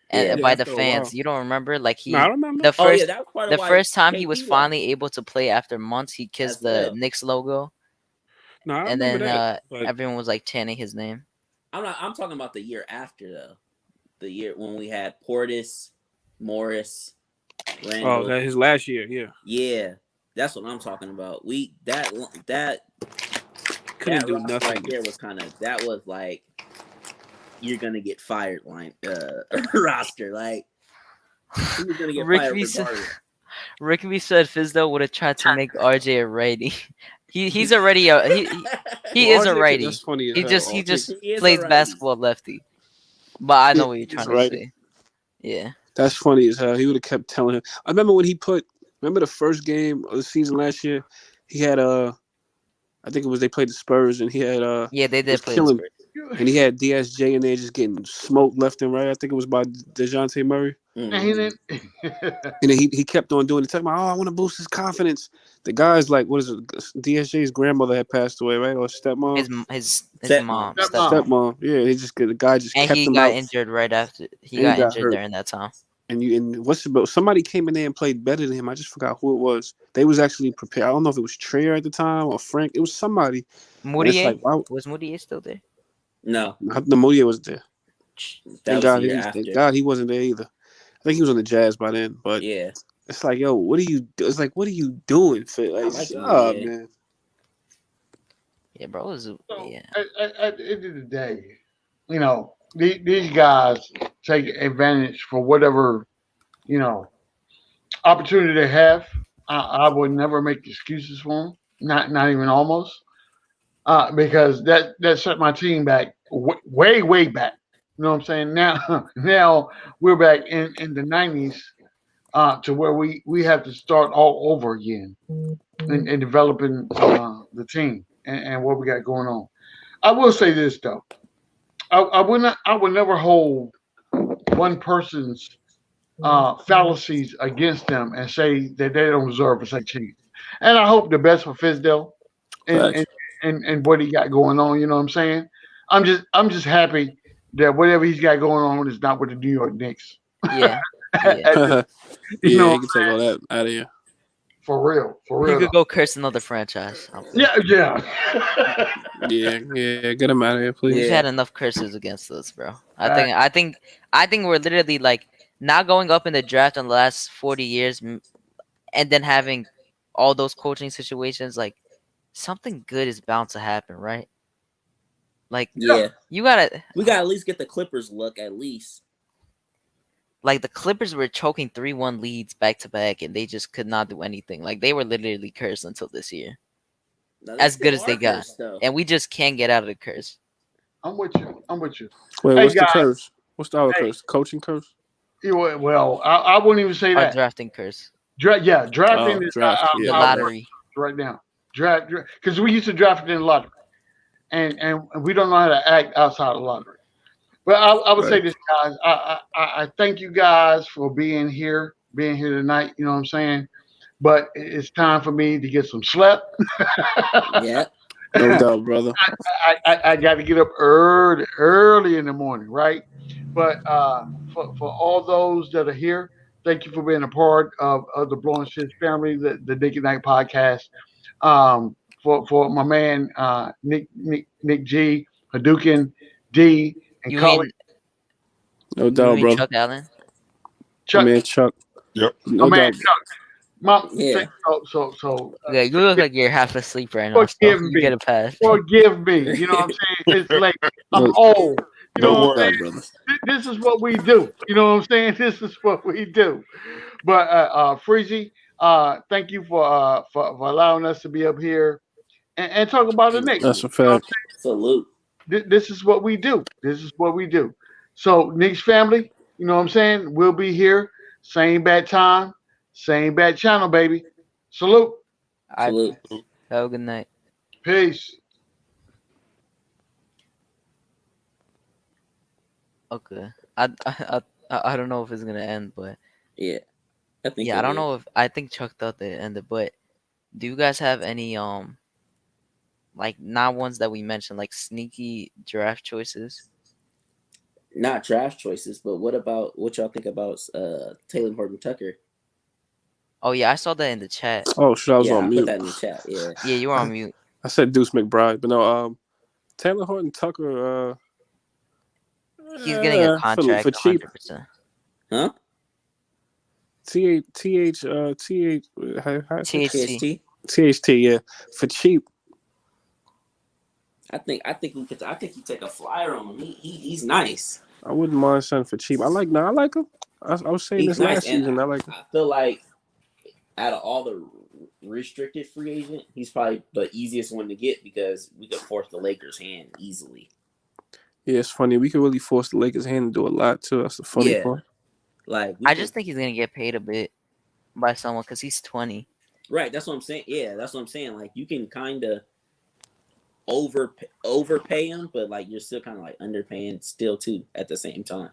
and by the after a fans. while. You don't remember? Like he, No, I remember. the first, that was part the of why first time he was KP finally able to play after months. He kissed the Knicks logo, No, I and remember then that. But everyone was like chanting his name. I'm talking about the year after though. The year when we had Portis, Morris, Randall. that his last year, yeah. Yeah, that's what I'm talking about. That Couldn't do roster nothing. right there was that was like you're gonna get fired roster. Like he was gonna get fired regardless. Ricky said Fizdale would have tried to make RJ a righty. He's already he is a righty. That's funny as He hell. just He is plays a righty. basketball lefty. But I know what you're trying to righty. say. Yeah. That's funny as hell. He would have kept telling him. I remember when remember the first game of the season last year? He had I think it was they played the Spurs and he had Yeah, they did play the killing, Spurs. and he had DSJ in there just getting smoked left and right. I think it was by DeJounte Murray. Mm-hmm. And then he kept on doing it, talking about, I want to boost his confidence. The guy's like, what is it? DSJ's grandmother had passed away, right? Or stepmom? His Stepmom. mom. Stepmom. Yeah, the guy just And kept he him got out. injured right after. He And got he got injured hurt. during that time. And somebody came in there and played better than him. I just forgot who it was. They was actually prepared. I don't know if it was Trier at the time or Frank. It was somebody. Moutier? Like, wow. Was Moutier still there? No, The Moutier was there. that Thank was the year after. Thank God he wasn't there either. I think he was on the Jazz by then. But Yeah, it's like, yo, what are you? It's like, what are you doing, Phil? Like, like shut him, up, yeah. man. Yeah, bro. At the end of the day, these guys take advantage for whatever, opportunity they have. I would never make excuses for them. Not even almost. Because that set my team back way back. You know what I'm saying? Now we're back in the 90s to where we have to start all over again in developing the team and what we got going on. I will say this though. I would never hold one person's fallacies against them and say that they don't deserve a second chance. And I hope the best for Fizdale and what he got going on. You know what I'm saying? I'm just happy that whatever he's got going on is not with the New York Knicks. Yeah. Yeah, You know, he can take all that out of here. for real. He could go curse another franchise. Yeah. Yeah, get him out of here, please. We've had enough curses against us, bro. I think we're literally like not going up in the draft in the last 40 years, and then having all those coaching situations. Like something good is bound to happen, right? Like yeah. we gotta at least get the Clippers look at least. Like the Clippers were choking 3-1 leads back to back, and they just could not do anything. Like they were literally cursed until this year, No, as good as they got, and we just can't get out of the curse. I'm with you. Wait, Hey what's the guys, curse? What's the other hey, curse? Coaching curse? well, I wouldn't even say Our that. drafting curse, Drafting is Draft. the Yeah, our okay. worst lottery. right now. Draft because we used to draft it in the lottery, and we don't know how to act outside of the lottery. But I would say Right. this, guys. I thank you guys for being here tonight. You know what I'm saying? But it's time for me to get some sleep. Yeah. No doubt, brother. I got to get up early in the morning, right? But for all those that are here, thank you for being a part of the Blorange Tears family, the Nick and Night podcast. For my man Nick G, Hadouken, D, and You Cully. mean No you doubt, mean brother. Chuck Allen? My Chuck, man Chuck. Yep. my No man doubt. Chuck. Mom, Yeah. Yeah, you look like you're half asleep right now, so forgive you me. get a pass. Forgive me. You know what I'm saying? It's late. I'm No, old. You know Don't what I'm no worry. saying? doubt, brother. This is what we do. You know what I'm saying? This is what we do. But Freezy, thank you for allowing us to be up here and talk about the Knicks. That's a You know what I'm fact. Salute. saying? This is what we do. This is what we do. So Knicks family, you know what I'm saying? We'll be here, same bad time, same bad channel, baby. Salute. I Salute. have a good night. Peace. Okay. I don't know if it's gonna end, but Yeah. I think yeah, it I don't will. know if I think Chuck thought they ended, but do you guys have any like not ones that we mentioned, like sneaky draft choices? Not draft choices, but what y'all think about Taylor Horton Tucker? Oh yeah, I saw that in the chat. Oh shit, I was Yeah, on I put mute. that in the chat. Yeah. Yeah, you were on mute. I said Deuce McBride, but no. Taylor Horton Tucker. He's getting a For contract cheap. 100%. Huh? THT. THT. THT. Yeah, for cheap. I think you take a flyer on him. He's nice. I wouldn't mind signing for cheap. I like him. I was saying He's this nice, last and season. I like him. I feel like out of all the restricted free agent, he's probably the easiest one to get because we could force the Lakers' hand easily. Yeah, it's funny. We could really force the Lakers' hand to do a lot too. That's the funny part. Like I just think he's gonna get paid a bit by someone because he's 20. Right, that's what I'm saying. Yeah, that's what I'm saying. Like you can kind of overpay him, but like you're still kind of like underpaying still too at the same time.